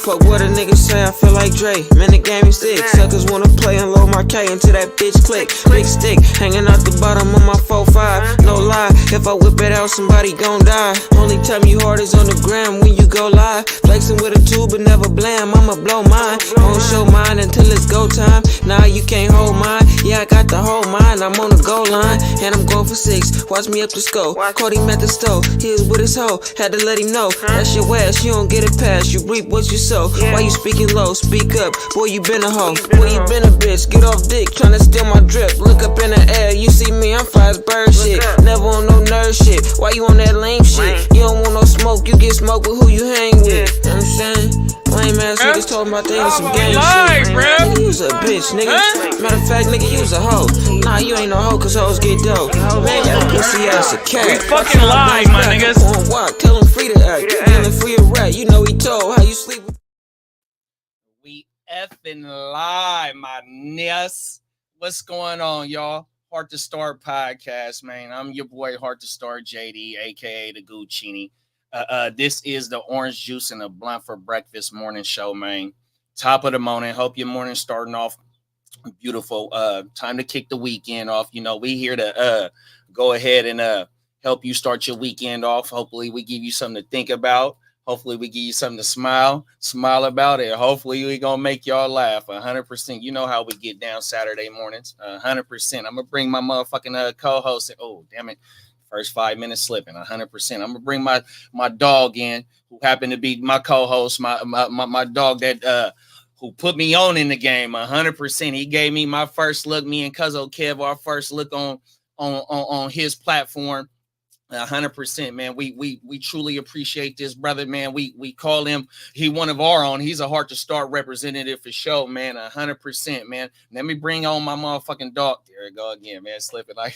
Fuck what a nigga say, I feel like Dre. Man, the game is sick. Suckers wanna play and load my K until that bitch click. Big stick, hanging out the bottom of my 4-5. No lie, if I whip it out, somebody gon' die. Only time you hard is on the gram when you go live. Flexing with a tube but never blam, I'ma blow mine. Won't show mine until it's go time. Nah, you can't hold mine. Yeah, I got the whole mine, I'm on the goal line. And I'm going for 6, watch me up the scope. Caught him at the stove, he was with his hoe. Had to let him know, that's your ass, you don't get it past. You reap what you sow. Why you speaking low? Speak up, boy, you been a hoe. Boy, you been a bitch, get off dick, tryna steal my drip. Look up in the air, you see me, I'm fly as bird shit. Never on no nerd shit, why you on that lame shit? You don't want no smoke, you get smoke with who you hang with. You know what I'm saying? Lame ass niggas talking about they in some gang shit. Nigga, you's a bitch, nigga. Matter of fact, nigga, you's a hoe. Nah, you ain't no hoe, cause hoes get dope. Man, you pussy ass a cat. We fucking live, my niggas. Walk, tell him free to act. Dealing for your rat, you know he told how you sleep with. We effing live, my niggas. What's going on, y'all? Heart to Start podcast, man. I'm your boy, Heart to Start JD, aka the Guchinni. This is the Orange Juice and a Blunt for Breakfast morning show, man. Top of the morning. Hope your morning starting off beautiful. Time to kick the weekend off. You know, we here to go ahead and help you start your weekend off. Hopefully, we give you something to think about. Hopefully, we give you something to smile about it. Hopefully, we gonna make y'all laugh 100%. You know how we get down Saturday mornings, 100%. I'm gonna bring my motherfucking co-host. Oh, damn it. First 5 minutes slipping, 100%. I'm gonna bring my dog in, who happened to be my co-host, my dog that who put me on in the game, 100%. He gave me my first look. Me and Cuzzo Kev, our first look on his platform. 100%, man. We truly appreciate this brother, man. We call him, he one of our own. He's a Heart to Start representative for show, man. 100%, man. Let me bring on my motherfucking dog. There it go again, man. Slipping like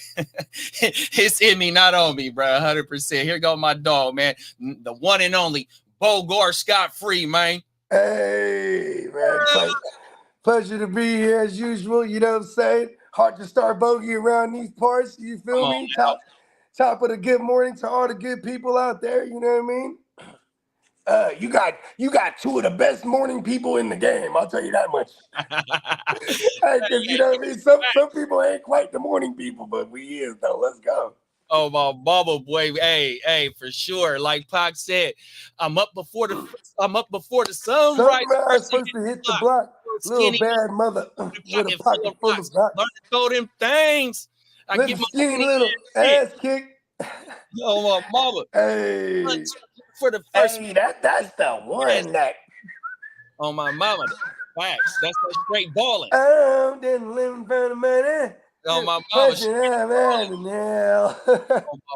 it's in me, not on me, bro. 100%. Here go my dog, man. The one and only Bogard Scott Free, man. Hey, man. Pleasure to be here as usual. You know what I'm saying? Heart to Start bogey around these parts. You feel me? Top of the good morning to all the good people out there. You know what I mean? You got two of the best morning people in the game. I'll tell you that much. Because you know what I mean. Some people ain't quite the morning people, but we is though. Let's go. Oh, my bubble boy. Hey, for sure. Like Pac said, I'm up before the sun rises. Supposed to hit the block. Little bad mother with a pocket full of rocks. Learn to throw them things. I little get my skinny little ass kick. Oh, my mama. Hey. For the first. Hey, that's the one that. Oh, my mama. Facts. That's that straight balling. Oh, then living for the money. Oh, my mama. Oh,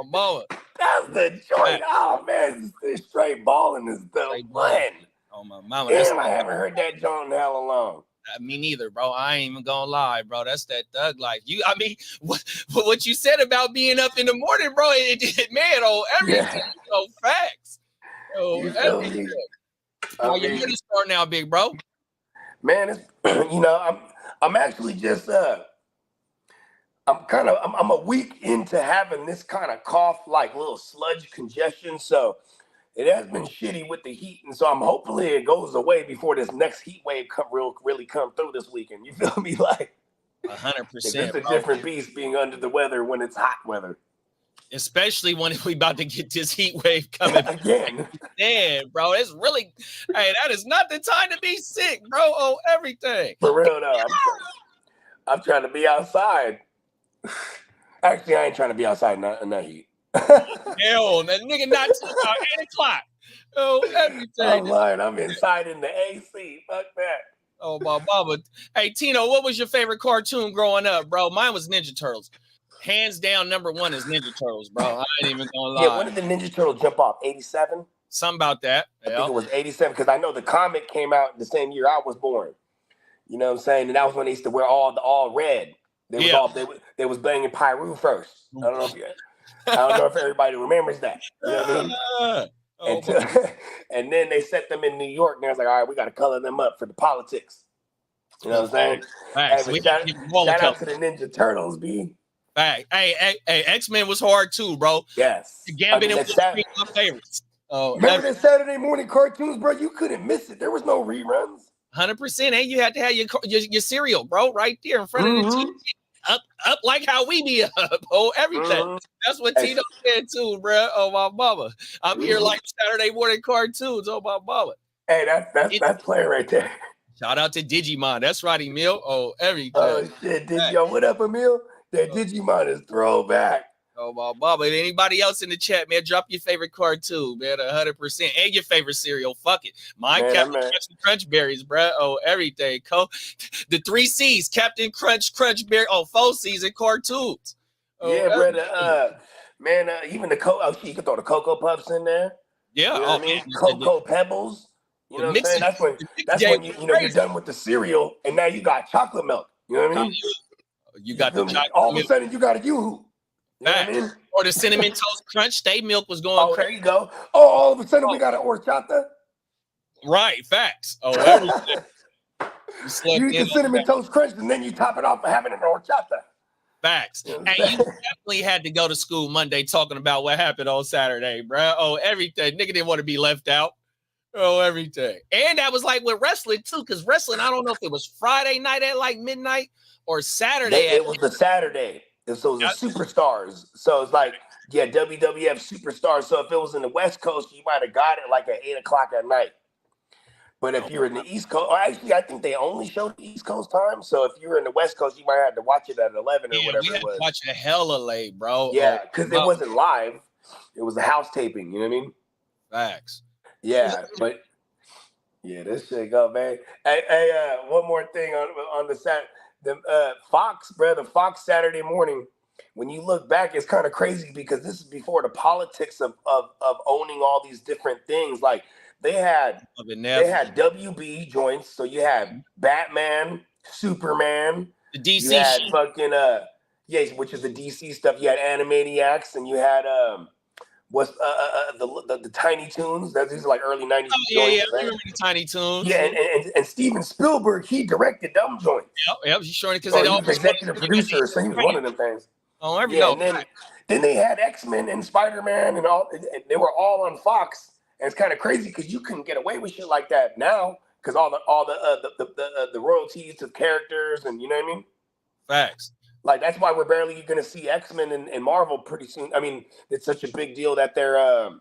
my mama. That's the joint. Oh, man. Straight balling is the one. Oh, my mama. Damn, I haven't heard that joint in hell long. Me neither, bro. I ain't even gonna lie, bro. That's that thug life. What you said about being up in the morning, bro? It man, everything. Yeah. Oh, facts. Oh, everything. How your morning start now, big bro? Man, it's I'm actually just I'm a week into having this kind of cough, like little sludge congestion. So it has been shitty with the heat, and so I'm hopefully it goes away before this next heat wave really come through this weekend. You feel me? Like 100%. It's a different beast being under the weather when it's hot weather. Especially when we about to get this heat wave coming again. Man, bro, it's really, hey, that is not the time to be sick, bro. Oh, everything. For real though, I'm trying to be outside. Actually, I ain't trying to be outside in that heat. Hell, that nigga not till about 8 o'clock. Oh, everything. I'm lying. I'm inside in the AC. Fuck that. Oh, my mama. Hey, Tino, what was your favorite cartoon growing up, bro? Mine was Ninja Turtles. Hands down, number one is Ninja Turtles, bro. I ain't even gonna lie. Yeah, when did the Ninja Turtles jump off? 87? Something about that. I think it was 87 because I know the comic came out the same year I was born. You know what I'm saying? And that was when they used to wear all red. They was banging Pyru first. I don't know if everybody remembers that. You know what I mean? And then they set them in New York, and they was like, all right, we got to color them up for the politics. You know what I'm saying? Nice. Hey, shout out to the Ninja Turtles, B. Hey, X-Men was hard too, bro. Yes. Gambit was my favorites. Oh, Remember the Saturday morning cartoons, bro? You couldn't miss it. There was no reruns. 100%. And you had to have your cereal, bro, right there in front of the TV. Up like how we be up. Oh, everything. That's what Tito said too, bro. Oh, my mama. I'm here like Saturday morning cartoons. Oh, my mama. Hey, that's playing right there. Shout out to Digimon. That's right, Emil. Oh, everything. Oh, shit. Yo, what up, Emil? That Digimon is throwback. Oh, my mama. Anybody else in the chat, man, drop your favorite cartoon, man, 100%. And your favorite cereal. Fuck it. Mine, Captain Crunch and Crunch Berries, bro. Oh, everything. The 3 C's, Captain Crunch, Crunch Berry. Oh, 4 C's and cartoons. Oh, yeah, brother. Man, even the you can throw the Cocoa Puffs in there. Yeah. You know what I mean? Cocoa Pebbles. You know what I'm saying? That's when you're done with the cereal and now you got chocolate milk. You know what I mean? You got the chocolate all of a sudden you got a Yoo-hoo. You know what I mean? Or the Cinnamon Toast Crunch. They milk was going crazy. There you go. Oh, all of a sudden we got an horchata. Right, facts. Oh, everything. You eat the Cinnamon Toast Crunch and then you top it off by having an horchata. Facts. Hey, you definitely had to go to school Monday talking about what happened on Saturday, bro. Oh, everything. Nigga didn't want to be left out. Oh, everything. And that was like with wrestling too, because wrestling, I don't know if it was Friday night at like midnight or Saturday. It was the Saturday. So it was the Superstars. So it's like, yeah, WWF Superstars. So if it was in the West Coast, you might have got it like at 8 o'clock at night. But if you're in the East Coast, actually, I think they only showed the East Coast time. So if you were in the West Coast, you might have to watch it at 11 or whatever we had it was. To watch it hella late, bro. Yeah, because it wasn't live. It was a house taping. You know what I mean? Facts. Yeah, but yeah, this shit go, man. Hey, one more thing on the Fox, bro. The Fox Saturday morning. When you look back, it's kind of crazy because this is before the politics of owning all these different things. Like they had WB joints, so you had Batman, Superman, the DC. You had fucking which is the DC stuff. You had Animaniacs, and you had the Tiny Toons. These are like early 90s. Yeah, I remember the Tiny Toons. Yeah, and Steven Spielberg, he directed them joints. Yep, he's showing it because he was executive producer, so he was one of them things. Oh, and then they had X-Men and Spider-Man and all. And they were all on Fox, and it's kind of crazy because you couldn't get away with shit like that now because all the royalties to characters and you know what I mean. Facts. Like that's why we're barely going to see X-Men and Marvel pretty soon. I mean, it's such a big deal that they're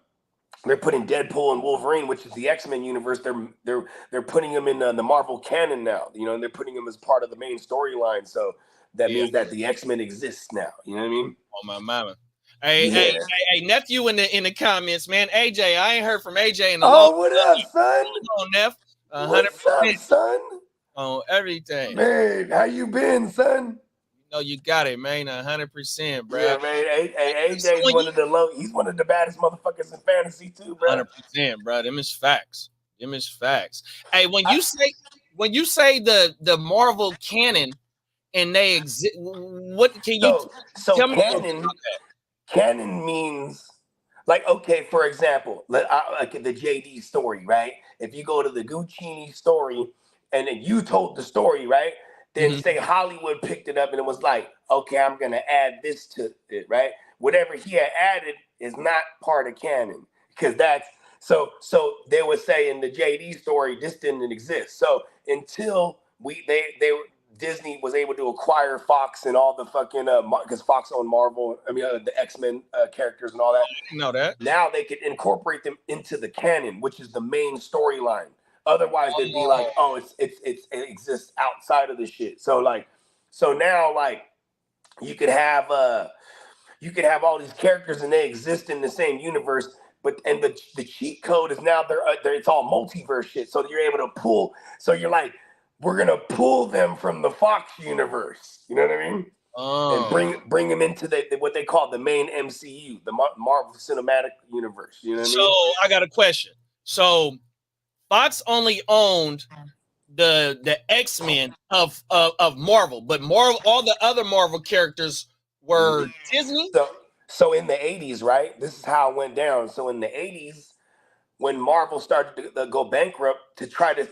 putting Deadpool and Wolverine, which is the X-Men universe. They're putting them in the Marvel canon now. You know, and they're putting them as part of the main storyline. So that means that the X-Men exists now. You know what I mean? Oh my mama. Hey, nephew in the comments, man. AJ, I ain't heard from AJ in a long time. Oh, what up, son? On Neff. 100%. What's up, son? On everything. Man, how you been, son? You know you got it, man. 100%, bro. Yeah, man. AJ's he's one of the baddest motherfuckers in fantasy too, bro. 100%, bro. Them is facts. Hey, when you say the Marvel canon and they exist, what can you tell me? Canon means like, okay, for example, like the JD story, right? If you go to the Guccini story and then you told the story, right? Then say Hollywood picked it up and it was like, okay, I'm going to add this to it, right? Whatever he had added is not part of canon because that's, so they would say in the JD story, this didn't exist. So until Disney was able to acquire Fox and all the fucking because Fox owned Marvel. I mean, the X-Men characters and all that. I didn't know that. Now they could incorporate them into the canon, which is the main storyline. Otherwise, they'd be like, oh, it exists outside of the shit. So now you could have all these characters and they exist in the same universe. But the cheat code is now it's all multiverse shit. So you're able to pull. So you're like, we're gonna pull them from the Fox universe. You know what I mean? And bring them into what they call the main MCU, the Marvel Cinematic Universe. You know what I mean? So I got a question. So Fox only owned the X-Men of Marvel, but all the other Marvel characters were Disney. So in the 80s, right? This is how it went down. So in the 80s, when Marvel started to go bankrupt to try to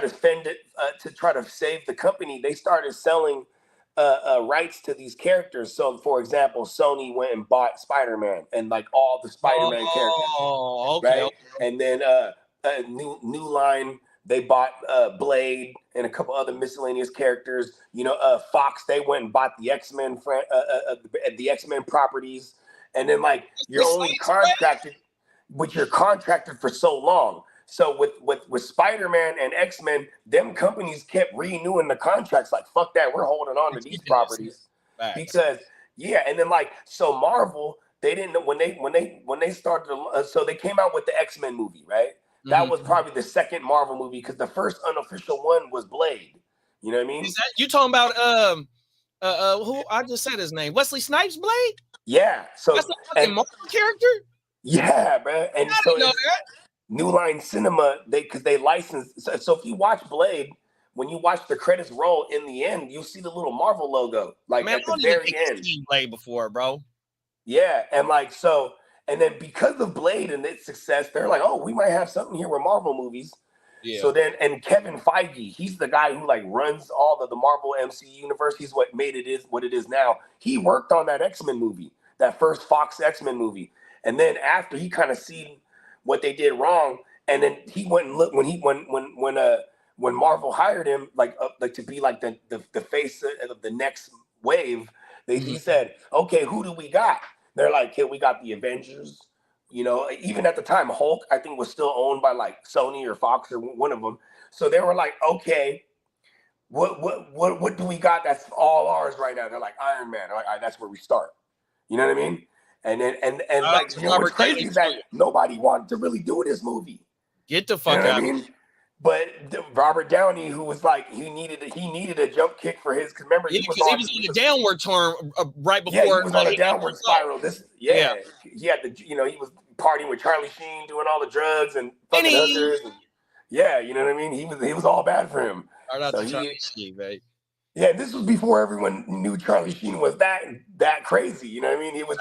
spend it to try to save the company, they started selling rights to these characters. So, for example, Sony went and bought Spider-Man and like all the Spider-Man characters. Oh, okay. Right? And then New Line, they bought Blade and a couple other miscellaneous characters. You know, Fox, they went and bought the X-Men the X-Men properties. And then like you're only contracted, but you're contracted for so long. So with Spider-Man and X-Men, them companies kept renewing the contracts. Like, fuck that, we're holding on to these properties. Because and then like so Marvel, they didn't know when they started. So they came out with the X-Men movie, right? That was probably the second Marvel movie because the first unofficial one was Blade. You know what I mean? Is that, you talking about who I just said his name? Wesley Snipes Blade? Yeah. So that's a fucking Marvel character? Yeah, man. And I so didn't know that. New Line Cinema, because they licensed. So if you watch Blade, when you watch the credits roll in the end, you'll see the little Marvel logo, like at the very end. Seen Blade before, bro. Yeah, and like so, and then because of Blade and its success, they're like, oh, we might have something here with Marvel movies. Yeah. So then, and Kevin Feige, he's the guy who like runs all the Marvel MCU universe. He's what made it is what it is now. He worked on that X-Men movie, that first Fox X-Men movie, and then after he kind of seen what they did wrong, and then he went and looked when Marvel hired him like to be like the face of the next wave. He said, okay, who do we got? They're like, hey, we got the Avengers. You know, even at the time, Hulk, I think, was still owned by like Sony or Fox or one of them. So they were like, okay, what do we got that's all ours right now? They're like Iron Man. They're like, all right, that's where we start. You know what I mean? And then and like, you know, what's crazy is that nobody wanted to really do this movie. Get the fuck out. I mean? But Robert Downey, who was like, he needed a jump kick for his, because remember, he was on a downward turn right before. Yeah, he was on a downward spiral. He had he was partying with Charlie Sheen, doing all the drugs and fucking hookers. And, you know what I mean? He was all bad for him. Charlie Sheen, right? Yeah, this was before everyone knew Charlie Sheen was that crazy. You know what I mean? He was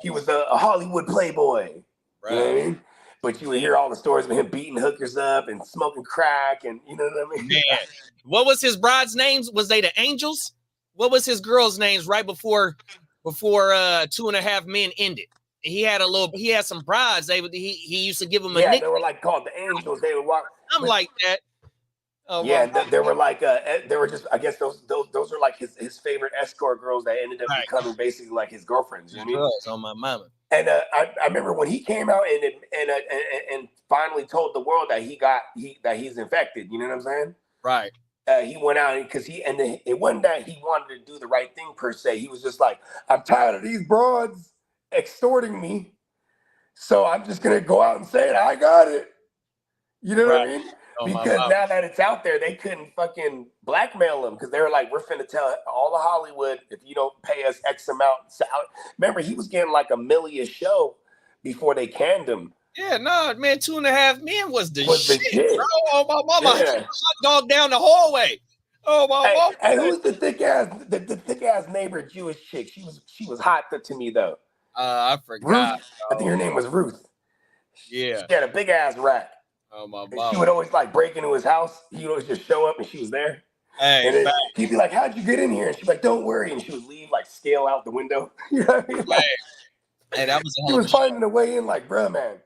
he was a Hollywood playboy. Right. You know what I mean? But you would hear all the stories of him beating hookers up and smoking crack, and you know what I mean? Man, what was his bride's names? Was they the Angels? What was his girls' names right before 2.5 Men ended? He had some brides. He used to give them a nickname. They were like called the Angels. They would walk. I'm like that. Oh, they were like they were just, I guess those are like his favorite escort girls that ended up becoming basically like his girlfriends. You know what I mean? On my mama. And I remember when he came out and finally told the world that he's infected. You know what I'm saying? Right. He went out because it wasn't that he wanted to do the right thing per se. He was just like, I'm tired of these broads extorting me, so I'm just gonna go out and say it. I got it. You know what I mean? Because now that it's out there, they couldn't fucking blackmail him, because they were like, we're finna tell all of Hollywood, if you don't pay us X amount. Remember, he was getting like $1 million a show before they canned him. Yeah, no, man, 2.5 Men was the shit, bro. Oh, my mama. Yeah. Hot dog down the hallway. Oh, my mama. Hey, who's the thick ass neighbor Jewish chick? She was hot to me though. I forgot. Ruth. I think her name was Ruth. Yeah. She had a big ass rack. Oh, my mama. mama. She would always like break into his house. He would always just show up and she was there. Hey, and then he'd be like, how'd you get in here? And she'd be like, don't worry. And she would leave, like scale out the window. You know what I mean? Like, hey, that was he was finding a way in, like, bruh, man.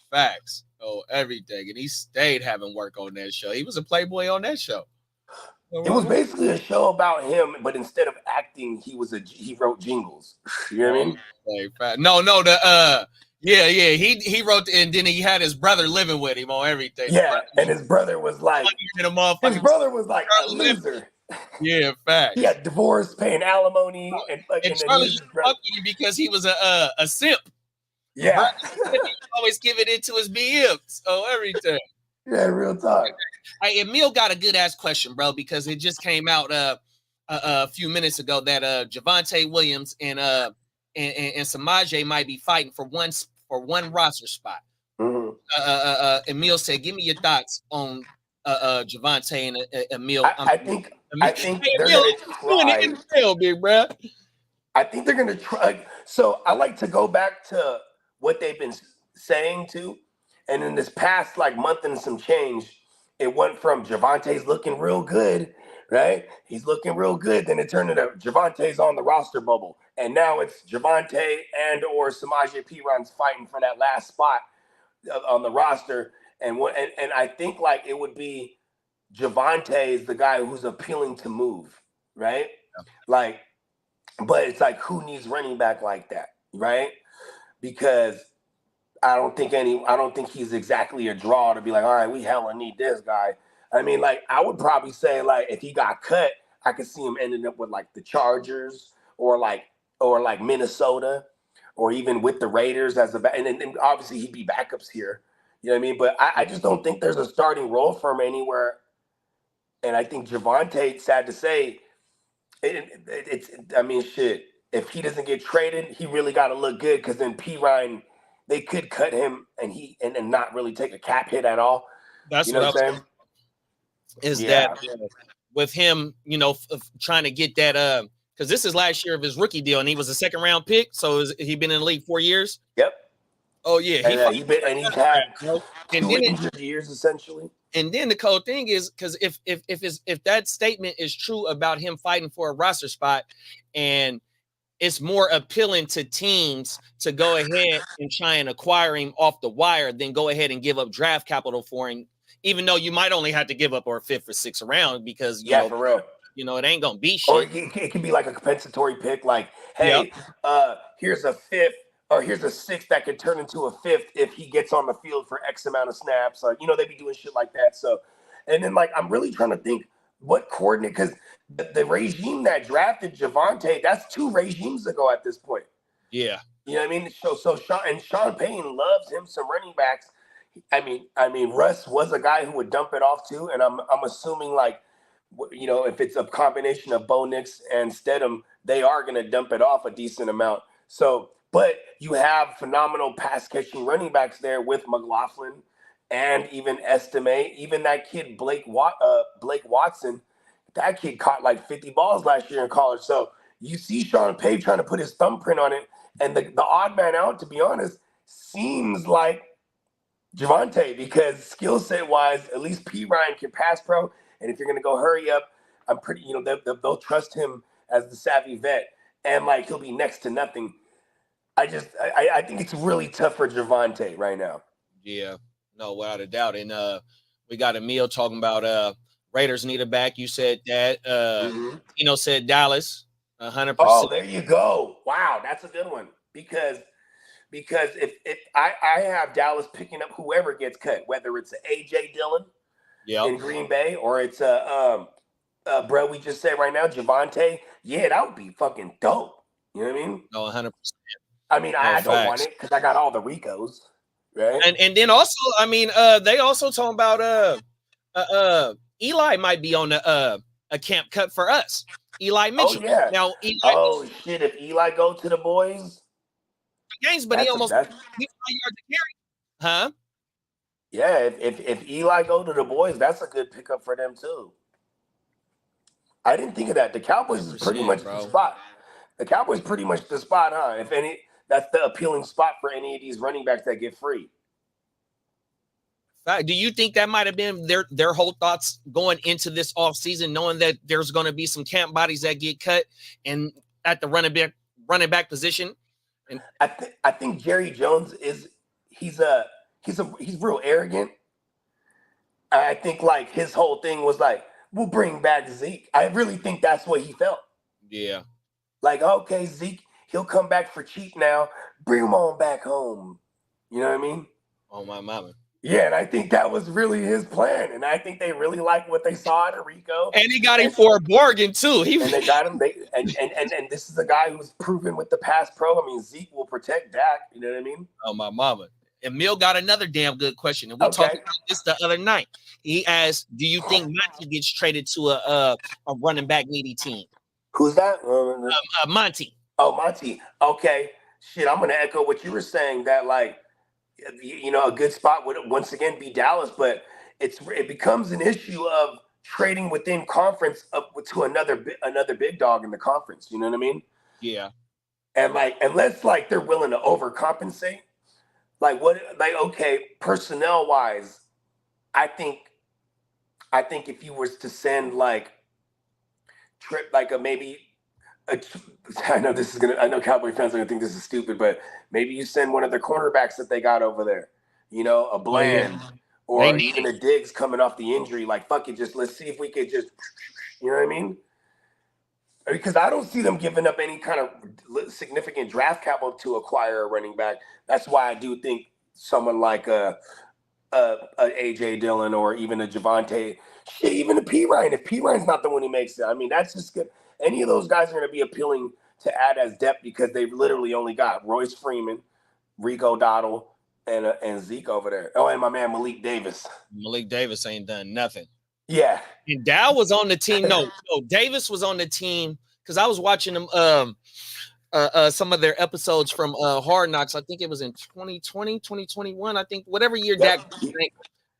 Facts. Oh, everything. And he stayed having work on that show. He was a playboy on that show. It was basically a show about him, but instead of acting, he wrote jingles. You know what I mean? No, he wrote, and then he had his brother living with him on everything. Yeah, and his brother was like a loser. Yeah, fact. He got divorced, paying alimony, and Charlie fucking because he was a simp. Yeah, always giving it to his BMs. Oh, everything. Yeah, real talk. Hey, Emil got a good ass question, bro, because it just came out a few minutes ago that Javonte Williams and Samaje might be fighting for one roster spot. Mm-hmm. Emil said, "Give me your thoughts on Javonte and Emil." I think they're going to try. Big bro. I think they're going to try. So I like to go back to what they've been saying too, and in this past like month and some change, it went from Javonte's looking real good, right? He's looking real good. Then it turned into Javonte's on the roster bubble. And now it's Javonte and or Samaje Perine fighting for that last spot on the roster. And I think like it would be Javonte is the guy who's appealing to move, right? Like, but it's like, who needs running back like that, right? Because I don't think he's exactly a draw to be like, all right, we hella need this guy. I mean, like, I would probably say, like, if he got cut, I could see him ending up with like the Chargers or like Minnesota, or even with the Raiders as a and then obviously he'd be backups here. You know what I mean? But I just don't think there's a starting role for him anywhere. And I think Javonte, sad to say, I mean, shit. If he doesn't get traded, he really got to look good, because then Perine, they could cut him and not really take a cap hit at all. That's you know what I'm saying. saying. Is that with him, trying to get that because this is last year of his rookie deal, and he was a second round pick. So he been in the league 4 years? Yep. Oh yeah, he's had and two injured years essentially. And then the cool thing is, because if that statement is true about him fighting for a roster spot, and it's more appealing to teams to go ahead and try and acquire him off the wire than go ahead and give up draft capital for him, even though you might only have to give up a fifth or sixth round, because you know, for real. It ain't gonna be shit. Or it could be like a compensatory pick, like, hey, here's a fifth, or here's a sixth that could turn into a fifth if he gets on the field for X amount of snaps. They be doing shit like that. So, and then like, I'm really trying to think what coordinate, because the regime that drafted Javonte, that's 2 regimes ago at this point. Yeah. You know what I mean? So Sean Payne loves him some running backs. I mean, Russ was a guy who would dump it off too. And I'm assuming, like, if it's a combination of Bo Nix and Stidham, they are going to dump it off a decent amount. So, but you have phenomenal pass catching running backs there with McLaughlin and even Estime, even that kid Blake Watson. That kid caught like 50 balls last year in college. So you see Sean Payne trying to put his thumbprint on it, and the odd man out, to be honest, seems like Javonte, because skill set wise, at least Perine can pass pro. And if you're gonna go hurry up, I'm pretty, they'll trust him as the savvy vet, and like he'll be next to nothing. I think it's really tough for Javonte right now. Yeah, no, without a doubt. And we got Emil talking about Raiders need a back. You said that. Said Dallas, 100%. Oh, there you go. Wow, that's a good one. Because if I have Dallas picking up whoever gets cut, whether it's AJ Dillon in Green Bay, or it's bro, we just said right now, Javonte. Yeah, that would be fucking dope. You know what I mean? No, 100%. I mean, I don't want it because I got all the Ricos, right? And then also, I mean, they also talking about Eli might be on a camp cut for us. Eli Mitchell. Oh yeah. Now, shit! If Eli go to the boys, games, but he almost 5 yards to carry, huh? Yeah, if Eli go to the boys, that's a good pickup for them too. I didn't think of that. The Cowboys is pretty much the spot. The Cowboys pretty much the spot, huh? If any, that's the appealing spot for any of these running backs that get free. Do you think that might have been their whole thoughts going into this offseason, knowing that there's going to be some camp bodies that get cut and at the running back position? And I think Jerry Jones he's real arrogant. I think like his whole thing was like, we'll bring back Zeke. I really think that's what he felt. Yeah. Like, okay, Zeke, he'll come back for cheap now. Bring him on back home. You know what I mean? Oh, my mama. Yeah, and I think that was really his plan. And I think they really liked what they saw at Rico. And he got him for a bargain, too. And they got him. And this is a guy who's proven with the pass pro. I mean, Zeke will protect Dak. You know what I mean? Oh, my mama. Emil got another damn good question. And we talked about this the other night. He asked, do you think Monty gets traded to a running back needy team? Who's that? Monty. Oh, Monty. Okay. Shit, I'm going to echo what you were saying, that like, a good spot would once again be Dallas, but it becomes an issue of trading within conference up to another big dog in the conference. You know what I mean? Yeah. And like, unless like they're willing to overcompensate, okay, personnel wise, I think I think if you was to send like I know Cowboy fans are gonna think this is stupid, but maybe you send one of the cornerbacks that they got over there, a Bland or even a Diggs coming off the injury. Like, fuck it, let's see if we could just, you know what I mean? Because I don't see them giving up any kind of significant draft capital to acquire a running back. That's why I do think someone like a AJ Dillon or even a Javonte, shit, even a P Ryan. If P Ryan's not the one who makes it, I mean, that's just good. Any of those guys are going to be appealing to add as depth because they've literally only got Royce Freeman, Rico Dottle, and Zeke over there. Oh, and my man Malik Davis. Malik Davis ain't done nothing. Yeah. And Dow was on the team. No, Davis was on the team because I was watching them some of their episodes from Hard Knocks. I think it was in 2020, 2021. I think whatever year Dak.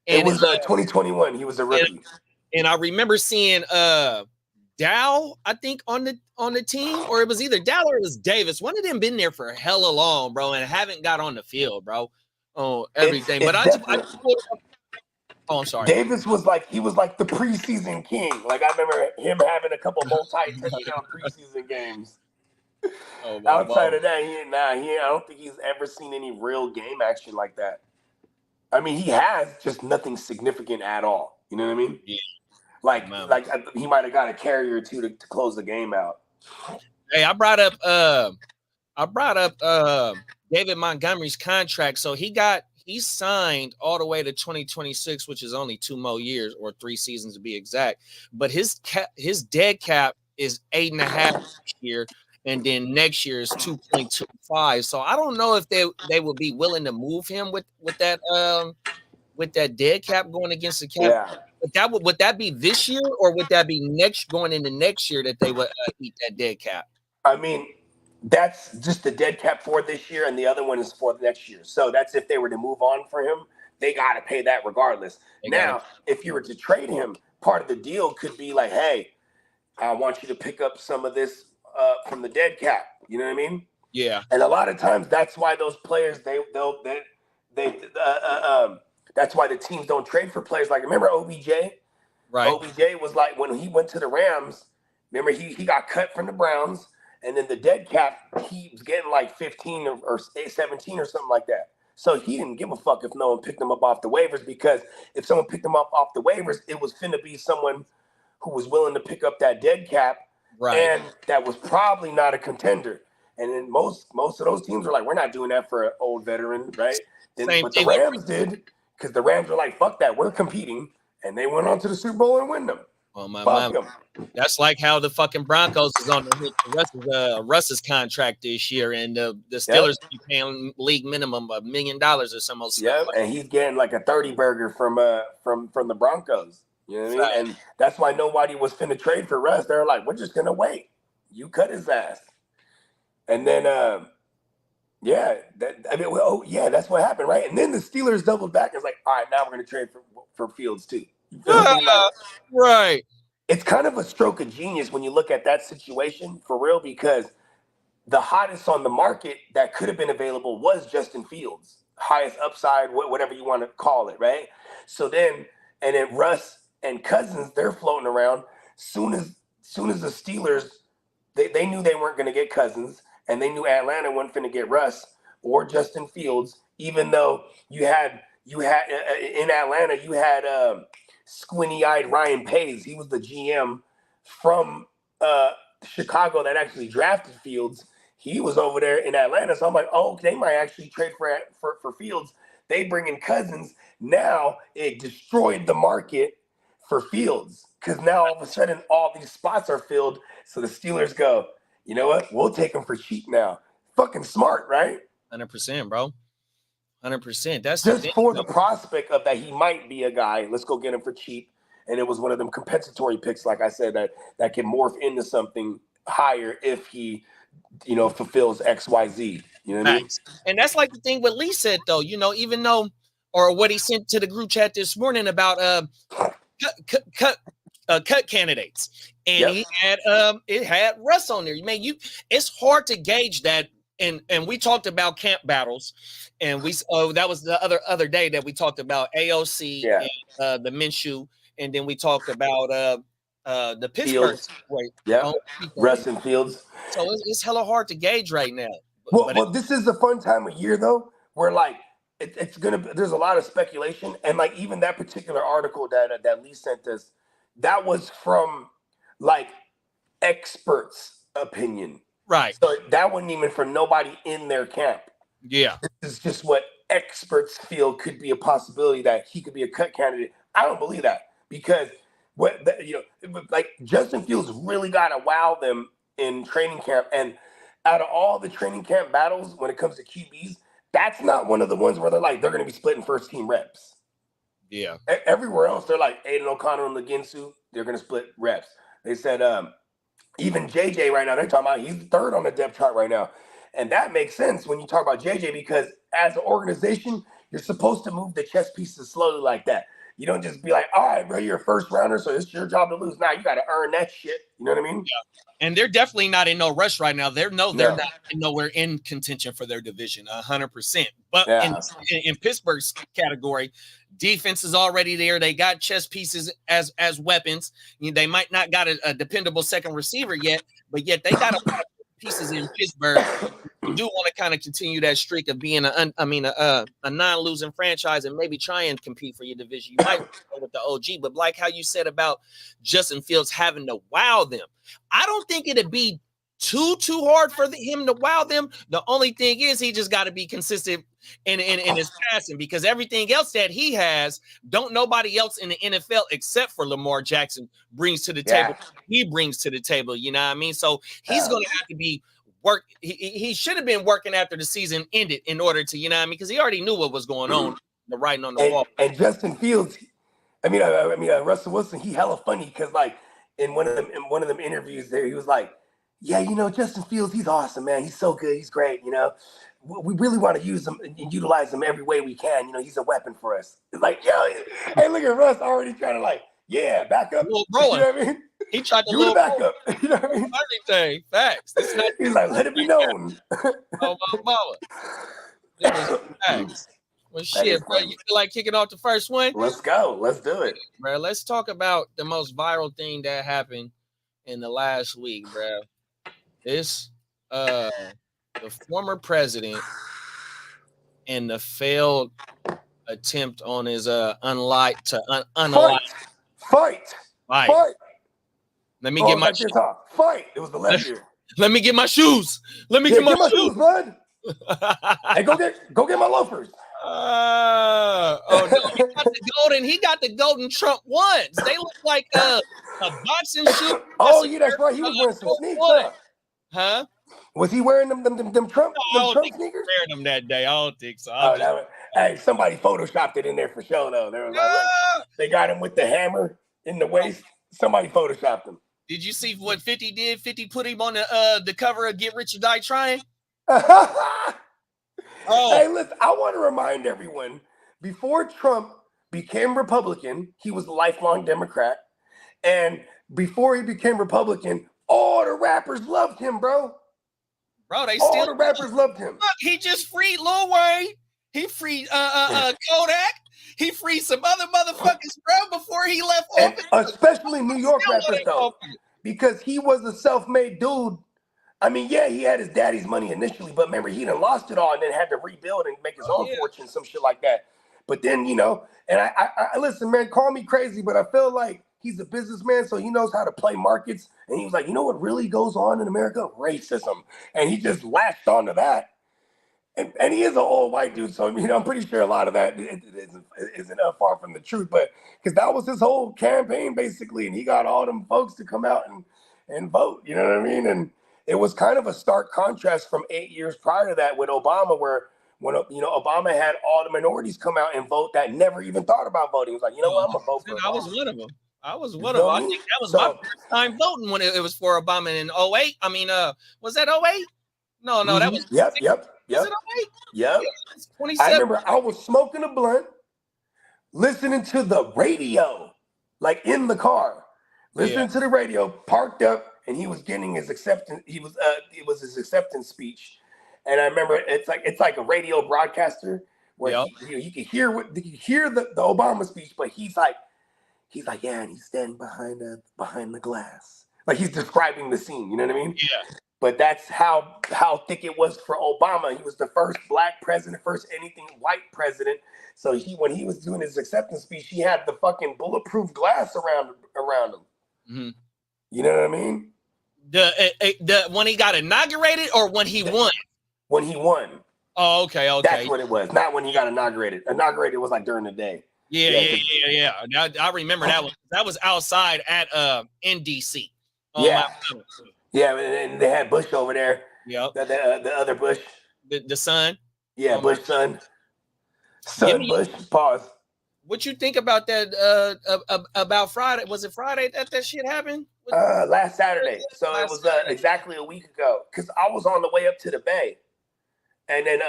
It was 2021. He was a rookie. And I remember seeing Dow, I think, on the team, or it was either Dow or it was Davis. One of them been there for hella long, bro, and haven't got on the field, bro. Oh, everything. But I'm sorry. Davis was like the preseason king. Like, I remember him having a couple multi-touchdown preseason games. Outside of that, I don't think he's ever seen any real game action like that. I mean, he has, just nothing significant at all. You know what I mean? Yeah. Like he might have got a carry or two to close the game out. Hey, I brought up David Montgomery's contract. So he signed all the way to 2026, which is only 2 more years or 3 seasons to be exact. But his dead cap is 8.5 this year, and then next year is 2.25. So I don't know if they would be willing to move him with that dead cap going against the cap. Yeah. But would that be this year, or would that be going into next year that they would eat that dead cap? I mean, that's just the dead cap for this year, and the other one is for the next year. So that's if they were to move on for him, they got to pay that regardless. Now, if you were to trade him, part of the deal could be like, hey, I want you to pick up some of this from the dead cap. You know what I mean? Yeah. And a lot of times that's why those players that's why the teams don't trade for players. Like, remember OBJ? Right. OBJ was like, when he went to the Rams, remember he got cut from the Browns, and then the dead cap, he was getting like 15 or 17 or something like that. So he didn't give a fuck if no one picked him up off the waivers, because if someone picked him up off the waivers, it was finna be someone who was willing to pick up that dead cap. Right. And that was probably not a contender. And then most of those teams are like, we're not doing that for an old veteran, right? But the Rams did, because the Rams were like, fuck that, we're competing. And they went on to the Super Bowl and win them. Oh, my. That's like how the fucking Broncos is on Russ's contract this year, and the Steelers be paying league minimum $1 million or something. Yeah, and he's getting like a 30 burger from the Broncos. You know what I mean? Right. And that's why nobody was finna trade for Russ. They're like, we're just gonna wait. You cut his ass. And then that's what happened, right? And then the Steelers doubled back. It's like, all right, now we're gonna trade for Fields too. Right. It's kind of a stroke of genius when you look at that situation, for real, because the hottest on the market that could have been available was Justin Fields. Highest upside, whatever you want to call it, right? So then Russ and Cousins, they're floating around. Soon as the Steelers, they knew they weren't going to get Cousins, and they knew Atlanta wasn't going to get Russ or Justin Fields, even though you had in Atlanta, you had squinty-eyed Ryan Pace. He was the GM from Chicago that actually drafted Fields. He was over there in Atlanta, so I'm like, oh, they might actually trade for Fields. They bring in Cousins. Now it destroyed the market for Fields, because now all of a sudden all these spots are filled. So the Steelers go, you know what? We'll take them for cheap now. Fucking smart, right? 100%, bro. 100%. That's just the prospect of that he might be a guy. Let's go get him for cheap. And it was one of them compensatory picks, like I said, that can morph into something higher if he, fulfills XYZ. You know what I mean? And that's like the thing what Lee said, though. Even though, or what he sent to the group chat this morning about cut candidates, and it had Russ on there. It's hard to gauge that. And we talked about camp battles, and that was the other day that we talked about AOC and the Minshew and then we talked about the Pittsburgh situation. Yeah, Russ and Fields. So it's hella hard to gauge right now. Well, this is the fun time of year though, where like it's gonna be, there's a lot of speculation, and like even that particular article that Lee sent us, that was from like experts' opinion, right? So that wasn't even from nobody in their camp. Yeah, this is just what experts feel could be a possibility that he could be a cut candidate. I don't believe that because like Justin Fields really got to wow them in training camp, and out of all the training camp battles when it comes to QBs, that's not one of the ones where they're going to be splitting first team reps. Yeah, everywhere else they're like Aiden O'Connell and Laginsu, they're going to split reps. They said even JJ right now, they're talking about he's third on the depth chart right now. And that makes sense when you talk about JJ because as an organization, you're supposed to move the chess pieces slowly like that. You don't just be like, all right, bro, you're a first rounder, so it's your job to lose. Now you got to earn that shit. You know what I mean? Yeah. And they're definitely not in no rush right now. They're not nowhere in contention for their division, 100%. But in Pittsburgh's category, defense is already there. They got chess pieces as weapons. They might not got a dependable second receiver yet, but yet they got a pieces in Pittsburgh. You do want to kind of continue that streak of being a non-losing franchise and maybe try and compete for your division. You might go with the OG, but like how you said about Justin Fields having to wow them, I don't think it'd be too hard for him to wow them. The only thing is he just got to be consistent in his passing because everything else that he has, don't nobody else in the NFL except for Lamar Jackson brings to the table. He brings to the table, you know what I mean? So he's going to have to be he should have been working after the season ended in order to, you know what I mean? Because he already knew what was going on, the writing on the wall. And Justin Fields, Russell Wilson, he hella funny because like in one of them interviews there, he was like, yeah, Justin Fields, he's awesome, man. He's so good. He's great, We really want to use him and utilize him every way we can. He's a weapon for us. It's like, hey, look at Russ already trying to back up. You know what I mean? He tried to do back up. You know what I mean? Everything. Facts. He's like, let it be known. Oh, my mama. Facts. Well, shit, bro. You feel like kicking off the first one? Let's go. Let's do it. Bro, let's talk about the most viral thing that happened in the last week, bro. This, the former president and the failed attempt on his unalive. Fight. Let me get my shoes. Fight. It was the left ear. Let me get my shoes. Let me get my shoes, bud. Hey, go get my loafers. No, he got the golden Trump ones. They look like a boxing shoe. Oh, yeah, that's right. He was wearing some sneakers. Huh? Was he wearing them Trump sneakers? Wearing them that day. I don't think so. Hey, somebody photoshopped it in there for sure though. They was like, look, they got him with the hammer in the waist. Somebody photoshopped him. Did you see what 50 did? 50 put him on the cover of Get Rich or Die Trying. Hey, listen, I want to remind everyone, before Trump became Republican, he was a lifelong Democrat. And before he became Republican, all the rappers loved him, bro. Bro, all the rappers loved him. Look, he just freed Lil Wayne. He freed Kodak. He freed some other motherfuckers, bro, before he left office. Especially New York rappers, though. Because he was a self-made dude. I mean, yeah, he had his daddy's money initially, but remember, he done lost it all and then had to rebuild and make his own fortune, some shit like that. But then, and I listen, man, call me crazy, but I feel like he's a businessman, so he knows how to play markets. And he was like, you know what really goes on in America? Racism. And he just latched onto that. And he is an old white dude, so I'm pretty sure a lot of that isn't far from the truth. But because that was his whole campaign, basically, and he got all them folks to come out and vote. You know what I mean? And it was kind of a stark contrast from 8 years prior to that with Obama, where when Obama had all the minorities come out and vote that never even thought about voting. He was like, you know what, I'm gonna vote for Obama. I was one of them. I think that was my first time voting when it was for Obama in 08. I mean, was that 08? No, that was Yep. Was it 08? Yep. I remember I was smoking a blunt, listening to the radio, like in the car, listening to the radio, parked up, and he was getting his acceptance. It was his acceptance speech, and I remember it's like a radio broadcaster where you can hear the Obama speech, but he's like, he's like, yeah, and he's standing behind the glass. Like he's describing the scene, you know what I mean? Yeah. But that's how thick it was for Obama. He was the first black president, first anything white president. So when he was doing his acceptance speech, he had the fucking bulletproof glass around him. Mm-hmm. You know what I mean? The when he got inaugurated or when he won? When he won. Oh, okay. That's what it was. Not when he got inaugurated. Inaugurated was like during the day. Yeah. I remember that one. That was outside at in DC. Yeah, and they had Bush over there. Yep. The other Bush. The son. Yeah, Bush son. Bush. Pause. What you think about that? About Friday? Was it Friday that shit happened? Last Saturday. So it was exactly a week ago. Because I was on the way up to the Bay, and then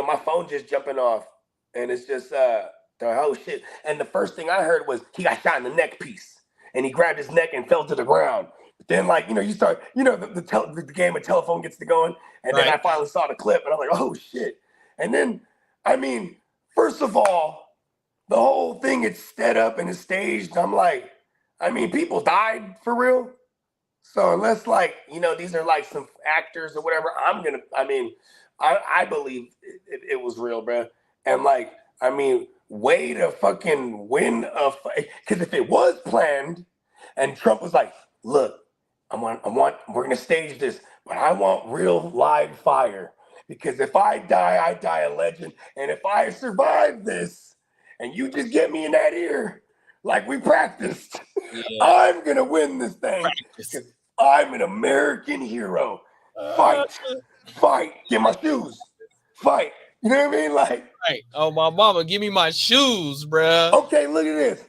my phone just jumping off, and it's just oh shit. And the first thing I heard was he got shot in the neck piece, and he grabbed his neck and fell to the ground. Then, you start, the game of telephone gets to going. And then I finally saw the clip and I'm like, oh, shit. And then, first of all, the whole thing is set up and is staged. I'm like, people died for real. So unless, these are like some actors or whatever, I believe it was real, bro. And way to fucking win because if it was planned and Trump was like, look, we're gonna stage this, but I want real live fire because if I die a legend, and if I survive this, and you just get me in that ear like we practiced, I'm gonna win this thing because I'm an American hero. Fight, get my shoes, fight. You know what I mean? Like, oh my mama, give me my shoes, bruh. Okay, look at this.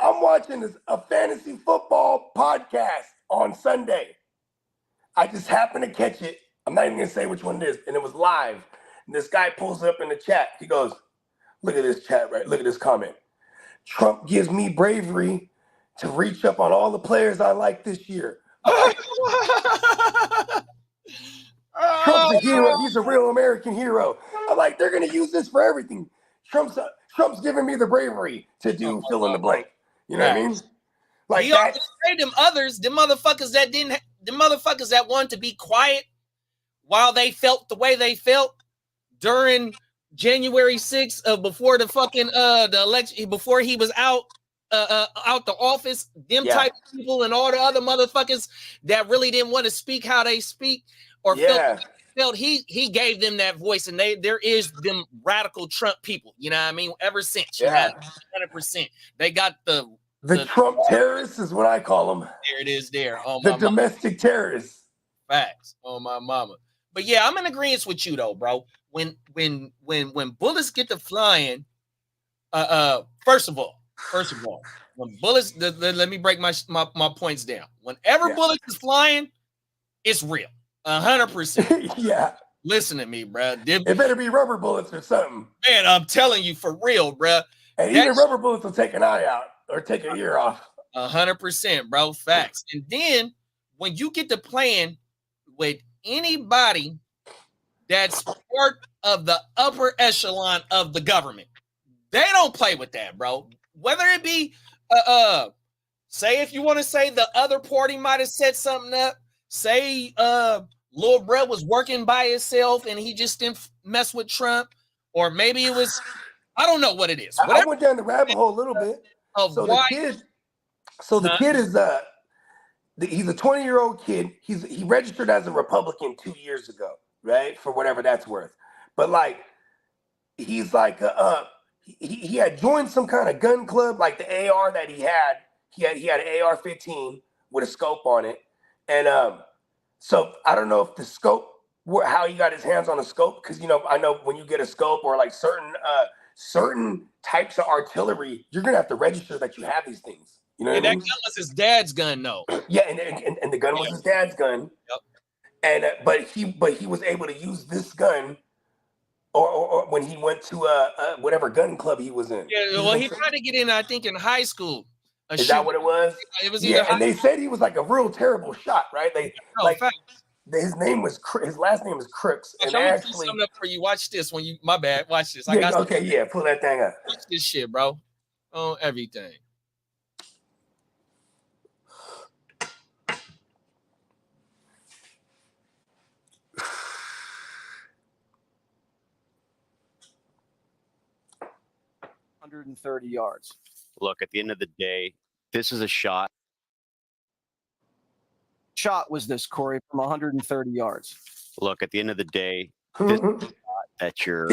I'm watching a fantasy football podcast on Sunday. I just happened to catch it. I'm not even going to say which one it is. And it was live. And this guy pulls up in the chat. He goes, look at this chat, right? Look at this comment. Trump gives me bravery to reach up on all the players I like this year. Trump's a hero. He's a real American hero. I'm like, they're going to use this for everything. Trump's giving me the bravery to do fill in the blank. You know what I mean? Like he always paid them others, the motherfuckers that wanted to be quiet while they felt the way they felt during January 6th before the fucking the election, before he was out the office, type of people and all the other motherfuckers that really didn't want to speak how they speak or felt he gave them that voice, and there is them radical Trump people, you know what I mean? Ever since, 100%, they got the Trump terrorists is what I call them. There it is. There, the domestic terrorists. Facts on my mama. But yeah, I'm in agreement with you though, bro. When bullets get to flying, first of all, when bullets, let me break my points down. Whenever bullets is flying, it's real. 100%. Yeah. Listen to me, bro. It better be rubber bullets or something. Man, I'm telling you for real, bro. And even rubber bullets will take an eye out or take a ear off. 100%, bro. Facts. And then when you get to playing with anybody that's part of the upper echelon of the government, they don't play with that, bro. Whether it be, say if you want to say the other party might have set something up, say Lil Brett was working by himself and he just didn't mess with Trump, or maybe it was, I don't know what it is. I went down the rabbit hole a little bit. The kid is he's a 20-year-old kid. He registered as a Republican 2 years ago, right? For whatever that's worth. But he's he had joined some kind of gun club, like the AR that he had. He had an AR-15 with a scope on it. And so I don't know if the scope, how he got his hands on a scope, because I know when you get a scope or like certain types of artillery, you're gonna have to register that you have these things. You know what I mean? That gun was his dad's gun, though. Yeah, and the gun was his dad's gun. Yep. And but he was able to use this gun, or when he went to whatever gun club he was in. Yeah, well, he tried to get in, I think, in high school. Is that what it was? It was and they said he was like a real terrible shot, right? His last name is Crooks. And actually, something up for you. Watch this. Watch this. Pull that thing up. Watch this shit, bro. On everything. 130 yards. Look, at the end of the day, this is a shot. Shot was this, Corey, from 130 yards. Look, at the end of the day, this is a shot that your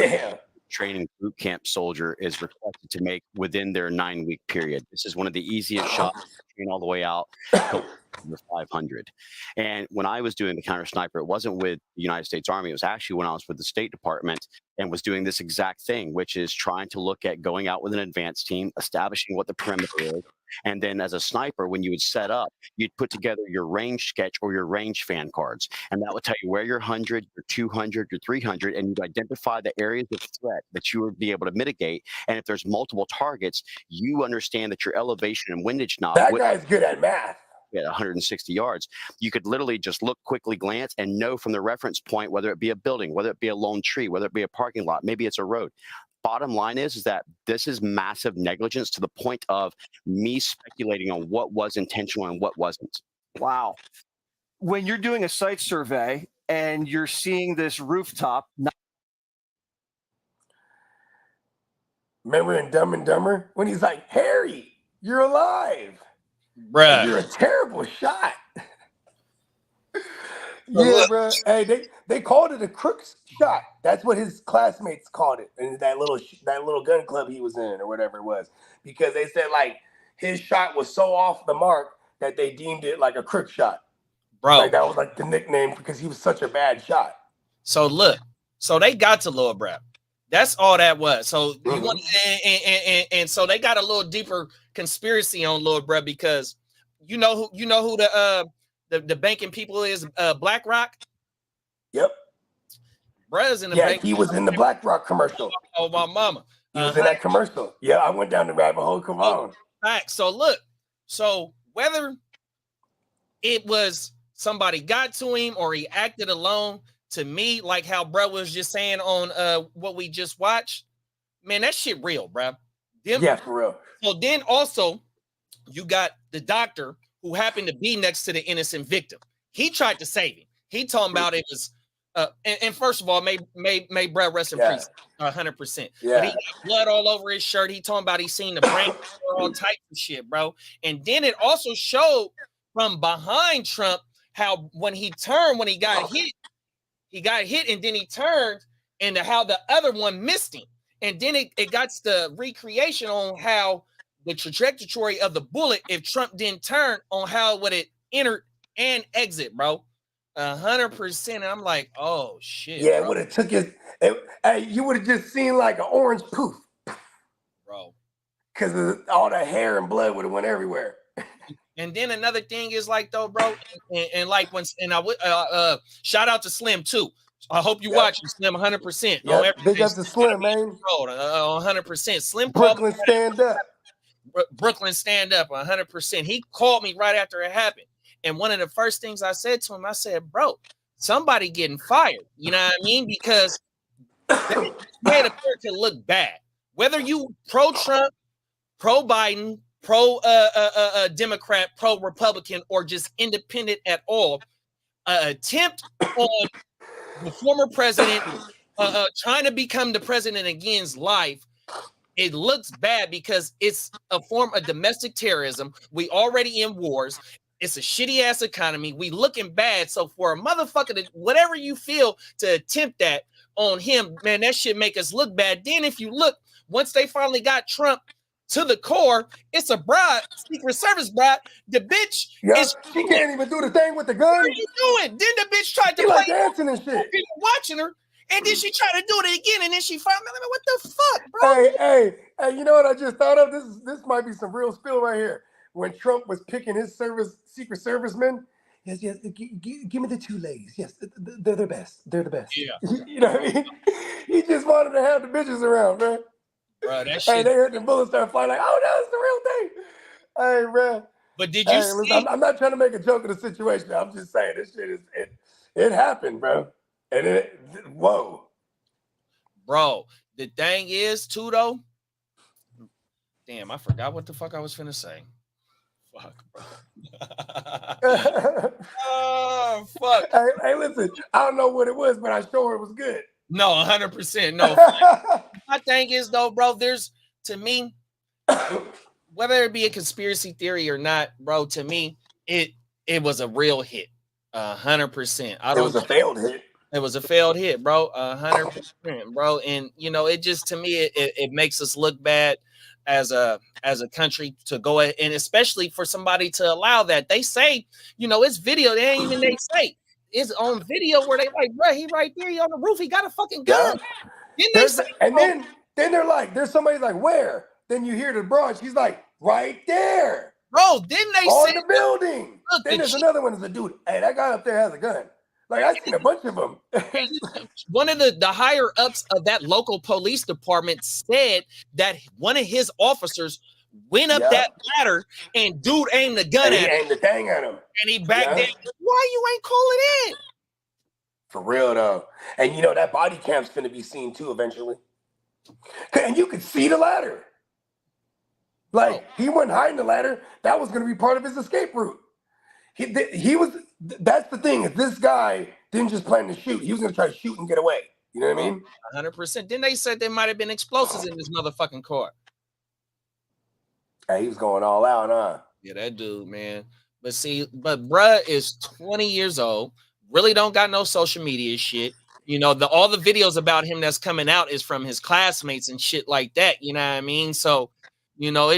training boot camp soldier is requested to make within their 9-week period. This is one of the easiest shots to train all the way out to the 500. And when I was doing the counter sniper, it wasn't with the United States Army. It was actually when I was with the State Department and was doing this exact thing, which is trying to look at going out with an advanced team, establishing what the perimeter is. And then as a sniper, when you would set up, you'd put together your range sketch or your range fan cards. And that would tell you where your 100, your 200, your 300, and you'd identify the areas of threat that you would be able to mitigate. And if there's multiple targets, you understand that your elevation and windage knob. That guy's good at math. At 160 yards, you could literally just look, quickly glance, and know from the reference point, whether it be a building, whether it be a lone tree, whether it be a parking lot, maybe it's a road. Bottom line is that this is massive negligence to the point of me speculating on what was intentional and what wasn't. Wow. When you're doing a site survey and you're seeing this rooftop. Remember in Dumb and Dumber when he's like, Harry, you're alive. Bruh. You're a terrible shot. Yeah, bro. Hey, they called it a crook's shot. That's what his classmates called it in that little gun club he was in or whatever it was, because they said like his shot was so off the mark that they deemed it like a crook shot. Bro, like that was like the nickname because he was such a bad shot. So look, so they got to Lil Brad. That's all that was. So you want, and so they got a little deeper conspiracy on Lil Brad because you know who the banking people is, BlackRock. Yep. Brad's in the bank. bank. He was in the BlackRock commercial. Oh my mama. He was in that commercial. Yeah, I went down the rabbit hole. Come on. Right. So look, so whether it was somebody got to him or he acted alone, to me, like how bro was just saying on what we just watched, man, that shit real, bro. Yeah, for real. So then also you got the doctor who happened to be next to the innocent victim. He tried to save him. He talking about it was and first of all, may Brad rest in peace 100%. Yeah. But he got blood all over his shirt. He talking about he seen the brain all type of shit, bro. And then it also showed from behind Trump how when he turned, when he got hit, and then he turned, and how the other one missed him. And then it got the recreation on how the trajectory of the bullet, if Trump didn't turn, on how would it enter and exit, bro. 100%. And I'm like, oh shit. Yeah, it would have took his. Hey, you would have just seen like an orange poof, bro. Because all the hair and blood would have went everywhere. And then another thing is like though, bro, and like I would shout out to Slim too. I hope you watching Slim 100%. Yeah, big up to Slim, man. 100%. Slim. Brooklyn stand up. Brooklyn stand up 100%. He called me right after it happened. And one of the first things I said to him, I said, bro, somebody getting fired. You know what I mean? Because they made a player to look bad. Whether you pro-Trump, pro-Biden, pro-Democrat, pro-Republican, or just independent at all, attempt on the former president trying to become the president again's life, it looks bad because it's a form of domestic terrorism. We already in wars. It's a shitty ass economy. We looking bad. So for a motherfucker to, whatever you feel, to attempt that on him, man, that shit make us look bad. Then if you look, once they finally got Trump to the core, it's a bride, Secret Service bride. The bitch is, she can't even do the thing with the gun. What are you doing? Then the bitch tried to play like dancing and shit. People watching her, and then she tried to do it again, and then she finally, what the fuck, bro? Hey, you know what I just thought of? This might be some real spill right here. When Trump was picking his Secret Servicemen, yes, give me the two ladies. Yes, they're the best. They're the best. Yeah. You know what I mean? He just wanted to have the bitches around, man. Bro, that shit. Hey, they heard the bullets start flying like, oh, that's the real thing. Hey, bro. But did you see? Listen, I'm not trying to make a joke of the situation. I'm just saying this shit it happened, bro. And whoa. Bro, the thing is, too, though. Damn, I forgot what the fuck I was finna say. Fuck, bro. Oh, fuck. Hey, listen, I don't know what it was, but I'm sure it was good. No, 100%. No. My thing is, though, bro, there's to me, whether it be a conspiracy theory or not, bro, to me, it was a real hit. 100%. It was a failed hit. It was a failed hit, bro. 100%, bro. And you know, it just to me, it makes us look bad as a country to go ahead, and especially for somebody to allow that. They say, you know, it's video. They ain't even they say it's on video where they like, bro, he right there, he on the roof, he got a fucking gun. Yeah. Then they're like, there's somebody like, where? Then you hear the broad, she's like, right there. Bro, didn't they on say the building? Look, Then there's another one. There's a dude. Hey, that guy up there has a gun. Like I seen a bunch of them. One of the higher ups of that local police department said that one of his officers went up that ladder and dude aimed the gun at him. He aimed the thing at him. And he backed down. Why you ain't calling in? For real though. And you know that body cam's finna be seen too eventually. And you could see the ladder. Like he wasn't hiding the ladder. That was gonna be part of his escape route. He was. That's the thing. Is this guy didn't just plan to shoot. He was gonna try to shoot and get away. You know what I mean? 100%. Then they said there might have been explosives in this motherfucking car. Hey, he was going all out, huh? Yeah, that dude, man. But see, bruh is 20 years old. Really don't got no social media shit. You know, all the videos about him that's coming out is from his classmates and shit like that. You know what I mean? So, you know,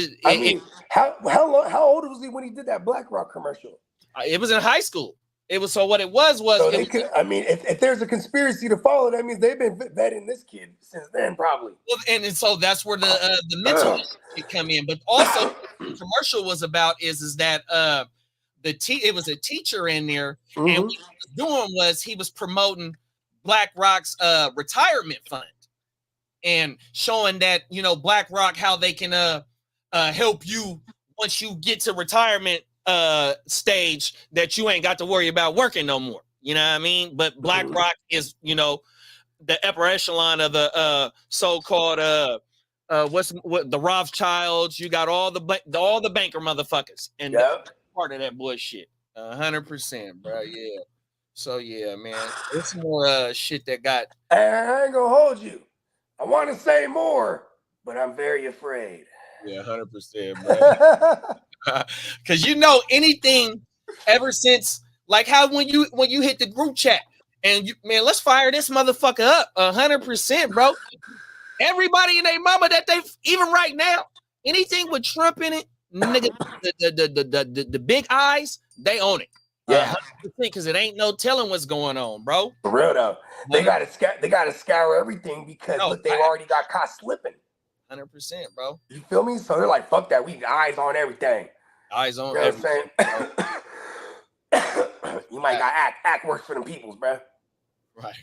how old was he when he did that BlackRock commercial? It was in high school. It was so what it was. So if there's a conspiracy to follow, that means they've been vetting this kid since then, probably. Well, and so that's where the mental could come in. But also, the commercial was about is that it was a teacher in there, and what he was doing was he was promoting BlackRock's retirement fund and showing that, you know, BlackRock, how they can help you once you get to retirement stage, that you ain't got to worry about working no more. You know what I mean? But BlackRock is, you know, the upper echelon of the so-called the Rothschilds. You got all the banker motherfuckers, and part of that bullshit. 100%, bro. Yeah. So yeah, man, it's more shit that got. I ain't gonna hold you. I want to say more, but I'm very afraid. Yeah, 100%, bro. Because you know, anything ever since, like how when you hit the group chat and man, let's fire this motherfucker up. 100%, bro. Everybody and their mama that they even right now, anything with Trump in it, nigga, the big eyes, they own it. Yeah, because it ain't no telling what's going on, bro. For real though, they gotta scour everything because look, they already got caught slipping. 100%, bro. You feel me? So they're like, fuck that. We eyes on everything. Eyes on everything. You might got act works for them peoples, bro. Right.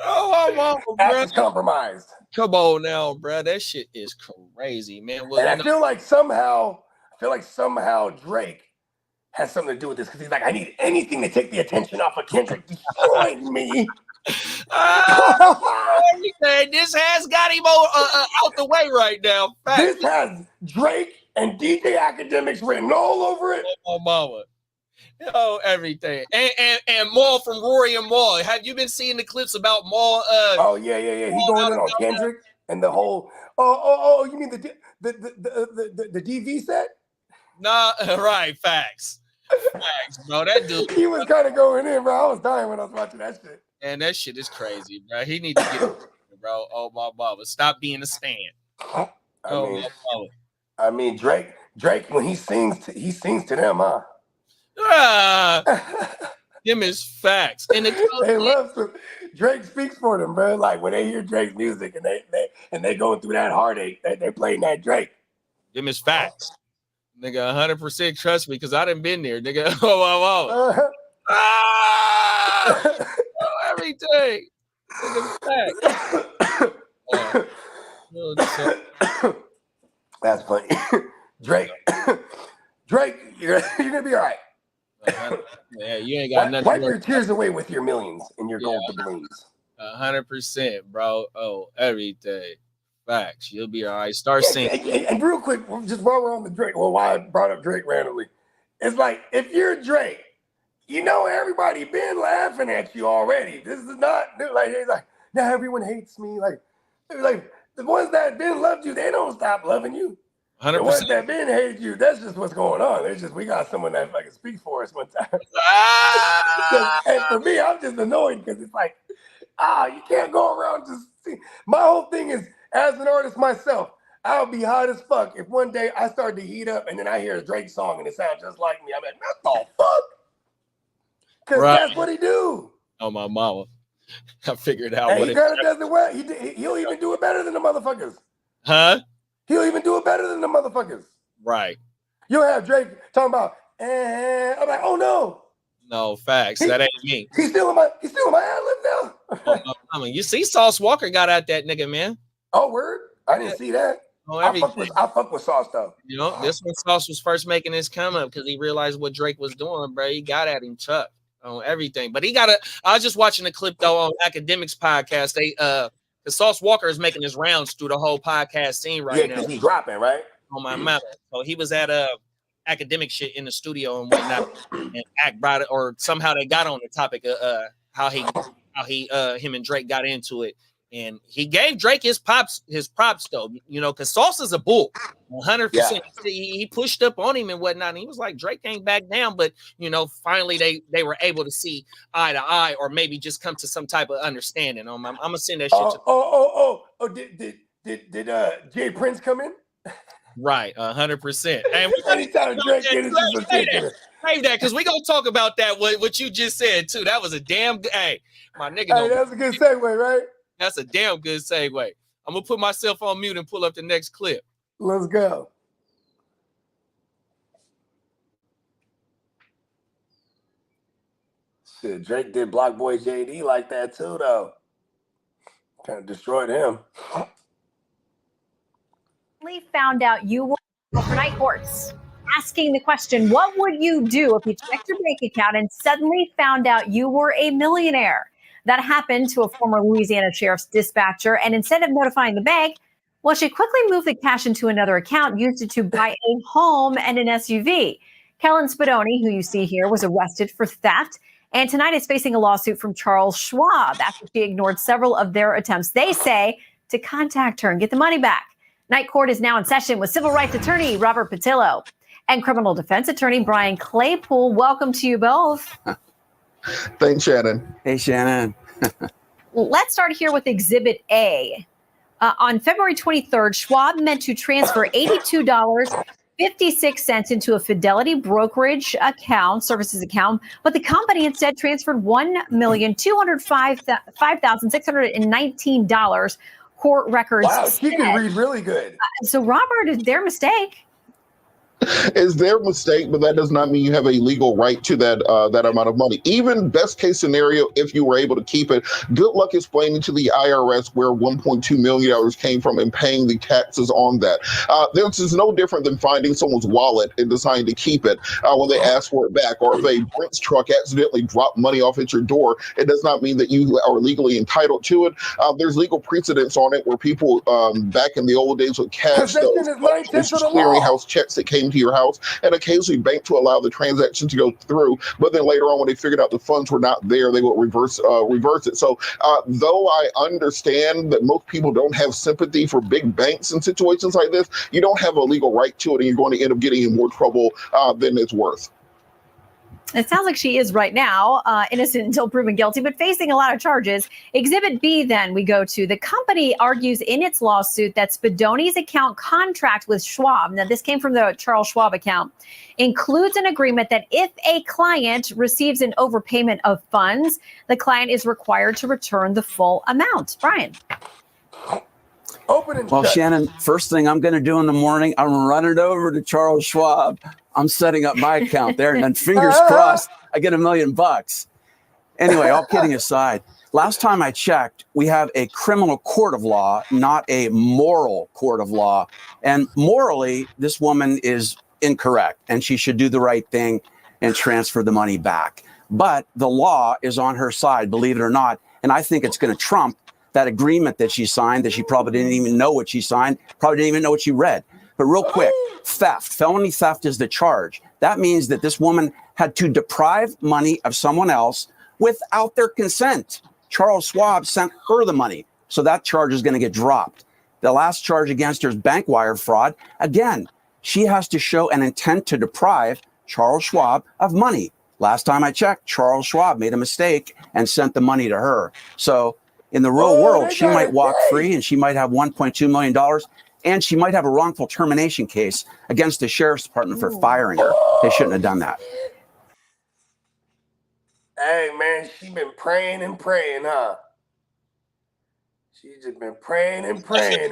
Oh, my mama, bro. Act is compromised. Come on now, bro. That shit is crazy, man. Well, and I feel like somehow Drake has something to do with this because he's like, I need anything to take the attention off of Kendrick destroying me. This has got him out the way right now. Fact. This has Drake and DJ Academics written all over it. Oh, mama. Oh, everything. And Maul from Rory and Maul. Have you been seeing the clips about Maul? Oh, yeah. He going in on Kendrick and the whole. Oh, you mean the DV set? Nah, right. Facts, bro. That dude. He was kind of going in, bro. I was dying when I was watching that shit. And that shit is crazy, bro. He needs to get it, bro. Oh, my mama. Stop being a stand. I mean, Drake, when he sings to them, huh? Them is facts. And they love to. Drake speaks for them, bro. Like when they hear Drake's music and they going through that heartache, they playing that Drake. Them is facts. Nigga, 100% trust me, because I done been there, nigga. Oh. Everything. That's funny. Drake, you're gonna be all right. Yeah, you ain't got nothing. Wipe your tears away with your millions and your gold doubloons. 100%, bro. Oh, everything. Facts. You'll be all right. Start singing. And real quick, just while we're on the Drake, why I brought up Drake randomly, it's like if you're Drake, you know everybody been laughing at you already. This is not like he's like now everyone hates me. Like the ones that been loved you, they don't stop loving you. 100%. The ones that been hate you, that's just what's going on. It's just we got someone that fucking speaks for us one time. And for me, I'm just annoyed because it's like, you can't go around just see. My whole thing is, as an artist myself, I'll be hot as fuck if one day I start to heat up and then I hear a Drake song and it sounds just like me. I'm like, what the fuck? Because that's what he do. Oh, my mama. I figured out And what he it kind of does it well. He'll even do it better than the motherfuckers. Huh? He'll even do it better than the motherfuckers. Right. You'll have Drake talking about, I'm like, oh no. No, facts. That ain't me. He's stealing my ad lib now. I mean, you see Sauce Walker got out that nigga, man. Oh, word? I didn't see that. Oh, I fuck with Sauce though. You know, this when Sauce was first making his come up because he realized what Drake was doing, bro. He got at him tough on everything. But I was just watching a clip though on Academics podcast. They the Sauce Walker is making his rounds through the whole podcast scene right now. Yeah, he's dropping, right? On my mouth. So he was at academic shit in the studio and whatnot, and Act brought it, or somehow they got on the topic of how him and Drake got into it. And he gave Drake his props though, you know, because Sauce is a bull, 100%. Yeah. He pushed up on him and whatnot. And he was like, Drake ain't back down, but you know, finally they were able to see eye to eye, or maybe just come to some type of understanding. I'm gonna send that shit. Did Jay Prince come in? Right, 100%. And anytime Drake get it, save that, because we're gonna talk about that. What you just said too. That was a damn good. Hey, my nigga. Hey, that's a good segue, right? That's a damn good segue. I'm gonna put myself on mute and pull up the next clip. Let's go. Shit, Drake did Block Boy JD like that too, though. Kind of destroyed him. Found out you were overnight courts, asking the question, what would you do if you checked your bank account and suddenly found out you were a millionaire? That happened to a former Louisiana sheriff's dispatcher, and instead of notifying the bank, well, she quickly moved the cash into another account, used it to buy a home and an SUV. Kellen Spadoni, who you see here, was arrested for theft, and tonight is facing a lawsuit from Charles Schwab after she ignored several of their attempts, they say, to contact her and get the money back. Night court is now in session with civil rights attorney Robert Patillo and criminal defense attorney Brian Claypool. Welcome to you both. Thanks, Shannon. Hey, Shannon. Let's start here with Exhibit A. On February 23rd, Schwab meant to transfer $82.56 into a Fidelity brokerage account, services account, but the company instead transferred $1,205,619. Court records. Wow, she can read really good. So, Robert, is their mistake? It's their mistake, but that does not mean you have a legal right to that amount of money. Even best case scenario, if you were able to keep it, good luck explaining to the IRS where $1.2 million came from and paying the taxes on that. This is no different than finding someone's wallet and deciding to keep it when they ask for it back. Or if a Brinks truck accidentally dropped money off at your door, it does not mean that you are legally entitled to it. There's legal precedents on it where people back in the old days with cash, clearinghouse checks that came to your house and occasionally bank to allow the transaction to go through, but then later on when they figured out the funds were not there, they would reverse it. So though I understand that most people don't have sympathy for big banks in situations like this, you don't have a legal right to it, and you're going to end up getting in more trouble than it's worth. It sounds like she is right now, innocent until proven guilty, but facing a lot of charges. Exhibit B, then, we go to. The company argues in its lawsuit that Spadoni's account contract with Schwab, now this came from the Charles Schwab account, includes an agreement that if a client receives an overpayment of funds, the client is required to return the full amount. Brian. Well, Shannon, first thing I'm going to do in the morning, I'm running over to Charles Schwab. I'm setting up my account there, and then fingers crossed, I get $1 million. Anyway, all kidding aside, last time I checked, we have a criminal court of law, not a moral court of law. And morally, this woman is incorrect, and she should do the right thing and transfer the money back. But the law is on her side, believe it or not, and I think it's going to trump that agreement that she signed, that she probably didn't even know what she signed, probably didn't even know what she read. But real quick, theft, felony theft is the charge. That means that this woman had to deprive money of someone else without their consent. Charles Schwab sent her the money, so that charge is going to get dropped. The last charge against her is bank wire fraud. Again, she has to show an intent to deprive Charles Schwab of money. Last time I checked, Charles Schwab made a mistake and sent the money to her. So in the real world, she might walk free and she might have $1.2 million, and she might have a wrongful termination case against the sheriff's department for firing her. They shouldn't have done that. Hey, man, she been praying and praying, huh? She just been praying and praying.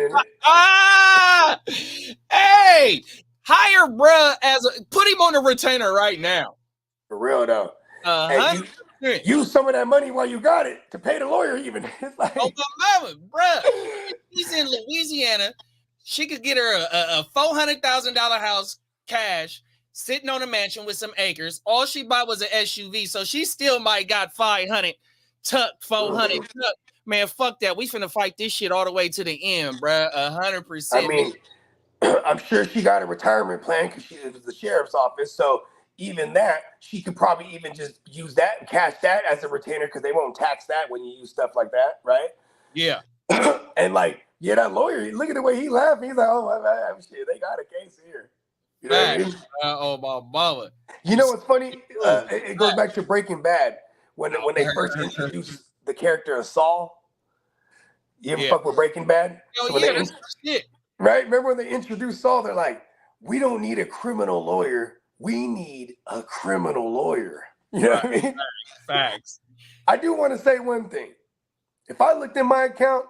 Hey, hire bruh put him on a retainer right now. For real, though. Hey, use some of that money while you got it to pay the lawyer even. It's like, oh, my mama, bruh. He's in Louisiana. She could get her a $400,000 house cash, sitting on a mansion with some acres. All she bought was an SUV, so she still might got 500 tuck, 400 tuck. Man, fuck that. We finna fight this shit all the way to the end, bruh. 100%. I mean, I'm sure she got a retirement plan because it was the sheriff's office. So even that, she could probably even just use that and cash that as a retainer because they won't tax that when you use stuff like that, right? Yeah. And like, yeah, that lawyer, look at the way he laughed. He's like, oh, shit, they got a case here. You know what I mean? Oh, my mama. You know what's funny? It goes back to Breaking Bad when they first introduced the character of Saul. You ever fuck with Breaking Bad? Oh, so yeah, that's shit. Right? Remember when they introduced Saul, they're like, we don't need a criminal lawyer. We need a criminal lawyer. You know what I mean? Facts. I do want to say one thing. If I looked in my account,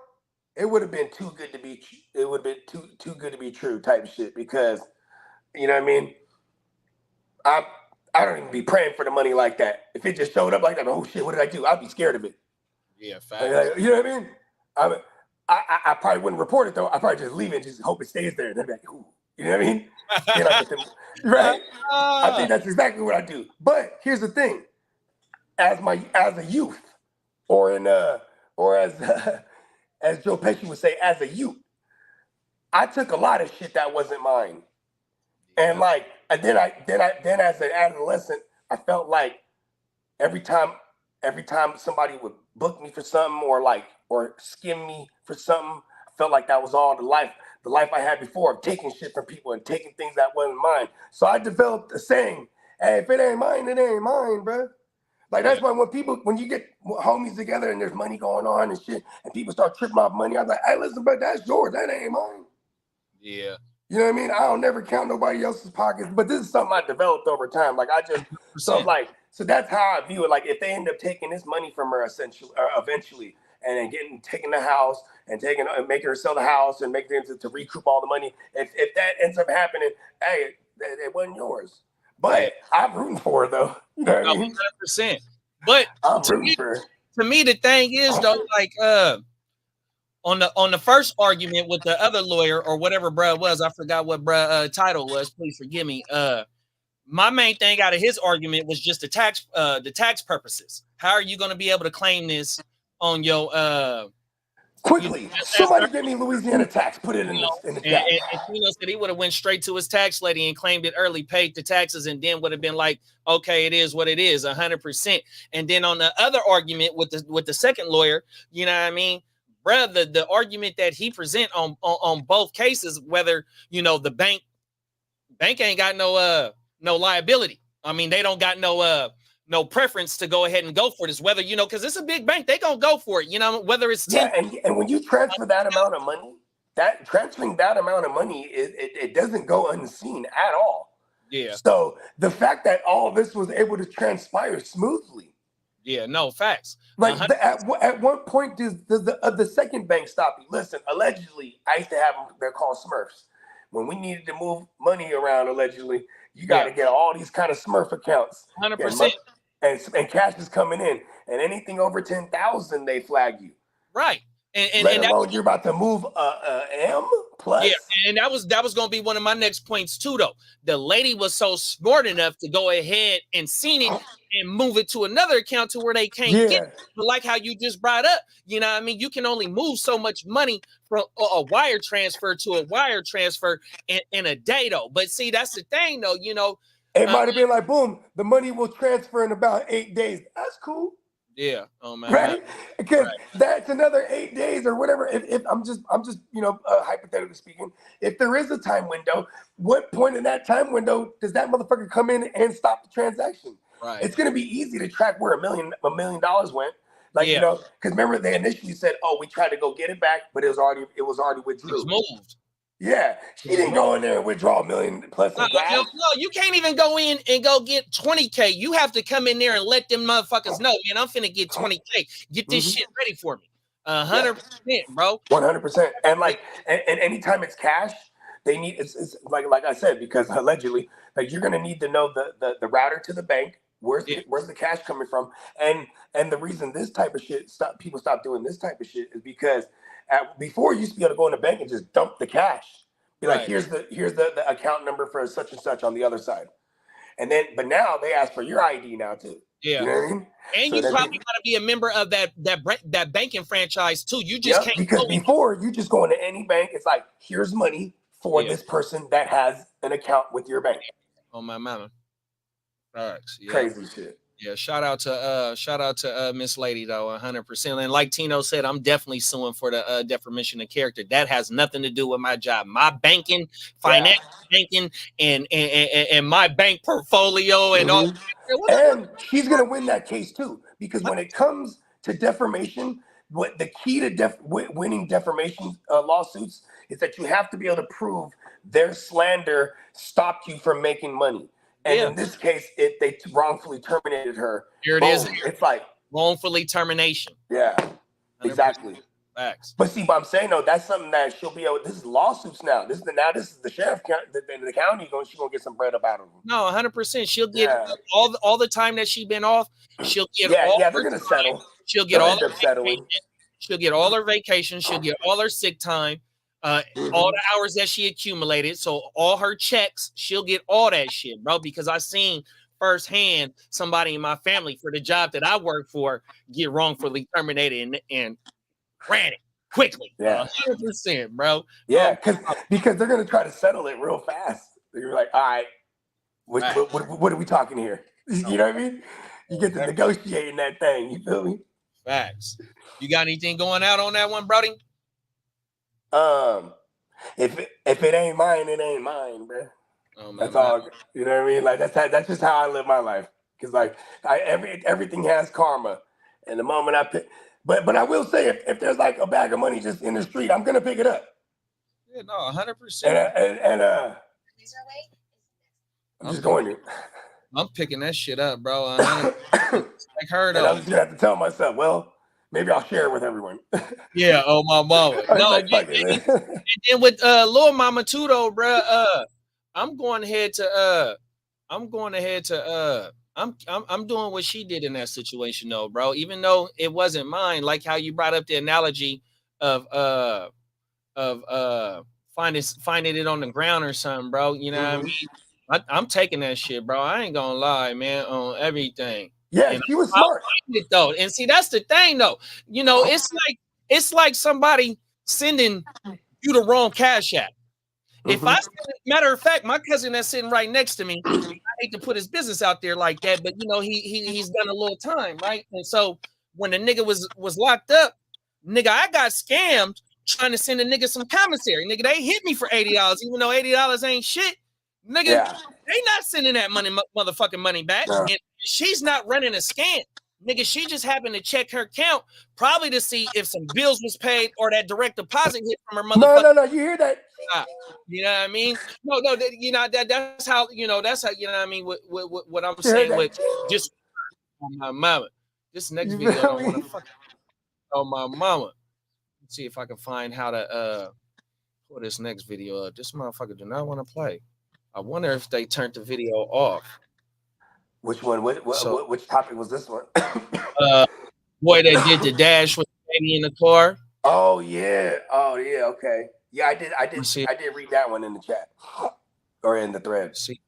it would have been too good to be too good to be true type shit because, you know what I mean? I don't even be praying for the money like that. If it just showed up like that, oh shit, what did I do? I'd be scared of it. Yeah, facts. Like, you know what I mean? I probably wouldn't report it though. I probably just leave it and just hope it stays there. And then be like, ooh, you know what I mean? Then I get them, right? I think that's exactly what I do. But here's the thing: as a youth, or as Joe Pesci would say, as a youth, I took a lot of shit that wasn't mine, and then as an adolescent, I felt like every time somebody would book me for something or skim me for something, I felt like that was all the life I had before of taking shit from people and taking things that wasn't mine. So I developed a saying, hey, if it ain't mine, it ain't mine, bro. Like that's why when you get homies together and there's money going on and shit, and people start tripping off money, I'm like, hey, listen, bro, that's yours, that ain't mine. Yeah. You know what I mean? I don't never count nobody else's pockets, but this is something I developed over time. Like so that's how I view it. Like if they end up taking this money from her eventually, and then taking the house and making her sell the house and making them to recoup all the money. If that ends up happening, hey, it wasn't yours. But I'm rooting for her though. You know what I mean? 100%. But I'm rooting for her. To me, the thing is though, like on the first argument with the other lawyer or whatever bruh was, I forgot what bruh title was. Please forgive me. My main thing out of his argument was just the tax purposes. How are you going to be able to claim this on your quickly? Somebody give me Louisiana tax. Put it in the chat. And Tino said he would have went straight to his tax lady and claimed it early, paid the taxes, and then would have been like, okay, it is what it is, 100%. And then on the other argument with the second lawyer, you know what I mean, bruh, the argument that he present on both cases, whether the bank ain't got no liability. I mean, they don't got no preference to go ahead and go for this, whether, because it's a big bank, they gonna go for it, whether it's 10. Yeah, and when you transfer that amount of money, transferring that amount of money, it doesn't go unseen at all. Yeah. So the fact that all this was able to transpire smoothly. Yeah, no, facts. Like at what point does the second bank stop you? Listen, allegedly, I used to have them, they're called Smurfs. When we needed to move money around, allegedly, you got to get all these kind of Smurf accounts. 100%. And cash is coming in. And anything over 10,000, they flag you. Right. And let alone you're about to move M plus. Yeah, and that was going to be one of my next points too, though. The lady was so smart enough to go ahead and seen it and move it to another account to where they can't get it. But like how you just brought up, you know what I mean? You can only move so much money from a wire transfer to a wire transfer in a day, though. But see, that's the thing, though, It might have been like, boom, the money will transfer in about 8 days. That's cool. Yeah. Oh man. Right? Because Right. that's another 8 days or whatever. If I'm just hypothetically speaking, if there is a time window, what point in that time window does that motherfucker come in and stop the transaction? Right. It's gonna be easy to track where $1 million went. Like, Yeah. because remember they initially said, "Oh, we tried to go get it back, but it was already withdrew." It was moved. Yeah, she didn't go in there and withdraw $1 million plus in cash. No, you can't even go in and go get 20K. You have to come in there and let them motherfuckers know, man, I'm finna get 20K. Get this shit ready for me. 100%, bro. 100%. And like, and anytime it's cash, they need it's like I said, because allegedly, like you're gonna need to know the router to the bank. Where's the cash coming from? And the reason this type of shit people stop doing this type of shit is because before you used to be able to go in the bank and just dump the cash. Be like, here's the account number for such and such on the other side. But now they ask for your ID now too. Yeah. You know what I mean? And So you probably gotta be a member of that banking franchise too. You just can't because before you just go into any bank, it's like, here's money for this person that has an account with your bank. Oh my mama. Facts. Yeah. Crazy shit. Yeah, shout out to Miss Lady though, 100%. And like Tino said, I'm definitely suing for the defamation of character. That has nothing to do with my job. My banking, financial banking, and my bank portfolio and all. And she's gonna win that case too, because when it comes to defamation, what the key to winning defamation lawsuits is that you have to be able to prove their slander stopped you from making money. And in this case, they wrongfully terminated her. Here it is. It's like wrongfully termination. Yeah, exactly. Facts. But see, what I'm saying though, that's something that she'll be able. This is lawsuits now. This is the sheriff, the county. She's gonna get some bread up out of them. No, 100%. She'll get all the time that she's been off. She'll get they're gonna settle. She'll get all her vacation. She'll get all her vacation. She'll get all her sick time. All the hours that she accumulated, so all her checks, she'll get all that shit, bro. Because I seen firsthand somebody in my family for the job that I work for get wrongfully terminated and ran it quickly. 100%, bro. Yeah, because they're gonna try to settle it real fast. You're like, all right, what are we talking here? You know what I mean? You get to negotiating that thing. You feel me? Facts. You got anything going out on that one, Brody? If it ain't mine, it ain't mine, bro. That's all. You know what I mean? Like that's just how I live my life. Cause like everything has karma, and the moment I pick, but I will say if there's like a bag of money just in the street, I'm gonna pick it up. Yeah, no, 100%. And I'm just going to. I'm picking that shit up, bro. Like her though. I'm just gonna have to tell myself, well, maybe I'll share it with everyone. Yeah, oh my mama. No, like, and then with little mama too though, bro. I'm doing what she did in that situation though, bro. Even though it wasn't mine, like how you brought up the analogy of finding it on the ground or something, bro. You know what I mean? I'm taking that shit, bro. I ain't gonna lie, man, on everything. Yeah, she was smart. It, though. And see, that's the thing, though. You know, it's like somebody sending you the wrong cash app. If matter of fact, my cousin that's sitting right next to me, I hate to put his business out there like that, but you know, he's done a little time, right? And so when the nigga was locked up, nigga, I got scammed trying to send a nigga some commissary. Nigga, they hit me for $80, even though $80 ain't shit. Nigga, they not sending that motherfucking money back. And she's not running a scam. Nigga, she just happened to check her account, probably to see if some bills was paid or that direct deposit hit from her motherfucker. No, you hear that? You know what I mean? No, you know, that's how, you know what I mean, what I'm saying with just on my mama. This next video, I don't want to fuck on my mama. Let's see if I can find how to pull this next video up. This motherfucker do not want to play. I wonder if they turned the video off. Which one? Which topic was this one? Boy that did the dash with the baby in the car. Oh yeah. Okay. Yeah, I did read that one in the chat or in the thread. See,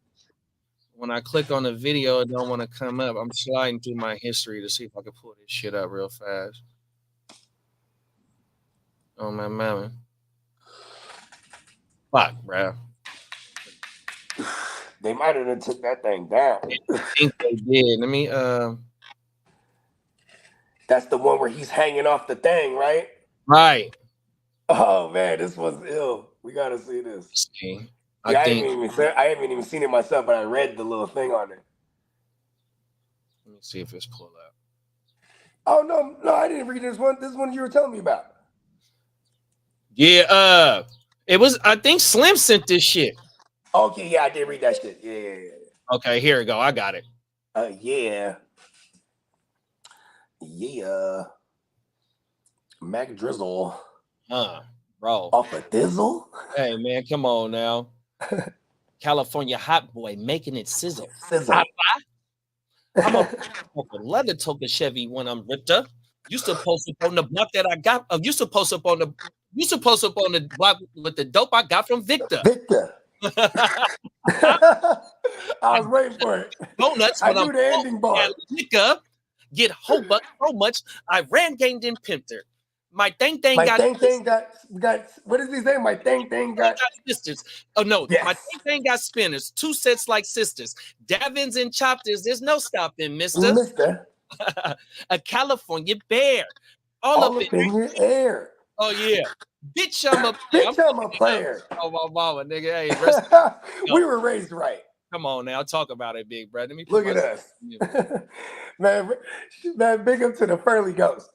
when I click on the video, it don't want to come up. I'm sliding through my history to see if I can pull this shit up real fast. Oh my mama. Fuck, bro. They might have took that thing down. I think they did. Let me That's the one where he's hanging off the thing, right? Right. Oh man, this was ill. We gotta see this. See, Yeah, I haven't even seen it myself, but I read the little thing on it. Let me see if it's pulled up. Oh no, I didn't read this one. This one you were telling me about. Yeah, it was. I think Slim sent this shit. Okay, yeah, I did read that shit. Yeah. Okay, here we go. I got it. Yeah. Mac Drizzle. Bro. Off a Dizzle? Hey, man, come on now. California hot boy making it sizzle. Sizzle. I'm a leather token Chevy when I'm ripped up. Used to post up on the block that I got. Used to post up on the block with the dope I got from Victor. I was waiting for it. Donuts I when I'm knew the ending bar. Liquor, get whole buck so much I ran gained and pimped her. My thing got what is his name? My thing got sisters. Oh no, yes. My thing got spinners, 2 sets like sisters. Davins and choppers, there's no stopping, mister. A California bear. All up in your air. Oh yeah. Bitch, I'm a player. Oh my mama, nigga. Hey, we were raised right. Come on now, talk about it, big brother. Look at us. man, big up to the Furley Ghost.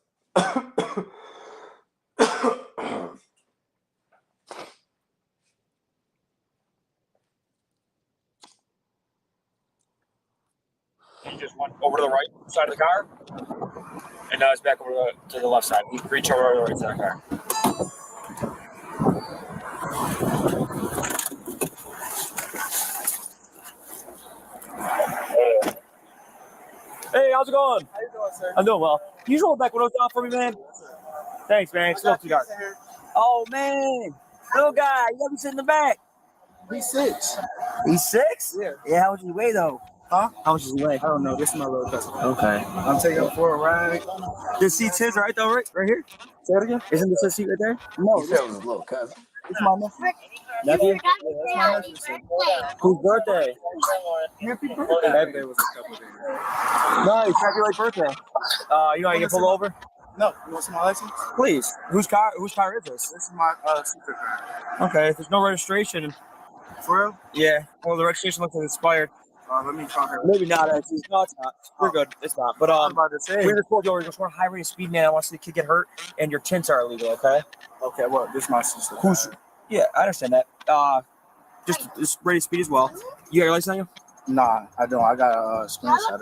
He just went over to the right side of the car, and now it's back over to the left side. He reached over to the right side of the car. Hey, how's it going? How you doing, sir? I'm doing well. Can you just roll back windows down for me, man? Thanks, man. It's a little too dark. Oh, man. Little guy. You gotta be sitting in the back. He's 6. He's 6? Yeah. Yeah, how much does he weigh, though? Huh? How much does he weigh? I don't know. This is my little cousin. Okay. I'm taking him for a ride. This seat's his, right, though? Right here? Say it again. Isn't this his seat right there? No, this was his little cousin. This is my nephew. Nephew? Yeah, that's my nephew. Whose birthday? Happy birthday. Birthday was a couple days ago. Nice. Happy late birthday. You know how you get pulled over? No. You want to see my license? Please. Whose car is this? This is my secret car. Okay. If there's no registration. For real? Yeah. Well, the registration looks like it's expired. Let me call her. Maybe not, actually. No, it's not. We're good. It's not. But I'm about to say. we record you over. Just want high rate of speed, man. I want to see the kid get hurt, and your tints are illegal. Okay. Okay. Well, this is my sister. Yeah, I understand that. Just rate of speed as well. You got your license on you? Nah, I don't. I got a screenshot of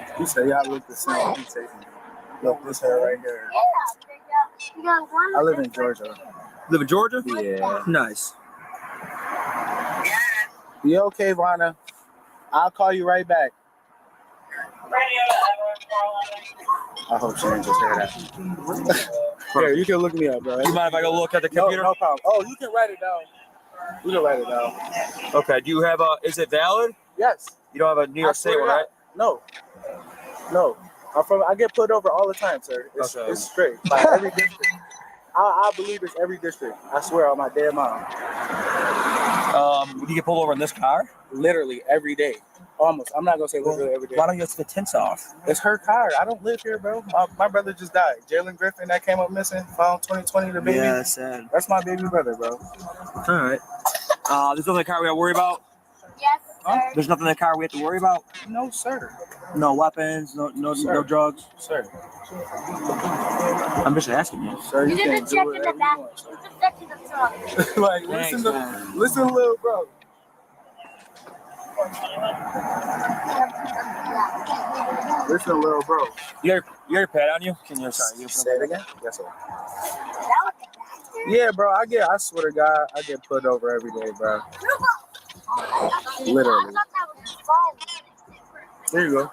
it. You say y'all look the same. Look, this hair right here. I live in Georgia. Live in Georgia? Yeah. Nice. You okay, Vana? I'll call you right back. I hope she didn't just hear that. Here, you can look me up, bro. You mind if I go look at the computer? No problem. Oh, you can write it down. You can write it down. Okay. Do you have is it valid? Yes. You don't have a New York State one, right? No. I get put over all the time, sir. It's straight. By every district. I believe it's every district. I swear on my damn mom. Would you get pulled over in this car? Literally every day. Almost. I'm not gonna say literally every day. Why don't you get the tints off? It's her car. I don't live here, bro. My brother just died. Jalen Griffin that came up missing. Found 2020 the baby. Yeah, that's sad. That's my baby brother, bro. All right. There's nothing in the car we have to worry about? Yes, Huh? There's nothing in the car we have to worry about? No, sir. No weapons, no drugs? Sir. I'm just asking you. Sir, You you can didn't check do in whatever the you back. want, sir. You can check in the trunk. Like, Thanks, listen, little bro. Listen, little bro. You got your pad on you? Can you say it again? Yes, sir. Yeah, bro. I swear to God, I get put over every day, bro. Literally. There you go.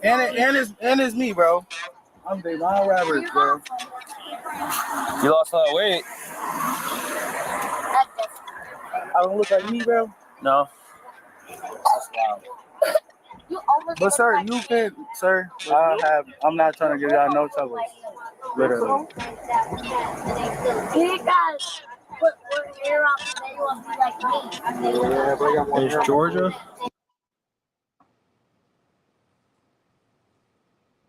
And it's me, bro. I'm Devon Roberts, bro. You lost a lot of weight. I don't look like me, bro. No. That's wild. But sir, you can, sir. I'm not trying to give y'all no trouble. Literally. It's Georgia.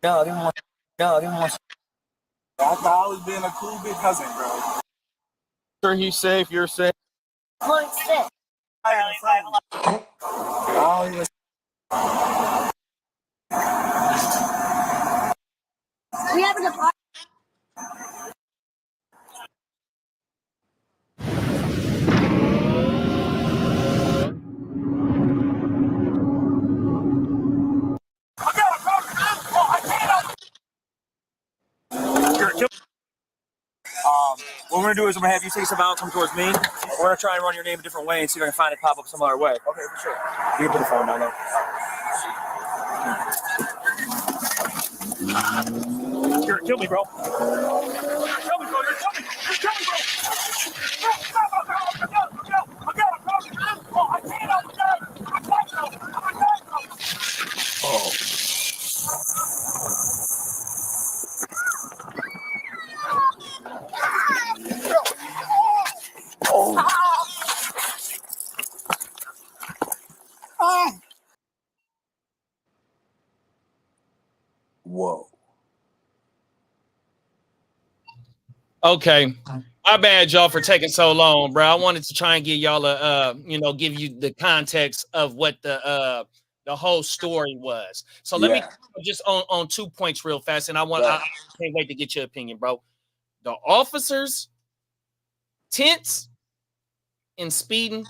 No, I didn't want. I thought I was being a cool big cousin, bro. Sure, he's safe. You're safe. Oh, he was. We have a party. What we're gonna do is I'm gonna have you take some out, come towards me. We're gonna try and run your name a different way and see if I can find it pop up some other way. Okay, for sure. You can put the phone down though. Here, kill me, bro. Kill me, bro. Kill me. Kill me, bro. Whoa. Okay. My bad, y'all, for taking so long, bro. I wanted to try and give y'all give you the context of what the whole story was. So let me just on 2 points real fast, and I can't wait to get your opinion, bro. The officers' tense and speeding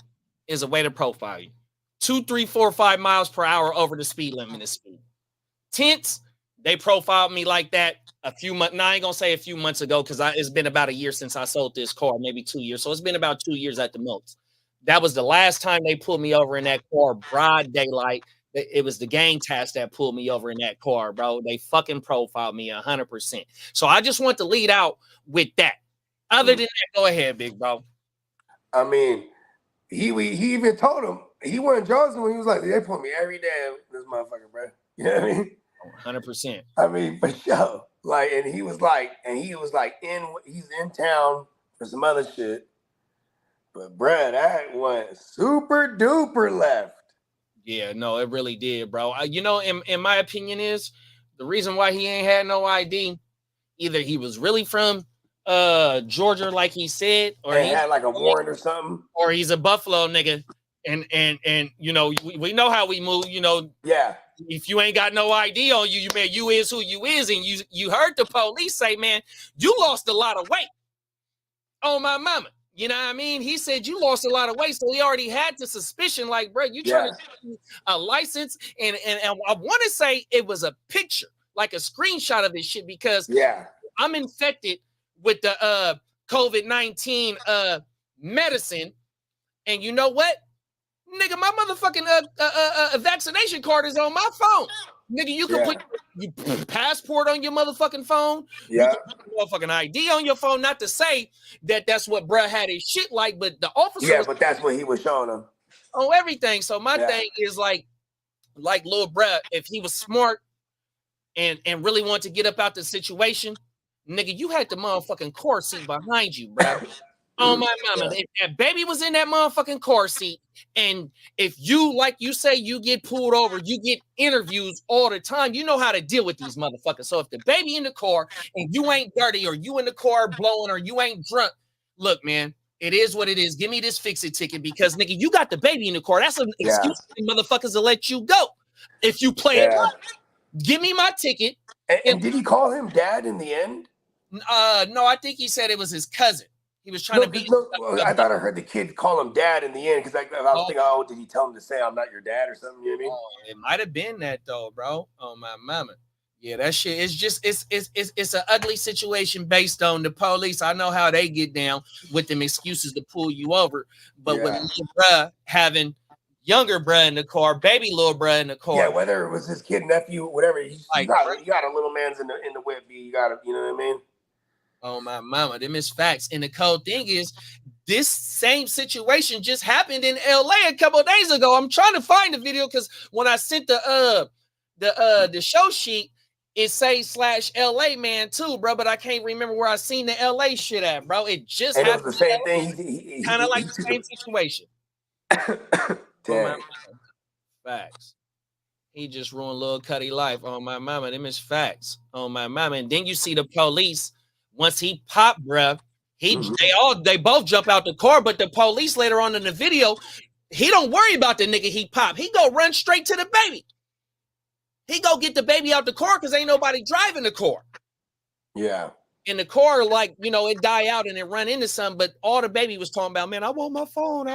is a way to profile you. 2, 3, 4, 5 miles per hour over the speed limit is speed. Tense, they profiled me like that a few months. Now I ain't gonna say a few months ago because it's been about a year since I sold this car, maybe 2 years. So it's been about 2 years at the most. That was the last time they pulled me over in that car, broad daylight. It was the gang task that pulled me over in that car, bro. They fucking profiled me 100%. So I just want to lead out with that. Other than that, go ahead, big bro. I mean, he even told him he wasn't Johnson when he was like, they put me every day. This motherfucker, bro. You know what I mean? 100%. I mean, for sure. Like, and he was like he's in town for some other shit. But bruh, that went super duper left. Yeah, no, it really did, bro. In my opinion is the reason why he ain't had no ID, either he was really from Georgia, like he said, or he had like a warrant or something, or he's a Buffalo nigga. And we know how we move, Yeah. If you ain't got no ID on you, you is who you is, and you heard the police say, man, you lost a lot of weight. Oh my mama. You know what I mean? He said you lost a lot of weight, so he already had the suspicion, like, bro, you trying to get a license, and I want to say it was a picture, like a screenshot of this shit, because I'm infected with the COVID-19 medicine, and you know what? Nigga, my motherfucking vaccination card is on my phone. Nigga, you can put your passport on your motherfucking phone. Yeah. You can put your motherfucking ID on your phone. Not to say that that's what bruh had his shit like, but the officer. Yeah, but that's what he was showing them. On everything. So my thing is like little bruh, if he was smart and really wanted to get up out the situation, nigga, you had the motherfucking car seat behind you, bruh. Oh my mama, if that baby was in that motherfucking car seat, and if you, like you say, you get pulled over, you get interviews all the time, you know how to deal with these motherfuckers. So if the baby in the car and you ain't dirty, or you in the car blowing, or you ain't drunk, look, man, it is what it is. Give me this fix-it ticket, because nigga, you got the baby in the car. That's an excuse for motherfuckers to let you go. If you play it right, give me my ticket. And did he call him dad in the end? No, I think he said it was his cousin. He was trying to be. I thought I heard the kid call him dad in the end, because I was thinking, oh, did he tell him to say I'm not your dad or something? You know what I mean? Oh, it might have been that though, bro. Oh my mama. Yeah, that shit is just it's an ugly situation based on the police. I know how they get down with them excuses to pull you over, but with your bruh having younger bruh in the car, baby little bruh in the car. Yeah, whether it was his kid, nephew, whatever. You got a little man's in the whip. You got to, you know what I mean? Oh my mama, them is facts. And the cold thing is, this same situation just happened in LA a couple of days ago. I'm trying to find the video, because when I sent the show sheet, it say /LA man too, bro, but I can't remember where I seen the LA shit at, bro. It just And it was happened. the same thing. Kind of like the same situation. Dang. Facts. He just ruined Lil Cuddy life. On my mama, them is facts. On my mama. And then you see the police, once he popped, bruh, they both jump out the car, but the police later on in the video, he don't worry about the nigga he popped. He go run straight to the baby. He go get the baby out the car because ain't nobody driving the car. Yeah. In the car, like, you know, it die out and it run into something, but all the baby was talking about, man, I want my phone.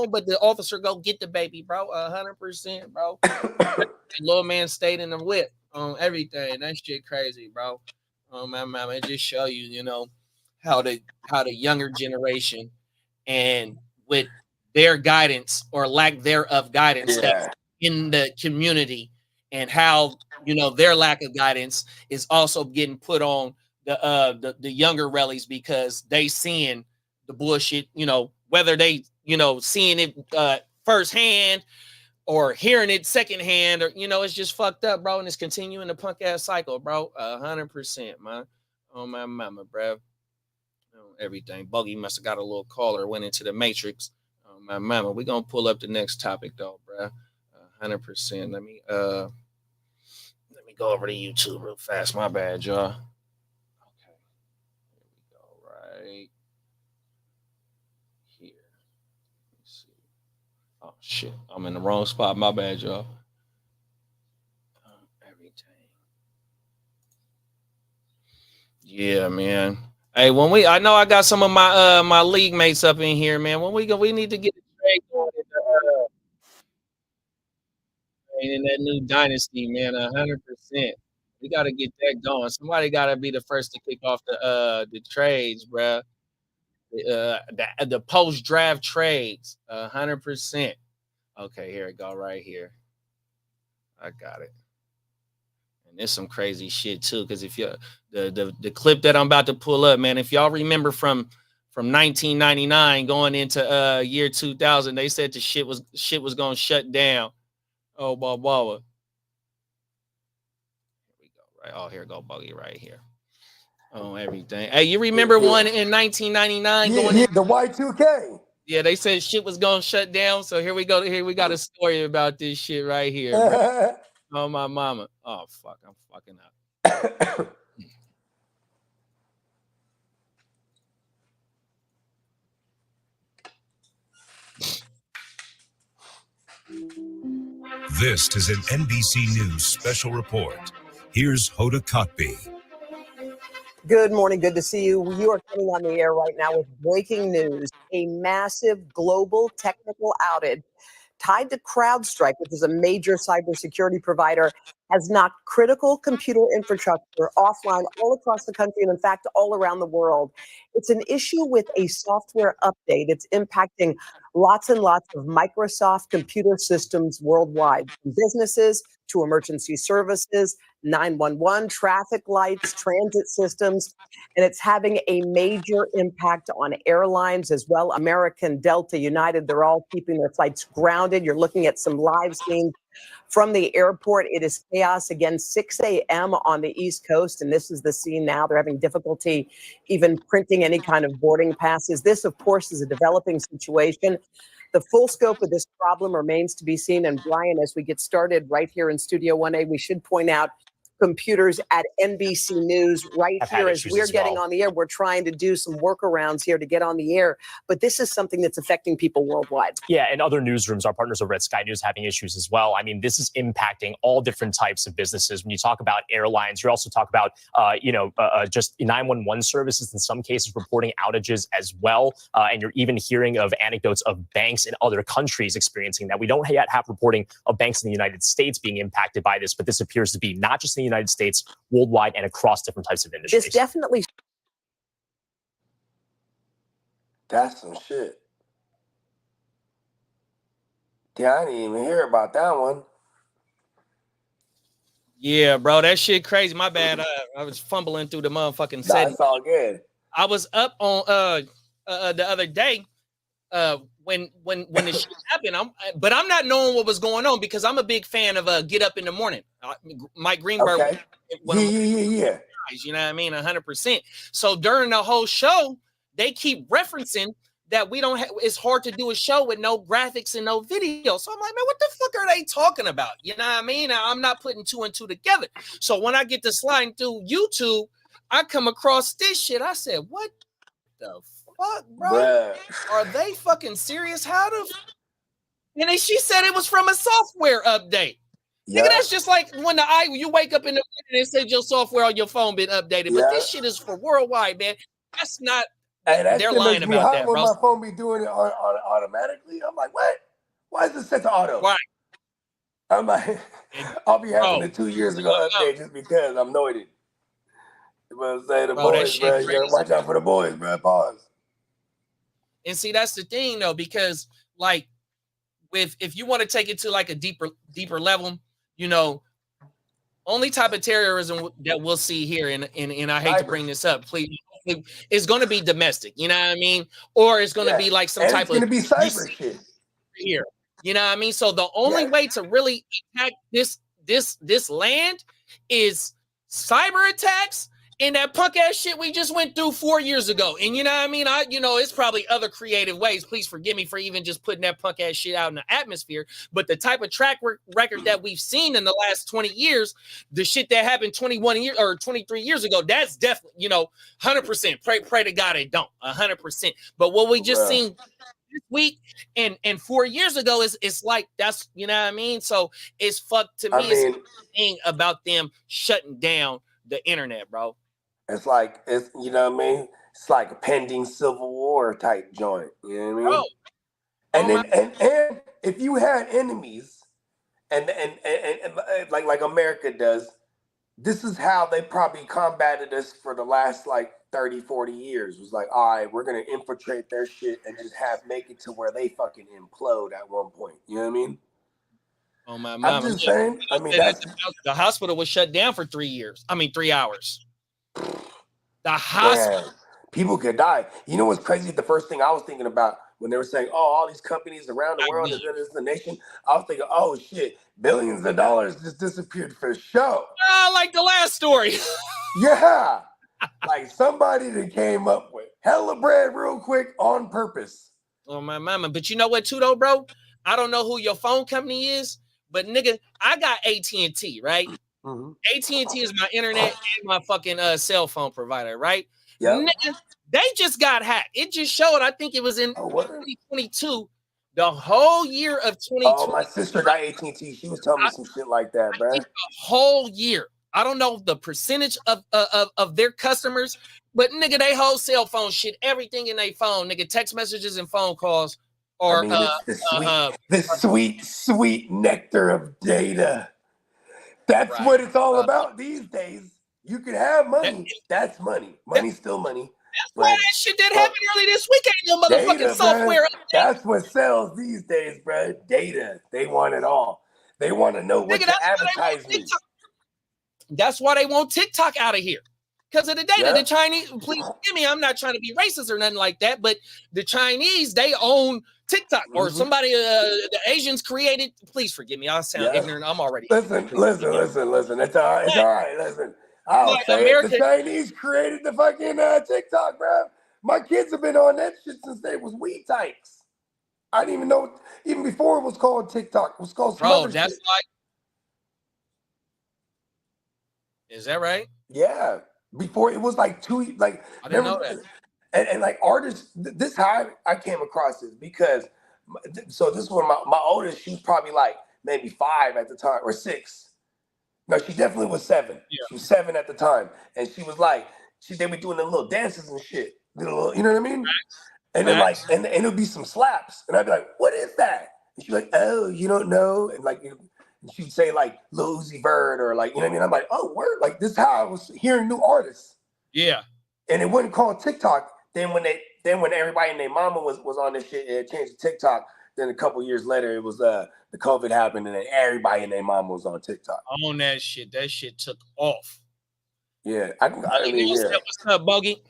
But the officer go get the baby, bro. 100%, bro. The little man stayed in the whip on everything. That shit crazy, bro. My mama, it just show you, you know, how the younger generation and with their guidance or lack thereof guidance in the community, and how, you know, their lack of guidance is also getting put on the younger rallies because they seeing the bullshit, you know, whether they, you know, seeing it firsthand or hearing it secondhand, or, you know, it's just fucked up, bro, and it's continuing the punk ass cycle, bro. 100%, man. On my mama, bro. Everything. Bogey must have got a little caller, went into the matrix. On my mama. We're gonna pull up the next topic though, bro. 100%. Let me go over to YouTube real fast. My bad, y'all. Okay. Here we go, right here. Let's see. Oh shit. I'm in the wrong spot. My bad, y'all. Everything. Yeah, man. Hey, I know I got some of my my league mates up in here, man. When we need to get a trade going in that new dynasty, man. 100%. We got to get that going. Somebody got to be the first to kick off the trades, bro. The post draft trades. 100%. Okay, here it go right here. I got it. And there's some crazy shit too, because if you the clip that I'm about to pull up, man, if y'all remember from 1999 going into year 2000, they said the shit was gonna shut down. Oh, blah. Here we go. Right. Oh, here go Buggy right here. Oh, everything. Hey, you remember one in 1999 going in? The Y2K. Yeah, they said shit was gonna shut down. So here we go. Here we got a story about this shit right here, bro. Oh, my mama. Oh, fuck. I'm fucking up. This is an NBC News special report. Here's Hoda Kotb. Good morning. Good to see you. You are coming on the air right now with breaking news. A massive global technical outage tied to CrowdStrike, which is a major cybersecurity provider, has knocked critical computer infrastructure offline all across the country and, in fact, all around the world. It's an issue with a software update. It's impacting lots and lots of Microsoft computer systems worldwide, from businesses to emergency services, 911, traffic lights, transit systems, and it's having a major impact on airlines as well. American, Delta, United, they're all keeping their flights grounded. You're looking at some live scenes from the airport. It is chaos again, 6 a.m. on the East Coast, and this is the scene now. They're having difficulty even printing any kind of boarding passes. This, of course, is a developing situation. The full scope of this problem remains to be seen. And Brian, as we get started right here in Studio 1A, we should point out computers at NBC News right here as we're getting on the air. We're trying to do some workarounds here to get on the air, but this is something that's affecting people worldwide. Yeah, and other newsrooms, our partners over at Sky News, having issues as well. I mean, this is impacting all different types of businesses. When you talk about airlines, you also talk about, just 911 services, in some cases reporting outages as well. And you're even hearing of anecdotes of banks in other countries experiencing that. We don't yet have reporting of banks in the United States being impacted by this, but this appears to be not just in the United States, worldwide, and across different types of industries. This definitely. That's some shit. Yeah, I didn't even hear about that one. Yeah, bro, that shit crazy. My bad. I was fumbling through the motherfucking settings. That's all good. I was up on the other day, when the shit happened. But I'm not knowing what was going on because I'm a big fan of Get Up in the Morning. Mike Greenberg. Okay. Yeah. You know what I mean? 100%. So during the whole show, they keep referencing that we don't have, it's hard to do a show with no graphics and no video. So I'm like, man, what the fuck are they talking about? You know what I mean? I'm not putting two and two together. So when I get to sliding through YouTube, I come across this shit. I said, what the fuck, bro? Bruh. Are they fucking serious? How the and then she said it was from a software update. Yeah. Nigga, that's just like when you wake up in the morning and it says your software on your phone been updated. But this shit is for worldwide, man. That's not. Hey, that they're shit lying makes me about hot that, when bro. my phone be doing it automatically. I'm like, what? Why is it set to auto? Right. I'm like, I'll be having a 2 years ago update just because I'm anointed. You know what I'm saying? The boys, bro. You gotta watch out for the boys, bro. Pause. And see, that's the thing, though, because like if you want to take it to like a deeper level, you know, only type of terrorism that we'll see here, and I hate to bring this up, please, it's going to be domestic. You know what I mean? Or it's going to be like some type of. It's going to be cyber shit here. You know what I mean? So the only way to really attack this land is cyber attacks and that punk ass shit we just went through 4 years ago. And you know what I mean? It's probably other creative ways. Please forgive me for even just putting that punk ass shit out in the atmosphere. But the type of track record that we've seen in the last 20 years, the shit that happened 21 years or 23 years ago, that's definitely, 100%. Pray to God it don't. 100%. But what we just seen this week and 4 years ago it's like that's, you know what I mean? So it's fucked to me. It's a thing about them shutting down the internet, bro. It's like, you know what I mean? It's like a pending civil war type joint. You know what I mean? And then if you had enemies and like America does, this is how they probably combated us for the last like 30, 40 years. It was like, all right, we're going to infiltrate their shit and just make it to where they fucking implode at one point. You know what I mean? Oh, my mama. I'm just saying. I mean, the hospital was shut down for 3 hours. The hospital. Man, people could die. You know what's crazy? The first thing I was thinking about when they were saying, oh, all these companies around the world, this is the nation, I was thinking, oh, shit, billions of dollars just disappeared for show. Like the last story. Yeah. Like somebody that came up with hella bread real quick on purpose. Oh, my mama. But you know what, too, though, bro? I don't know who your phone company is, but nigga, I got AT&T, right? Mm-hmm. AT&T is my internet and my fucking cell phone provider, right? Yeah. Nigga, they just got hacked. It just showed, I think it was in 2022, the whole year of 2020. Oh, my sister got AT&T. She was telling me some shit like that, bro. The whole year. I don't know the percentage of their customers, but nigga, they whole cell phone shit, everything in their phone, nigga, text messages and phone calls. Or the sweet nectar of data. That's what it's all about these days. You can have money. That's money. Money's still money. That's why that shit that happened early this week ain't no motherfucking data, software. That's what sells these days, bro. Data. They want it all. They want to know what to advertise me. That's why they want TikTok out of here. Because of the data. The Chinese, please forgive me, I'm not trying to be racist or nothing like that, but the Chinese, they own TikTok or somebody, the Asians created. Please forgive me. I sound ignorant. I'm already. Listen. It's all right. It's all right. Listen. I'll say it. The Chinese created the fucking TikTok, bro. My kids have been on that shit since they was wee tykes. I didn't even know, even before it was called TikTok. It was called some other that's shit. like. Is that right? Yeah. Before it was like I didn't know that. And like artists, this how I came across this because, so this was my oldest, she was probably like maybe 5 at the time or 6. No, she definitely was 7. Yeah. She was 7 at the time. And she was like, they were doing them little dances and shit. You know what I mean? And then like, and it would be some slaps. And I'd be like, what is that? And she's like, oh, you don't know? And like, she'd say like Lil Uzi Vert or like, you know what I mean? I'm like, oh, word. Like this is how I was hearing new artists. Yeah. And it wasn't called TikTok. Then when everybody and their mama was on this shit, it changed to TikTok. Then a couple years later, it was the COVID happened, and then everybody and their mama was on TikTok. On that shit. That shit took off. Yeah. I mean, what's up, Bogey?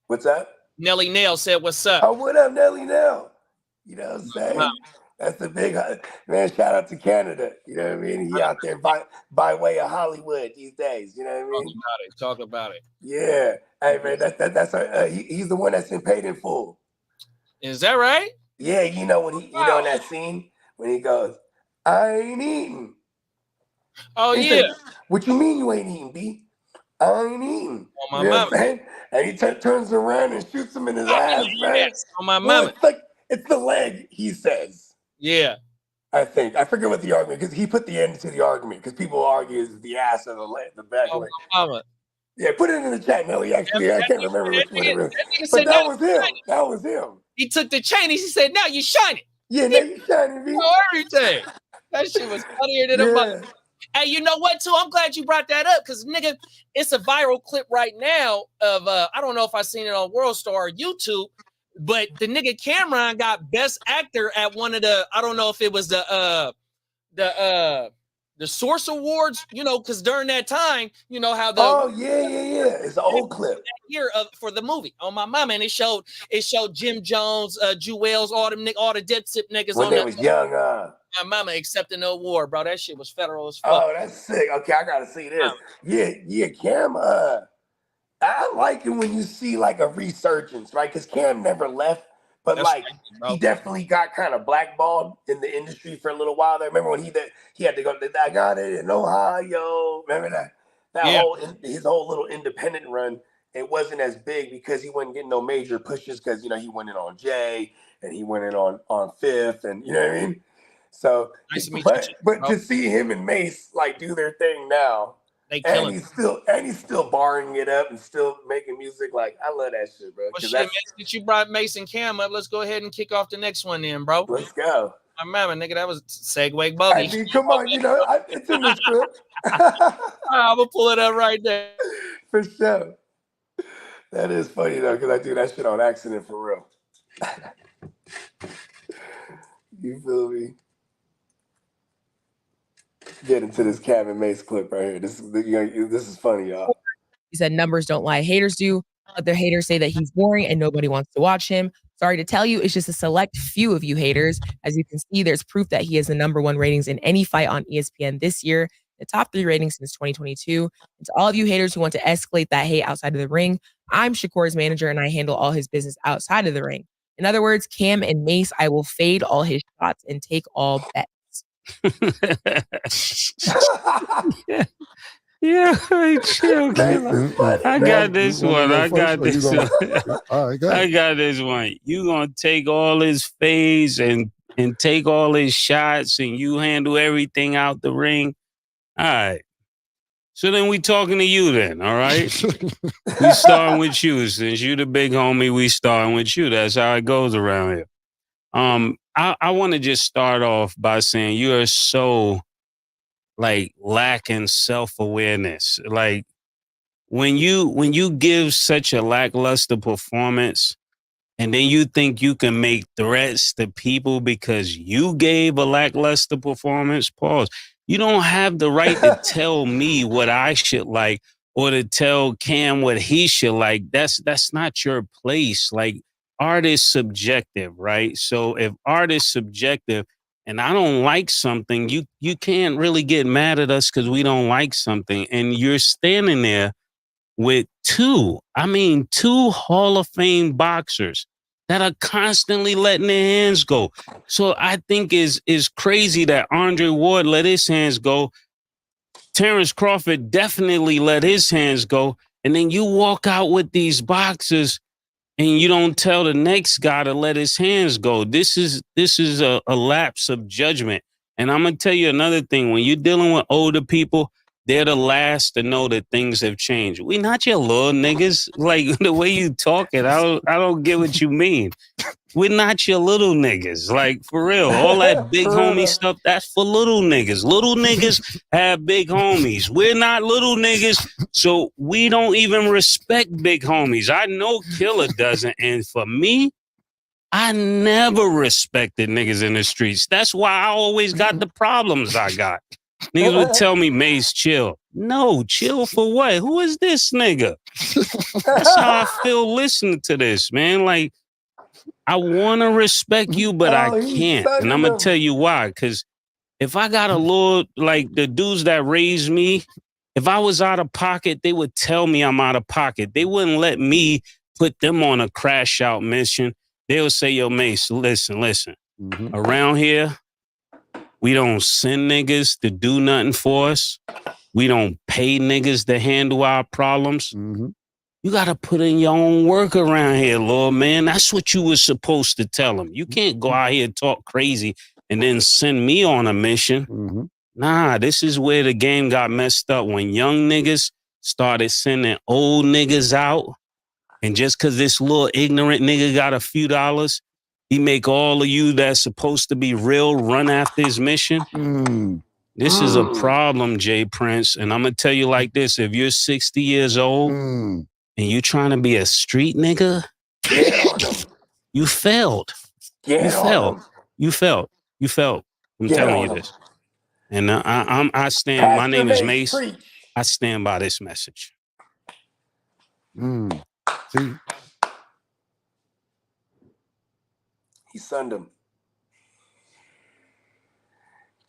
What's up? Nelly Nail said, what's up? Oh, what up, Nelly Nail? You know what I'm saying? That's the big man. Shout out to Canada. You know what I mean? He out there by way of Hollywood these days. You know what I mean? Talk about it. Yeah. Hey man, he's the one that's in Paid in Full. Is that right? Yeah. You know when you know in that scene when he goes, I ain't eating. Oh he yeah. Said, what you mean you ain't eating, B? I ain't eating. On my you know mama. What I'm saying? And he turns around and shoots him in his ass, man. Yes, on my mama. It's the leg, he says. Yeah. I think. I forget what the argument, because he put the end to the argument, because people argue is the ass or the leg, the back leg. Mama. Yeah, put it in the chat, Melly. Actually, I can't remember which one it was. But that was him. That was him. He took the chain. He said, now you shining. Yeah, now you shining, B. Everything. That shit was funnier than a mother. Hey, you know what, too? I'm glad you brought that up, because, nigga, it's a viral clip right now of, I don't know if I seen it on World Star or YouTube, but the nigga Cameron got Best Actor at one of the, I don't know if it was the Source Awards, you know, because during that time, you know how the it's an old clip here for the movie on my mama, and it showed Jim Jones, Jewels, all the Dipset niggas when on they was young. My mama accepting the award, bro. That shit was federal as fuck. Oh, that's sick. Okay, I gotta see this. Yeah, Cam. I like it when you see like a resurgence, right? Because Cam never left, but he definitely got kind of blackballed in the industry for a little while there. Remember when he had to go? I got it in Ohio. Remember that his whole little independent run. It wasn't as big because he wasn't getting no major pushes because he went in on Jay and he went in on Fifth, and you know what I mean. So, nice to meet but to see him and Mace like do their thing now, and he's still barring it up and still making music. Like, I love that shit, bro. Well, shit, since you brought Mason Cam up, let's go ahead and kick off the next one then, bro. Let's go. I remember, nigga, that was segue buggy. I mean, come on, it's in the script. I'm gonna pull it up right there. For sure. That is funny though, because I do that shit on accident for real. You feel me? Get into this Kevin Mace clip right here. This is funny, y'all. He said numbers don't lie, haters do. Other haters say that he's boring and nobody wants to watch him. Sorry to tell you, it's just a select few of you haters. As you can see, there's proof that he has the #1 ratings in any fight on ESPN this year, the top 3 ratings since 2022. And to all of you haters who want to escalate that hate outside of the ring, I'm Shakur's manager and I handle all his business outside of the ring. In other words, Cam and Mace, I will fade all his shots and take all bets. Yeah, chill. I got this one. I got this one. I got this one. You gonna take all his fades and take all his shots, and you handle everything out the ring. All right. So then we talking to you then, all right? We starting with you. Since you the big homie, we starting with you. That's how it goes around here. I want to just start off by saying you are so lacking self-awareness. Like when you give such a lackluster performance and then you think you can make threats to people because you gave a lackluster performance, pause. You don't have the right to tell me what I should like or to tell Cam what he should like. That's not your place. Like, art is subjective, right? So if art is subjective and I don't like something, you can't really get mad at us because we don't like something. And you're standing there with two Hall of Fame boxers that are constantly letting their hands go. So I think is crazy that Andre Ward let his hands go. Terrence Crawford definitely let his hands go. And then you walk out with these boxers and you don't tell the next guy to let his hands go. This is a lapse of judgment. And I'm going to tell you another thing. When you're dealing with older people, they're the last to know that things have changed. We not your little niggas. Like, the way you talking, I don't get what you mean. We're not your little niggas. Like, for real. All that big homie stuff, that's for little niggas. Little niggas have big homies. We're not little niggas, so we don't even respect big homies. I know Killer doesn't. And for me, I never respected niggas in the streets. That's why I always got the problems I got. Niggas would tell me, Mace, chill. No, chill for what? Who is this nigga? That's how I feel listening to this, man. Like, I want to respect you, but I he's can't. And sunning I'm going them. to tell you why. Because if I got a little, like the dudes that raised me, if I was out of pocket, they would tell me I'm out of pocket. They wouldn't let me put them on a crash out mission. They would say, yo, Mace, listen. Around here, we don't send niggas to do nothing for us. We don't pay niggas to handle our problems. You got to put in your own work around here, Lord, man. That's what you were supposed to tell them. You can't go out here and talk crazy and then send me on a mission. Nah, this is where the game got messed up when young niggas started sending old niggas out. And just because this little ignorant nigga got a few dollars, he make all of you that's supposed to be real run after his mission. This is a problem, Jay Prince. And I'm going to tell you like this. If you're 60 years old and you trying to be a street nigga, you failed. You failed. I'm telling you this. And I stand, my name is Mace. I stand by this message. See? He sunned him.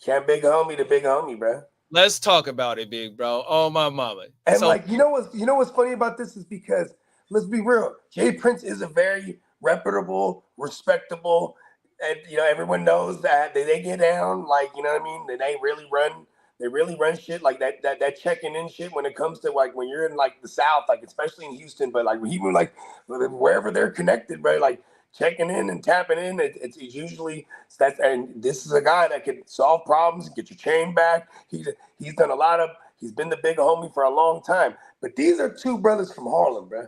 Can't big homie to big homie, bro. Let's talk about it, big bro. Oh, my mama. And like, you know what's funny about this is because, let's be real, Jay Prince is a very reputable, respectable, and everyone knows that they get down, like, you know what I mean? They really run shit like that checking in shit when it comes to like when you're in like the South, like especially in Houston, but like even like wherever they're connected, bro, like checking in and tapping in, it's usually that's, and this is a guy that can solve problems, get your chain back. He's done he's been the big homie for a long time. But these are two brothers from Harlem, bro.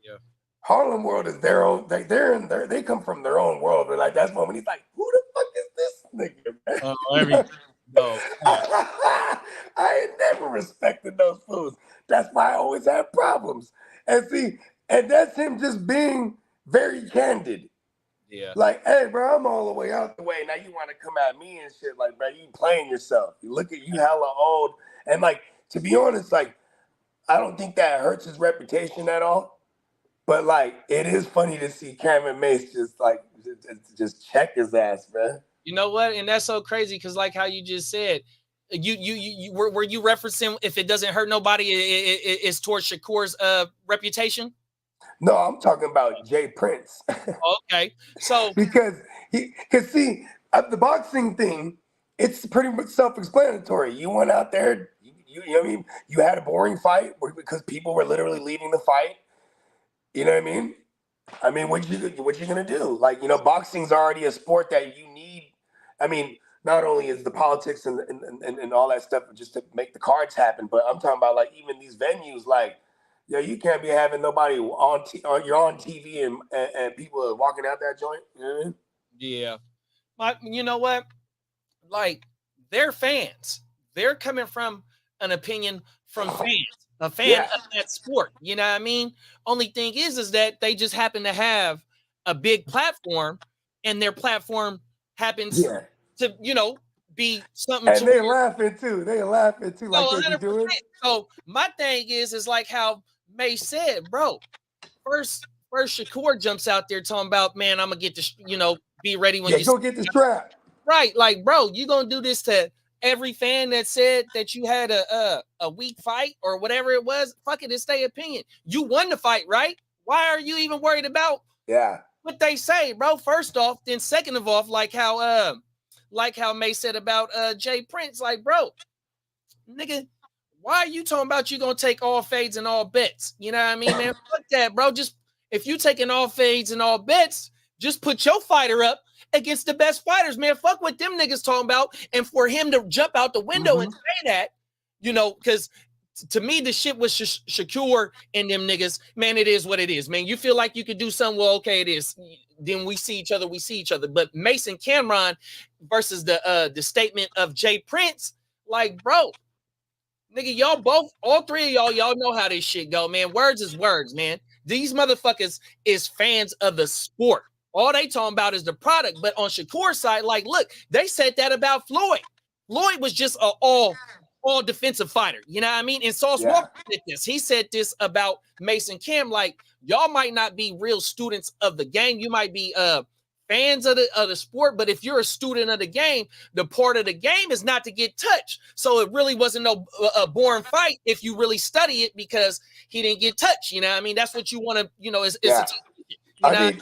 Yeah. Harlem world is their own. They come from their own world. But like that's when he's like, who the fuck is this nigga, man? No. I ain't never respected those fools. That's why I always have problems. And that's him just being very candid. Yeah. Like, hey, bro, I'm all the way out the way. Now you want to come at me and shit. Like, bro, you playing yourself. You look at you hella old. And like, to be honest, like, I don't think that hurts his reputation at all. But like, it is funny to see Cameron Mace just check his ass, man. You know what? And that's so crazy because, like how you just said, you were you referencing if it doesn't hurt nobody, it's towards Shakur's reputation? No, I'm talking about Jay Prince. Okay, so because see, the boxing thing, it's pretty much self-explanatory. You went out there, you know what I mean? You had a boring fight because people were literally leaving the fight. You know what I mean? I mean, what you gonna do? Like, boxing's already a sport that you need. I mean, not only is the politics and all that stuff just to make the cards happen, but I'm talking about like even these venues, like, you can't be having nobody you're on TV and people are walking out that joint. You know what I mean? Yeah. But you know what? Like, they're fans. They're coming from an opinion from fans. A fan of that sport. You know what I mean? Only thing is that they just happen to have a big platform and their platform happens to, be something. And they're laughing too. Like they be doing. So my thing is like how May said, bro, first Shakur jumps out there talking about, man, I'm going to get this, be ready when you go get the strap. Right. Like, bro, you going to do this to every fan that said that you had a weak fight or whatever it was? Fuck it, it's their opinion. You won the fight, right? Why are you even worried about what they say, bro? First off, then second of all, like how May said about Jay Prince, like, bro, nigga, why are you talking about you gonna take all fades and all bets? You know what I mean, man? Fuck that, bro. Just if you taking all fades and all bets, just put your fighter up against the best fighters, man. Fuck what them niggas talking about. And for him to jump out the window and say that, because to me, the shit was Shakur and them niggas, man, it is what it is, man. You feel like you could do something, well, okay, it is. Then we see each other. But Mason Cameron versus the statement of Jay Prince, like, bro, nigga, y'all both, all three of y'all know how this shit go, man. Words is words, man. These motherfuckers is fans of the sport. All they talking about is the product. But on Shakur's side, like, look, they said that about Floyd. Floyd was just a all all defensive fighter. You know what I mean? And Sauce Walker said this. He said this about Mason Cam, like, y'all might not be real students of the game. You might be fans of the sport, but if you're a student of the game, the part of the game is not to get touched. So it really wasn't no a boring fight if you really study it, because he didn't get touched. You know what I mean? That's what you want to, you know, is I mean,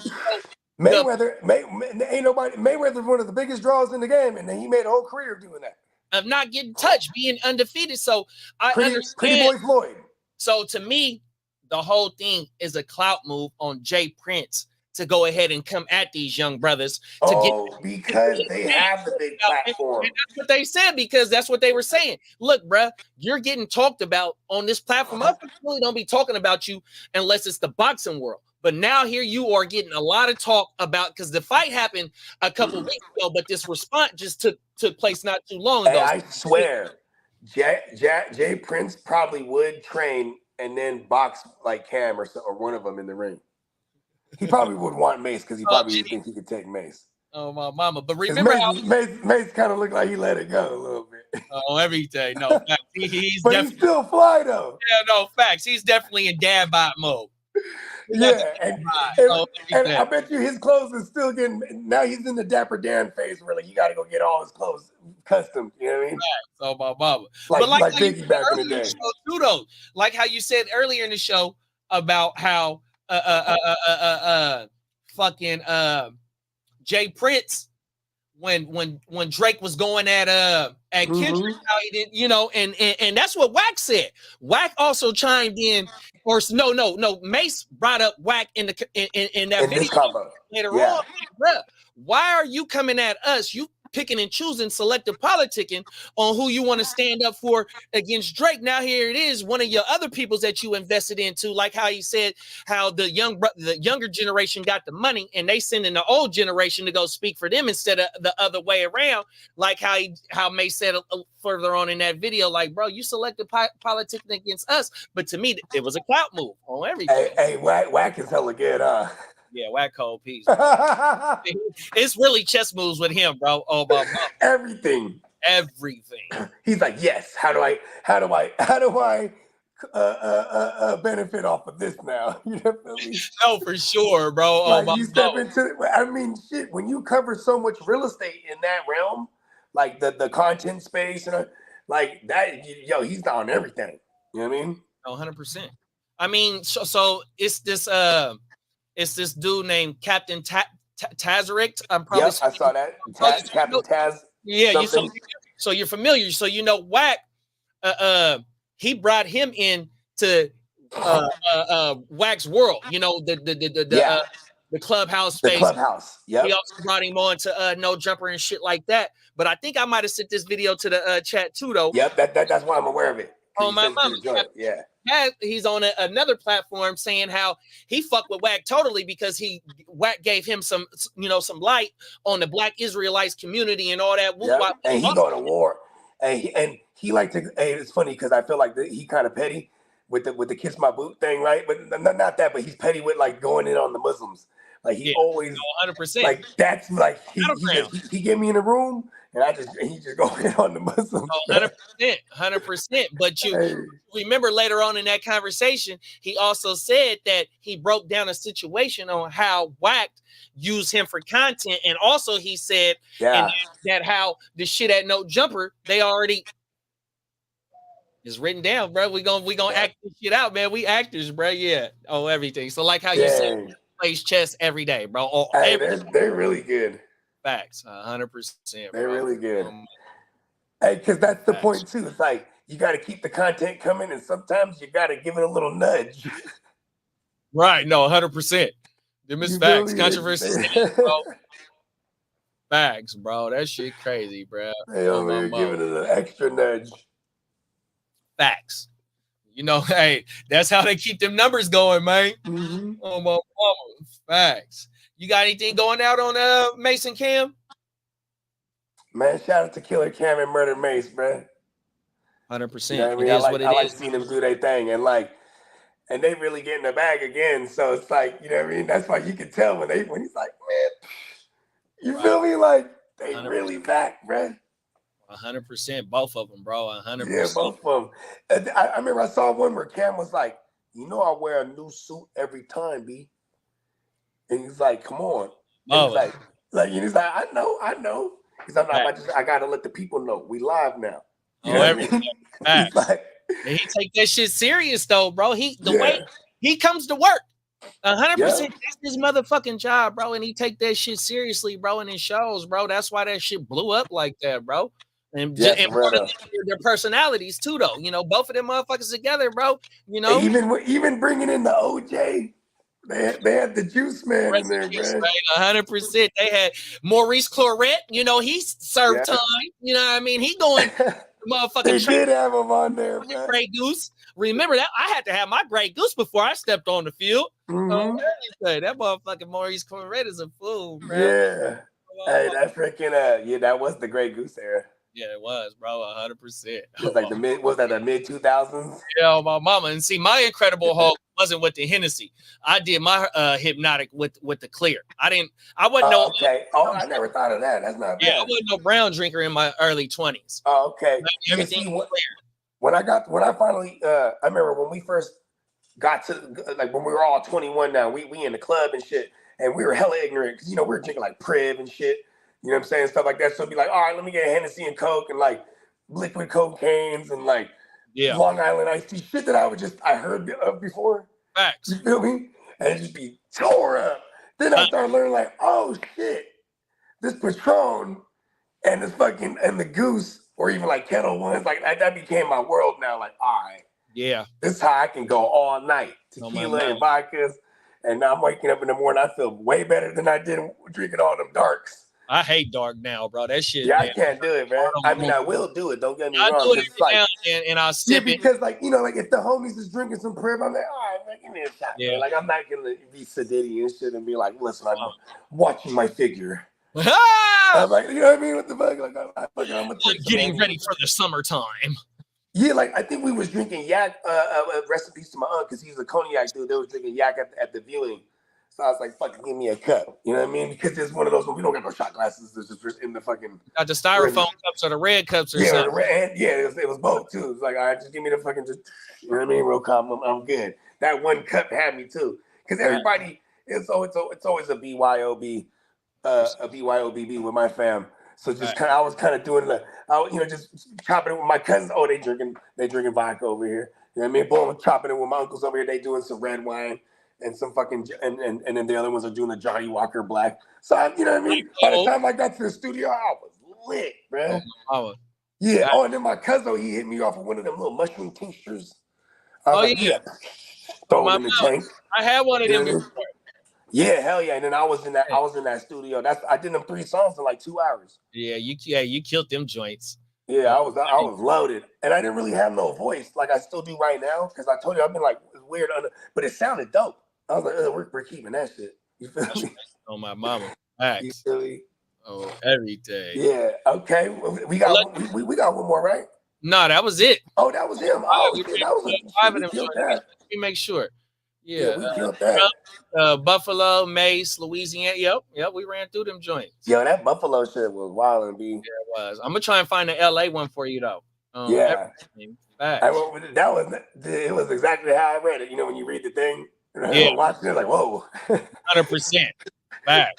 Mayweather Mayweather's one of the biggest draws in the game, and then he made a whole career doing that. Of not getting touched, being undefeated. So I understand. Pretty boy Floyd. So to me, the whole thing is a clout move on Jay Prince to go ahead and come at these young brothers. Because they have the big platform. And that's what they said, because that's what they were saying. Look, bruh, you're getting talked about on this platform. I really don't be talking about you unless it's the boxing world. But now here you are getting a lot of talk about, because the fight happened a couple of weeks ago, but this response just took place not too long ago. I swear, Jay Prince probably would train and then box like Cam or one of them in the ring. He probably would want Mace, because he probably thinks he could take Mace. Oh, my mama. But remember Mace kind of looked like he let it go a little bit. Oh, everything. No, facts. He's he's still fly, though. Yeah, no, facts. He's definitely in dad bod mode. And I bet you his clothes is still getting. Now he's in the Dapper Dan phase where like you got to go get all his clothes custom. You know what I mean? So my mama, like Biggie back in the day. Too, though, like how you said earlier in the show about how fucking Jay Prince when Drake was going at Kendrick, how he didn't, you know, and that's what Wack said. Wack also chimed in, or no, Mace brought up Wack in that video later on. Bruh, why are you coming at us? You picking and choosing, selective politicking on who you want to stand up for against Drake. Now here it is, one of your other peoples that you invested into, like how he said how the younger generation got the money and they sending the old generation to go speak for them instead of the other way around. Like how May said further on in that video, like, bro, you selected politicking against us, but to me it was a clout move on everything. Hey, Wack is hella good, Yeah, Wack cold piece. It's really chess moves with him, bro. Oh, my God. Everything. He's like, yes. How do I benefit off of this now? You know what I mean? No, for sure, bro. Oh, like you step into. I mean, shit. When you cover so much real estate in that realm, like the content space and like that, he's on everything. You know what I mean? 100%. I mean, so it's this. It's this dude named Captain Tazarick. I'm probably. Yep, I saw that. Captain Taz. Yeah, so you're familiar. So you know Wack. He brought him in to Wack's world. You know the clubhouse space. The clubhouse. Yeah. He also brought him on to No Jumper and shit like that. But I think I might have sent this video to the chat too, though. Yep, that's why I'm aware of it. Oh my mama. Yeah. He's on another platform saying how he fucked with Wack totally because Wack gave him some light on the Black Israelites community and all that. Yep. And he go to war, and he like to. Hey, it's funny because I feel like he kind of petty with the kiss my boot thing, right? But not that, but he's petty with like going in on the Muslims. Like he always 100%. Like that's like he get me in the room. And he just go in on the Muslims. 100%. But you remember later on in that conversation, he also said that he broke down a situation on how Wack used him for content. And also he said that how the shit at No Jumper, they already is written down, bro. We gonna act this shit out, man. We actors, bro. Yeah. Oh, everything. So like how you said, he plays chess every day, bro. They're really good. Facts, 100%. They're really good. Hey, because that's the point too. It's like you got to keep the content coming, and sometimes you got to give it a little nudge. Right? No, 100%. Them is facts. Controversy, bro. Facts, bro. That shit crazy, bro. Hey, you're giving it an extra nudge. Facts. You know, hey, that's how they keep them numbers going, man. Oh my mama. Facts. You got anything going out on Mason Cam? Man, shout out to Killer Cam and Murder Mace, bro. 100%. You know what I mean? I like seeing them do their thing, and they really get in the bag again. So it's like, you know what I mean? That's why you can tell when he's like, man, you feel me? Like they 100%. Really back, bro. 100%. Both of them, bro. 100%. Yeah, both of them. I remember I saw one where Cam was like, "You know, I wear a new suit every time, B." And he's like, "Come on." And he's he's like, "I know." Because I gotta let the people know we live now. You know what I mean? He's like, and he take that shit serious though, bro. Way he comes to work. 100%. That's his motherfucking job, bro. And he take that shit seriously, bro. And it shows, bro. That's why that shit blew up like that, bro. And their personalities too, though. You know, both of them motherfuckers together, bro. You know, even bringing in the OJ, they had the Juice Man in there, man. 100%. They had Maurice Claret. You know, he served time. You know what I mean? He going motherfucking. They did have him on there, man. Grey Goose. Remember that I had to have my Grey Goose before I stepped on the field. That motherfucking Maurice Claret is a fool, bro. Yeah. Hey, that freaking that was the Grey Goose era. Yeah, it was, bro. 100%. It was like the mid 2000s? Yeah, my mama. And see, my Incredible Hulk wasn't with the Hennessy. I did my hypnotic with the clear. I wasn't okay. I never thought of that. That's not bad. Yeah, I wasn't no brown drinker in my early 20s. Oh, okay. Everything was clear. When I finally I remember when we first got to like when we were all 21 now, we in the club and shit, and we were hella ignorant because we were drinking like Priv and shit. You know what I'm saying? Stuff like that. So it'd be like, all right, let me get a Hennessy and Coke and like liquid cocaines and like Long Island iced tea. Shit that I heard of before. Facts. You feel me? And it'd just be tore up. Then I started learning like, oh shit, this Patron and this fucking and the Goose or even like Kettle Ones, like that became my world now. Like, all right. Yeah. This is how I can go all night. Tequila and vodkas. And now I'm waking up in the morning. I feel way better than I did drinking all them darks. I hate dark now, bro. That shit. Yeah, man. I can't do it, man. I mean, I will do it. Don't get me wrong. I do it every now and I'll sip it. Because, like, like if the homies is drinking some Priv, I'm like, all right, man, give me a shot. Yeah. Man. Like, I'm not gonna be sedity and shit and be like, listen, I'm watching my figure. I'm like, you know what I mean? What the fuck? Like, I'm getting ready for the summertime. Yeah, like I think we was drinking yak. Rest in peace to my aunt, because he's a cognac dude. They was drinking yak at the viewing. So I was like, fucking give me a cup. You know what I mean? Because it's one of those, we don't got no shot glasses. It's just in the fucking. Got the styrofoam cups or the red cups or something. It was both too. It was like, all right, just give me the fucking, you know what I mean? Real calm. I'm good. That one cup had me too. Because everybody, it's always a BYOB, a BYOBB with my fam. So just I was kind of doing just chopping it with my cousins. Oh, they drinking vodka over here. You know what I mean? Boom, chopping it with my uncles over here. They doing some red wine. And some fucking and then the other ones are doing the Johnny Walker Black. So you know what I mean. By the time I got to the studio, I was lit, man. Yeah. Oh, and then my cousin, he hit me off with one of them little mushroom tinctures. Throw it in the tank. I had one of them before. Yeah, hell yeah. And then I was in that studio. I did them 3 songs in like 2 hours. Yeah, you killed them joints. Yeah, I was loaded, and I didn't really have no voice like I still do right now because I told you I've been like weird, but it sounded dope. I was like, we're keeping that shit. You feel me? On my mama. Facts. You feel me? Oh, every day. Yeah. Okay. We got one more, right? No, that was it. Oh, that was him. Oh, shit, that was five of them. Let me make sure. Yeah, we killed that. Buffalo, Mace, Louisiana. Yep, we ran through them joints. Yo, that Buffalo shit was wild and be. Yeah, it was. I'm gonna try and find the LA one for you though. Yeah. It was exactly how I read it. You know, when you read the thing. Yeah, watching it like, whoa, 100%.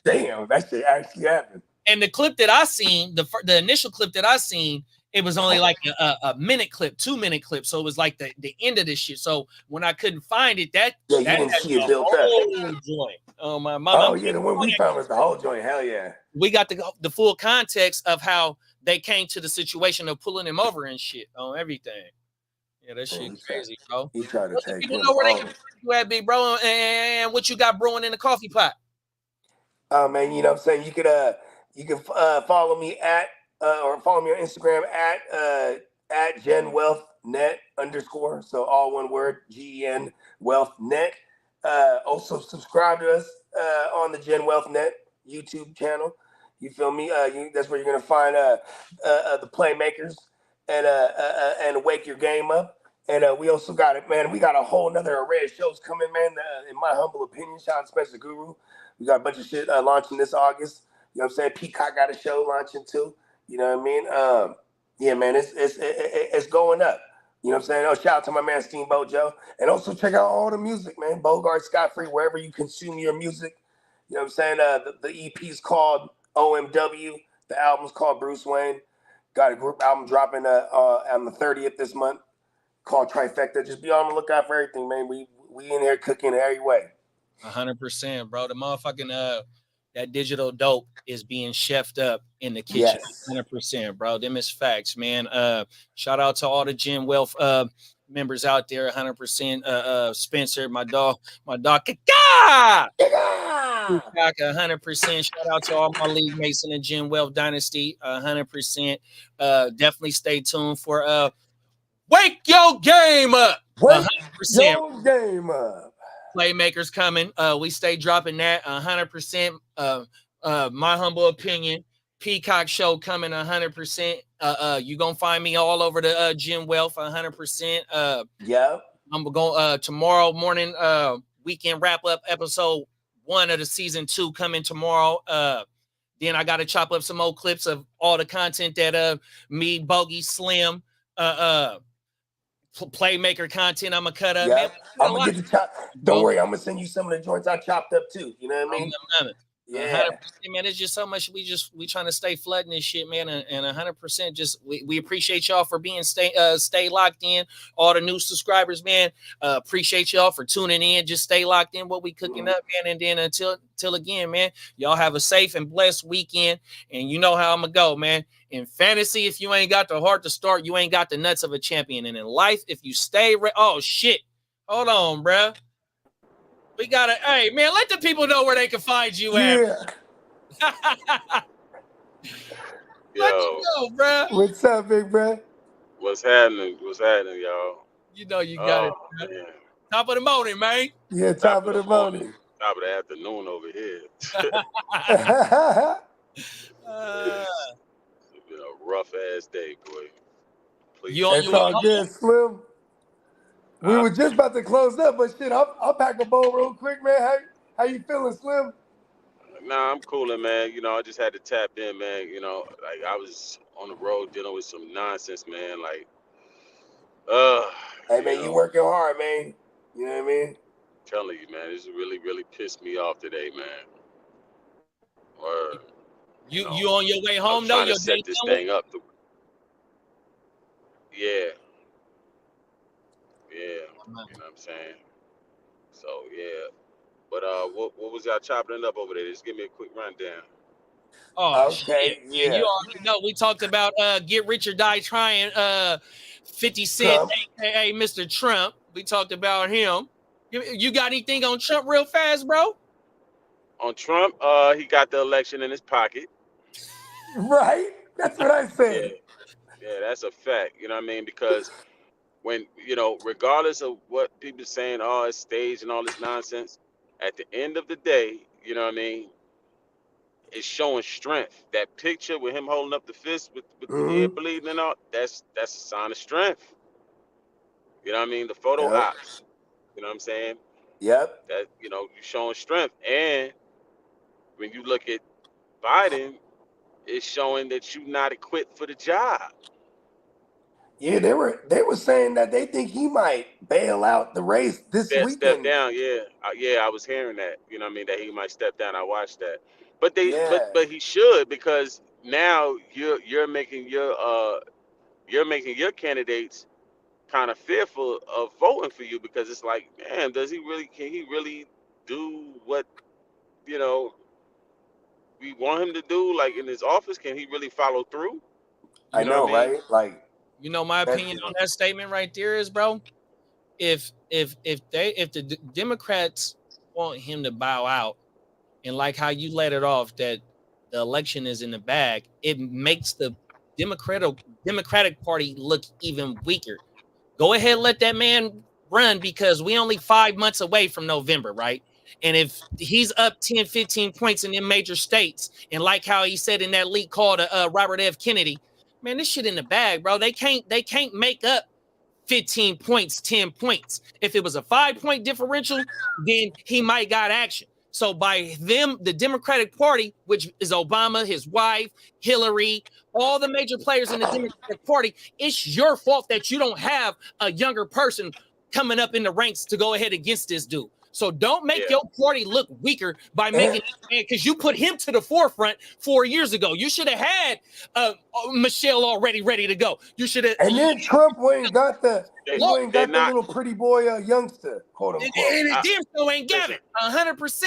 Damn, that shit actually happened. And the clip that I seen, the initial clip that I seen, it was only like a minute clip, 2-minute clip. So it was like the end of this shit. So when I couldn't find it, that you didn't see it built up. Joint. Oh my mama. Oh yeah, the one we found was the whole joint. Hell yeah. We got the full context of how they came to the situation of pulling him over and shit on everything. Yeah, that shit crazy, bro. He tried to take people know where they can find you at, big bro, and what you got brewing in the coffee pot. Oh man, you know what I'm saying? You can follow me or follow me on Instagram at GenWealthNet _ so all one word, GEN WealthNet. Also subscribe to us on the Gen Wealth Net YouTube channel. You feel me? That's where you're gonna find the playmakers and wake your game up. And we also got it, man. We got a whole nother array of shows coming, man. In my humble opinion, shout out to Spencer Guru. We got a bunch of shit launching this August. You know what I'm saying? Peacock got a show launching too. You know what I mean? Yeah, man, it's going up. You know what I'm saying? Oh, shout out to my man Steamboat Joe. And also check out all the music, man. Bogard, Scott Free, wherever you consume your music. You know what I'm saying? The EP's called OMW. The album's called Bruce Wayne. Got a group album dropping on the 30th this month called Trifecta. Just be on the lookout for everything, man. We in here cooking every way. 100%, bro. The motherfucking that digital dope is being chefed up in the kitchen. Yes. 100%, bro. Them is facts, man. Shout out to all the Gym Wealth members out there. 100%. Spencer, my dog, Kaka. 100%. Shout out to all my league mates in the Gym Wealth Dynasty. 100%. Definitely stay tuned for Wake Your Game Up. Wake your game up. Playmakers coming. We stay dropping that 100%. My humble opinion. Peacock show coming 100%. You gonna find me all over the Gym Wealth 100%. Yeah. I'm going tomorrow morning. Weekend wrap up episode 1 of the season 2 coming tomorrow. Then I got to chop up some old clips of all the content that me, Bogey, Slim, playmaker content. I'm gonna cut up. Yeah. Man, I'm gonna get the chop. Don't worry, I'm gonna send you some of the joints I chopped up too. You know what I mean? Yeah. 100%, man. It's just so much. We trying to stay flooding this shit, man. And 100% just we appreciate y'all for being stay locked in. All the new subscribers, man. Appreciate y'all for tuning in. Just stay locked in what we cooking up, man. And then until again, man, y'all have a safe and blessed weekend. And you know how I'm gonna go, man. In fantasy, if you ain't got the heart to start, you ain't got the nuts of a champion. And in life, if you stay oh shit. Hold on, bruh. We gotta, hey man, let the people know where they can find you at. Let you know, bro. What's up, big bro? What's happening? What's happening, y'all? You know you got it. Man. Top of the morning, man. Yeah, top of the morning. Top of the afternoon over here. It's been a rough ass day, boy. Please. It's all good, Slim. We were just about to close up, but shit, I'll pack a bowl real quick, man. How you feeling, Slim? Nah, I'm cooling, man. You know, I just had to tap in, man. You know, like I was on the road dealing with some nonsense, man. Like, hey, man, you working hard, man. You know what I mean? Telling you, man, this really, really pissed me off today, man. Or you on your way home, though? Trying to set this thing up. Yeah. Yeah, you know what I'm saying? So, yeah. But what was y'all chopping it up over there? Just give me a quick rundown. Oh, okay, shit. Yeah. You already know. We talked about Get Rich or Die Trying, 50 Cent, a.k.a. Mr. Trump. We talked about him. You got anything on Trump real fast, bro? On Trump, he got the election in his pocket. Right? That's what I said. Yeah, that's a fact. You know what I mean? Because when, you know, regardless of what people are saying, oh, it's staged and all this nonsense, at the end of the day, you know what I mean, it's showing strength. That picture with him holding up the fist with the head bleeding and all, that's a sign of strength. You know what I mean? The photo ops. You know what I'm saying? Yep. That, you know, you're showing strength. And when you look at Biden, it's showing that you're not equipped for the job. Yeah, they were saying that they think he might bail out the race this weekend. Step down, yeah. I was hearing that. You know what I mean? That he might step down. I watched that. But but he should, because now you're making your candidates kind of fearful of voting for you, because it's like, man, can he really do what, you know, we want him to do, like in his office? Can he really follow through? I know, right? Like, you know, my opinion on that statement right there is, bro, if the Democrats want him to bow out, and like how you let it off that the election is in the bag, it makes the Democratic Party look even weaker. Go ahead, let that man run, because we only 5 months away from November, right? And if he's up 10, 15 points in them major states, and like how he said in that leak call to Robert F. Kennedy, man, this shit in the bag, bro. They can't make up 15 points, 10 points. If it was a 5-point differential, then he might got action. So by them, the Democratic Party, which is Obama, his wife, Hillary, all the major players in the Democratic Party, it's your fault that you don't have a younger person coming up in the ranks to go ahead against this dude. So don't make your party look weaker by making because you put him to the forefront 4 years ago. You should have had Michelle already ready to go. You should have. And then Trump went and got the little pretty boy youngster, quote unquote. And it damn still ain't Gavin, 100%.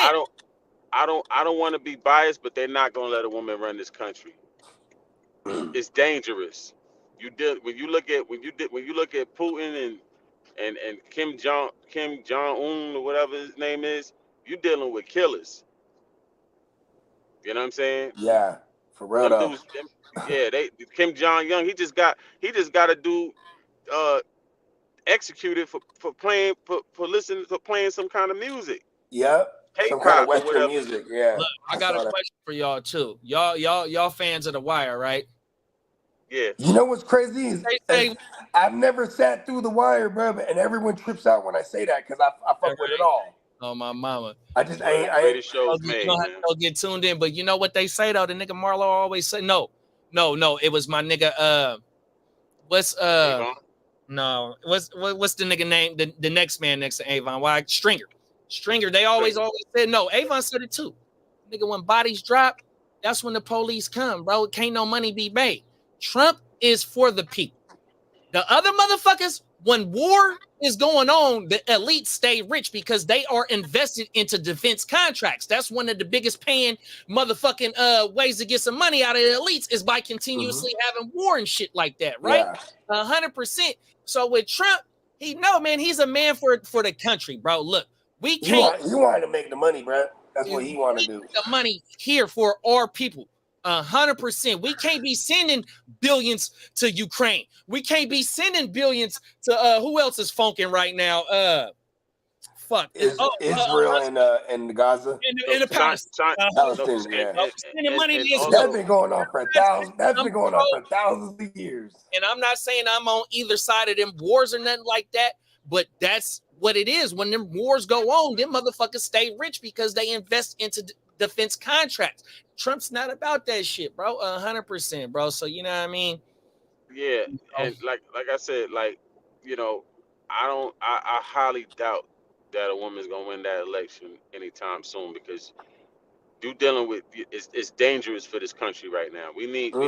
I don't want to be biased, but they're not gonna let a woman run this country. It's dangerous. When you look at Putin and Kim Jong Un or whatever his name is, you're dealing with killers. You know what I'm saying? Yeah, for real though. Kim Jong Un, he just got a dude executed for playing some kind of music. Yep. Some kind of Western music. Yeah. Look, I got a question for y'all too. Y'all fans of The Wire, right? Yeah. You know what's crazy? I've never sat through The Wire, bro, and everyone trips out when I say that because I fuck with it all. Oh my mama! I greatest shows made. You don't have to get tuned in, but you know what they say though. The nigga Marlo always say no. It was my nigga. What's the nigga name? The next man next to Avon? Why Stringer? They always said no. Avon said it too. Nigga, when bodies drop, that's when the police come, bro. Can't no money be made. Trump is for the people. The other motherfuckers, when war is going on, the elites stay rich because they are invested into defense contracts. That's one of the biggest paying motherfucking ways to get some money out of the elites is by continuously having war and shit like that, right? 100%. So with Trump, he's a man for the country, bro. Look, we can't. He wanted to make the money, bro. That's what he wanted to do. The money here for our people. 100%. We can't be sending billions to Ukraine. We can't be sending billions to who else is funking right now? Israel and Gaza. In the Palestine. Sending money to Israel. That's been going on for thousands of years. And I'm not saying I'm on either side of them wars or nothing like that, but that's what it is. When them wars go on, them motherfuckers stay rich because they invest into defense contracts. Trump's not about that shit, bro. 100%, bro. So you know what I mean? Yeah, and like I said, I highly doubt that a woman's gonna win that election anytime soon because you're dealing with it's dangerous for this country right now. We need a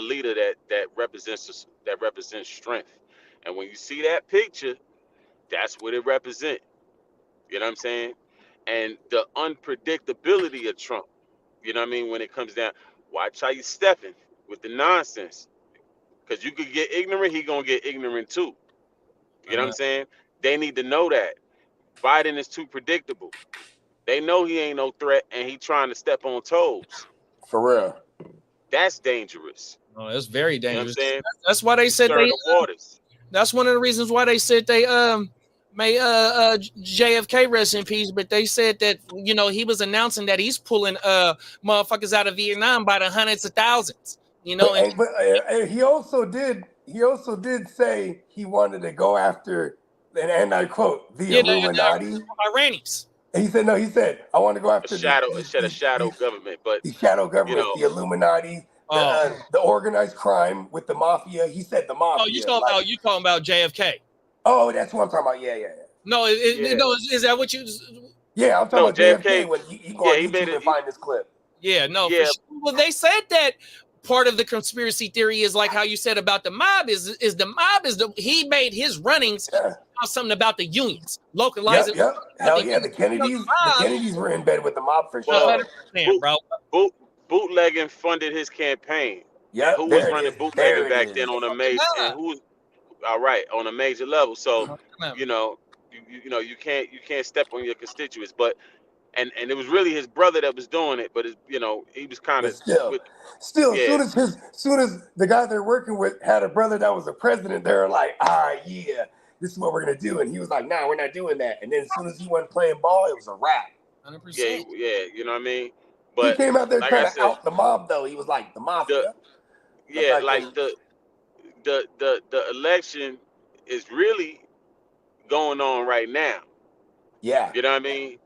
leader that represents strength. And when you see that picture, that's what it represents. You know what I'm saying? And the unpredictability of Trump, you know what I mean? When it comes down, watch how you stepping with the nonsense. Because you could get ignorant, he gonna get ignorant too. You know what I'm saying? They need to know that. Biden is too predictable. They know he ain't no threat and he trying to step on toes. For real. That's dangerous. Oh, that's very dangerous. You know what I'm saying? That's why they said the waters. That's one of the reasons why they said they made JFK rest in peace, but they said that he was announcing that he's pulling motherfuckers out of Vietnam by the hundreds of thousands. But he also did say he wanted to go after, and I quote, the Illuminati. Iranians. He said I want to go after a shadow government, but the shadow government, the Illuminati, the organized crime with the mafia. He said the mafia. Oh, you talking about JFK? Oh, that's what I'm talking about. Yeah. No, is that what you? Yeah, I'm talking about JFK when he go on YouTube and find this clip. Yeah, no. Yeah. Sure. Well, they said that part of the conspiracy theory is like how you said about the mob is he made his runnings something about the unions, localizing. Yep. Hell yeah, the Kennedys were in bed with the mob for sure. 100%, bro. Bootlegging funded his campaign. Yeah, who was running bootlegging back then on a major? And who was on a major level? So you can't step on your constituents, but. And it was really his brother that was doing it, but he was kind of still. Soon as the guy they're working with had a brother that was a president, they were like, yeah, this is what we're gonna do, and he was like, nah, we're not doing that. And then as soon as he wasn't playing ball, it was a wrap. 100%. Yeah, you know what I mean. But he came out there trying to out the mob, though. He was like the mafia. The election is really going on right now. Yeah, you know what I mean.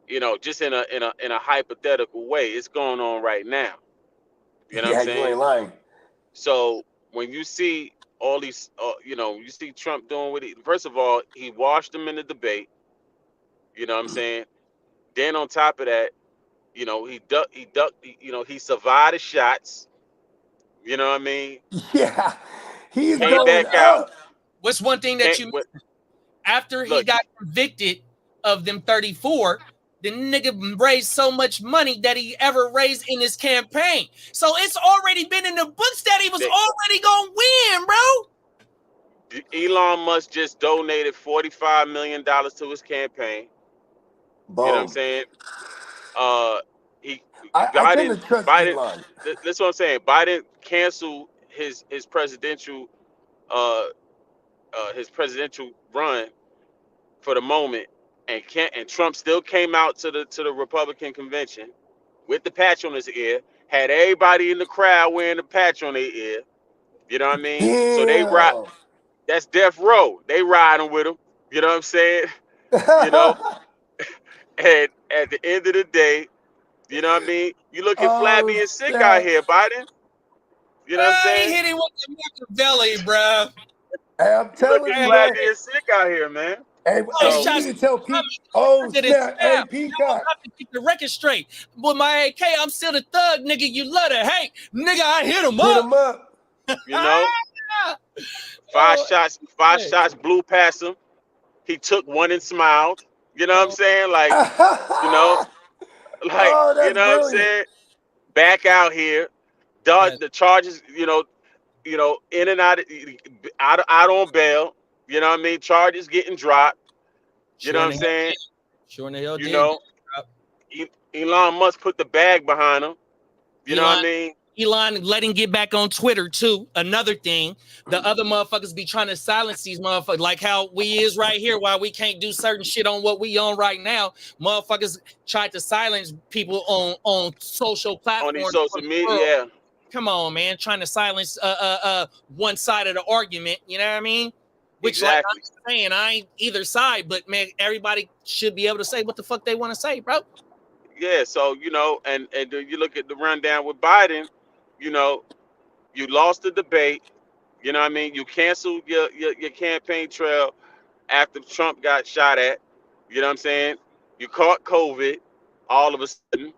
you know, just in a hypothetical way. It's going on right now. You know what Yeah, I'm you saying? ain't lying. So when you see all these, you know, you see Trump doing what he. First of all, he washed them in the debate. You know what I'm saying? Then on top of that, you know, you know, he survived the shots. You know what I mean? Yeah, he's Came going back out. up. What's one thing that you after he Look. got convicted of them 34, the nigga raised so much money that he ever raised in his campaign. So it's already been in the books that he was already gonna win, bro. Elon Musk just donated $45 million to his campaign. Boom. You know what I'm saying? I tend to trust Elon. That's what I'm saying. Biden canceled his presidential run for the moment, and Trump still came out to the Republican convention with the patch on his ear, had everybody in the crowd wearing the patch on their ear. You know what I mean? Damn. So they ride. That's death row. They riding with him. You know what I'm saying? You know. And at the end of the day, you know what I mean? You looking flabby and sick out here, Biden. You know what I'm saying? He hit him with the Machiavelli, bro. Hey, I'm telling you, flabby man. and sick out here, man. Hey, you need to tell people. Oh, snap. Hey, Peacock. I have to keep the record straight. With my AK, I'm still the thug, nigga. You love to hate. Nigga, I hit him up. Hit him up. You know? Five shots blew past him. He took one and smiled. You know what I'm saying? Like, you know, like, you know what I'm saying? Back out here. The charges, you know, in and out on bail. You know what I mean? Charges getting dropped. You know what I'm saying? Sure in the hell You know, Elon Musk put the bag behind him. You know what I mean? Elon let him get back on Twitter too. Another thing, the other motherfuckers be trying to silence these motherfuckers, like how we is right here. Why we can't do certain shit on what we on right now? Motherfuckers tried to silence people on social platforms. On these social media, yeah. Come on, man, trying to silence one side of the argument. You know what I mean? Which, exactly. like I'm saying, I ain't either side, but man, everybody should be able to say what the fuck they want to say, bro. Yeah, so you know, and you look at the rundown with Biden. You know, you lost the debate. You know what I mean? You canceled your campaign trail after Trump got shot at. You know what I'm saying? You caught COVID all of a sudden.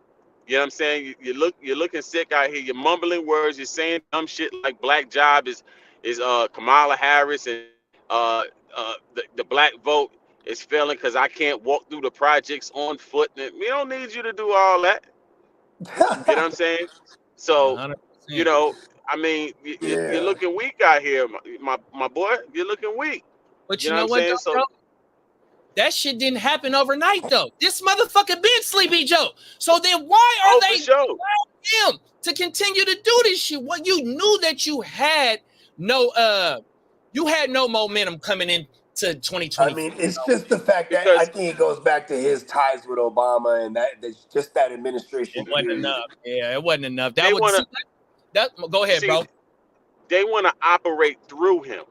You know what I'm saying? You're looking sick out here. You're mumbling words. You're saying dumb shit like black job is Kamala Harris, and the black vote is failing because I can't walk through the projects on foot. And we don't need you to do all that. You know what I'm saying? So 100%. you know, I mean, you're looking weak out here, my boy. You're looking weak. But you know what, though, so, bro? That shit didn't happen overnight, though. This motherfucker been Sleepy Joe. So then why are they allowing him to continue to do this shit? Well, you knew that you had no momentum coming into 2020. I mean, it's just the fact that I think it goes back to his ties with Obama and that's just that administration. It wasn't enough. Yeah, it wasn't enough. They wanna, go ahead, bro. They want to operate through him.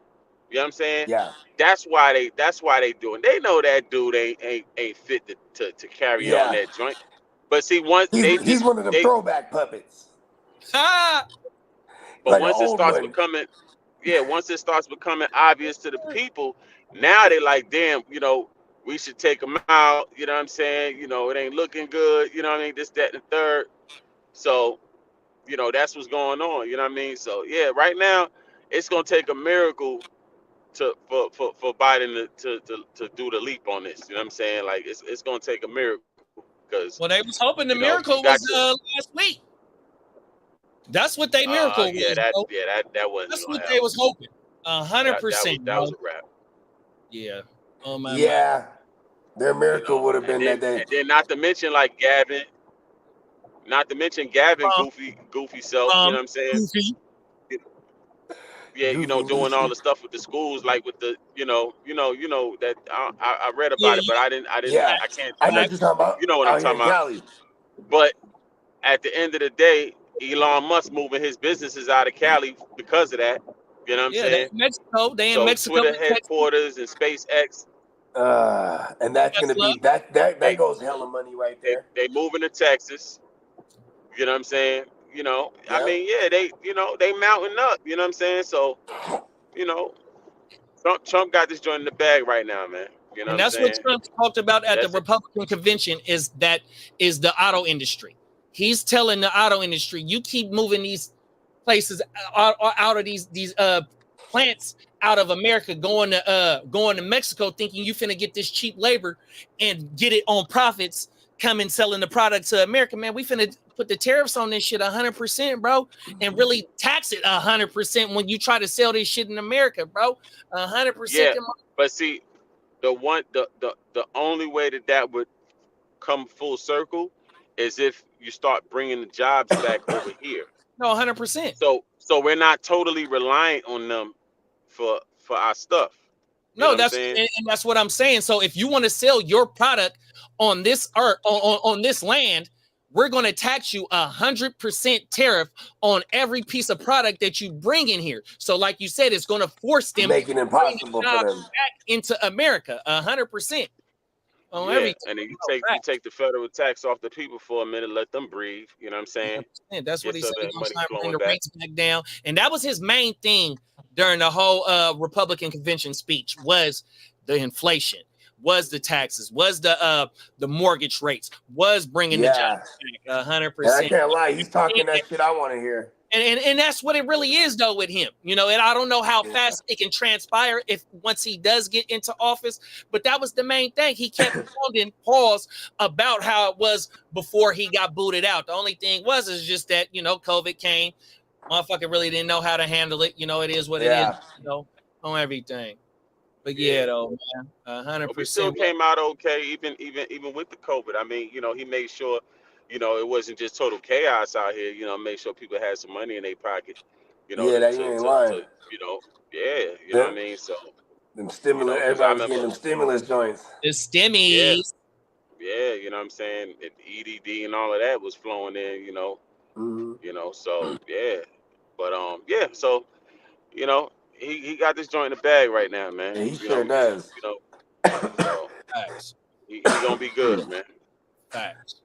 You know what I'm saying? Yeah. That's why they doing. They know that dude ain't fit to carry on that joint. But see, once he's one of the throwback puppets. But like once it starts becoming obvious to the people, now they like, damn, you know, we should take him out. You know what I'm saying? You know, it ain't looking good. You know what I mean? This, that, and the third. So, you know, that's what's going on. You know what I mean? So yeah, right now it's gonna take a miracle for Biden to do the leap on this. You know what I'm saying? Like it's gonna take a miracle because they was hoping the miracle was last week. That's what they miracle was. That wasn't. That's what they was hoping. 100%. That was a wrap. Yeah. Oh my. Yeah. Their miracle would have been that day. And then not to mention Gavin. Not to mention Gavin, goofy self. You know what I'm saying? Goofy. Yeah, you know, doing all the stuff with the schools, like with the, you know that I read about it, but I didn't. Yeah. I can't. I know what you're talking about. You know what I'm talking about. But at the end of the day, Elon Musk moving his businesses out of Cali because of that. You know what I'm saying? Mexico. They in Mexico. Twitter headquarters and SpaceX. And that's gonna be that goes hella money right there. They moving to Texas. You know what I'm saying? You know, I mean, yeah, they mounting up. You know what I'm saying? So, you know, Trump got this joint in the bag right now, man. You know And what I'm that's saying? what Trump talked about at That's the Republican convention is the auto industry. He's telling the auto industry, you keep moving these places out of these plants out of America, going to Mexico, thinking you finna get this cheap labor and get it on profits, coming selling the product to America. Man, we finna put the tariffs on this shit 100%, bro, and really tax it 100% when you try to sell this shit in America, bro. 100%. Yeah, but see, the only way that would come full circle is if you start bringing the jobs back over here. No, 100%. So we're not totally reliant on them for our stuff. You know No, what I'm saying? and that's what I'm saying. So if you want to sell your product on this earth, on this land, we're going to tax you 100% tariff on every piece of product that you bring in here. So, like you said, it's going to force them Make it impossible for them back into America 100%. On Yeah, everything. and then you take the federal tax off the people for a minute, let them breathe. You know what I'm saying? That's what he said. That He's money going to bring flowing the back. rates back down, and that was his main thing during the whole Republican convention speech was the inflation, was the taxes, was the mortgage rates, was bringing the jobs back 100%. I can't lie, he's talking that shit I want to hear. And that's what it really is, though, with him. You know, and I don't know how fast it can transpire if once he does get into office, but that was the main thing. He kept sounding pause about how it was before he got booted out. The only thing is just that, you know, COVID came. Motherfucker really didn't know how to handle it. You know, it is what it is, you know, on everything. But though, man, 100%. We still came out okay, even with the COVID. I mean, you know, he made sure, you know, it wasn't just total chaos out here. You know, make sure people had some money in their pocket. You know, that you ain't lying. you know, you know what I mean. So them stimulus, you know, everybody was getting them stimulus joints. The stimmies. Yeah, you know what I'm saying. And EDD and all of that was flowing in. You know, you know. So but So you know, he got this joint in the bag right now, man. Yeah, he sure does. You know, so he gonna be good, man. Facts.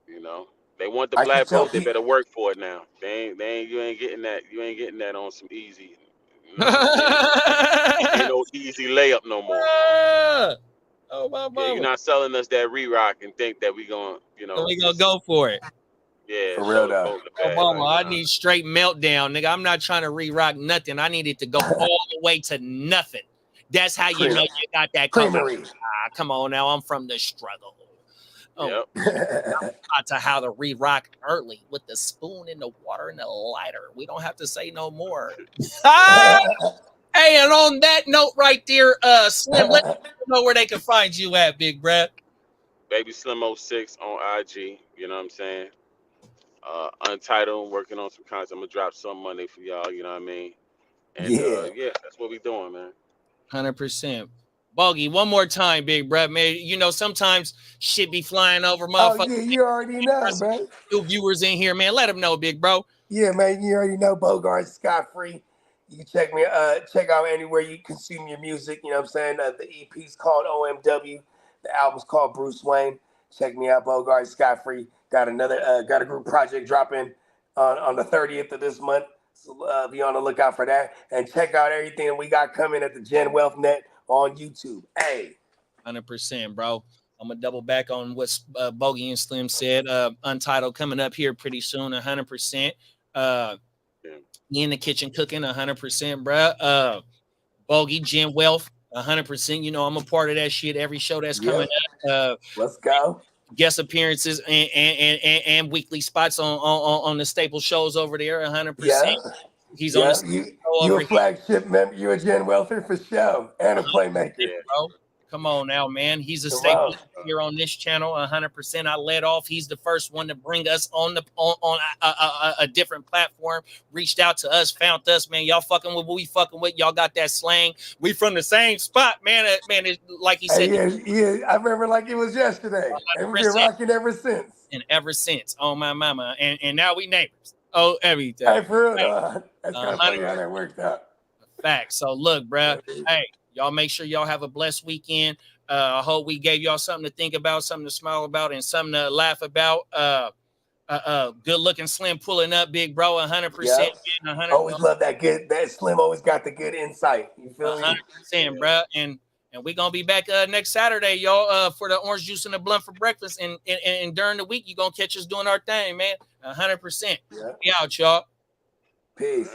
You know, they want the black vote. They better work for it now. You ain't getting that. You ain't getting that on some easy. You know, ain't no easy layup no more. Oh my mama. Yeah, you're not selling us that re-rock and think that we gonna, you know, we gonna go for it. Yeah, for real though. Obama, I need straight meltdown, nigga. I'm not trying to re-rock nothing. I need it to go all the way to nothing. That's how you know you got that cover. Come on now, I'm from the struggle. Oh, not to how to re-rock early with the spoon in the water and the lighter. We don't have to say no more. Hey, and on that note right there, Slim, let me know where they can find you at, big bruh. BabySlim 06 on IG. You know what I'm saying? Untitled, working on some content. I'm gonna drop some money for y'all. You know what I mean? And that's what we doing, man. 100%. Bogey, one more time, big bro. Man, you know, sometimes shit be flying over, motherfuckers. Oh, yeah, you already know, bro. New viewers in here, man. Let them know, big bro. Yeah, man, you already know Bogard scot-free. You can check out anywhere you consume your music. You know what I'm saying? The EP's called OMW. The album's called Bruce Wayne. Check me out, Bogard scot-free. Got a group project dropping on the 30th of this month. So be on the lookout for that. And check out everything we got coming at the Gen Wealth Net on YouTube. Hey. 100%, bro. I'm going to double back on what Bogey and Slim said. Untitled coming up here pretty soon, 100%. In the kitchen cooking, 100%, bro. Bogey, Gen Wealth, 100%. You know, I'm a part of that shit. Every show that's coming up. Let's go. Guest appearances and weekly spots on the staple shows over there, 100%. Yeah. He's on the you a flagship member. You a Gen Wealther for show and a playmaker. Bro. Come on now, man. He's a staple here on this channel, 100%. I led off. He's the first one to bring us on a different platform. Reached out to us, found us, man. Y'all fucking with what we fucking with. Y'all got that slang. We from the same spot, man. Man, like he said. Yeah, I remember like it was yesterday. And we've been rocking ever since. And ever since, oh my mama. And now we neighbors. Oh, everything. Hey, for real, that's kind of funny how that worked out. Facts. So look, bro. Hey, Y'all make sure y'all have a blessed weekend. I hope we gave y'all something to think about, something to smile about, and something to laugh about. Good looking Slim pulling up, big bro, 100%. Yep. 100. Always love that Slim always got the good insight. You feel me? 100%, bro. And we're gonna be back next Saturday, y'all, for the orange juice and the blunt for breakfast. And during the week, you're gonna catch us doing our thing, man. 100%. Yeah. Be out, y'all. Peace.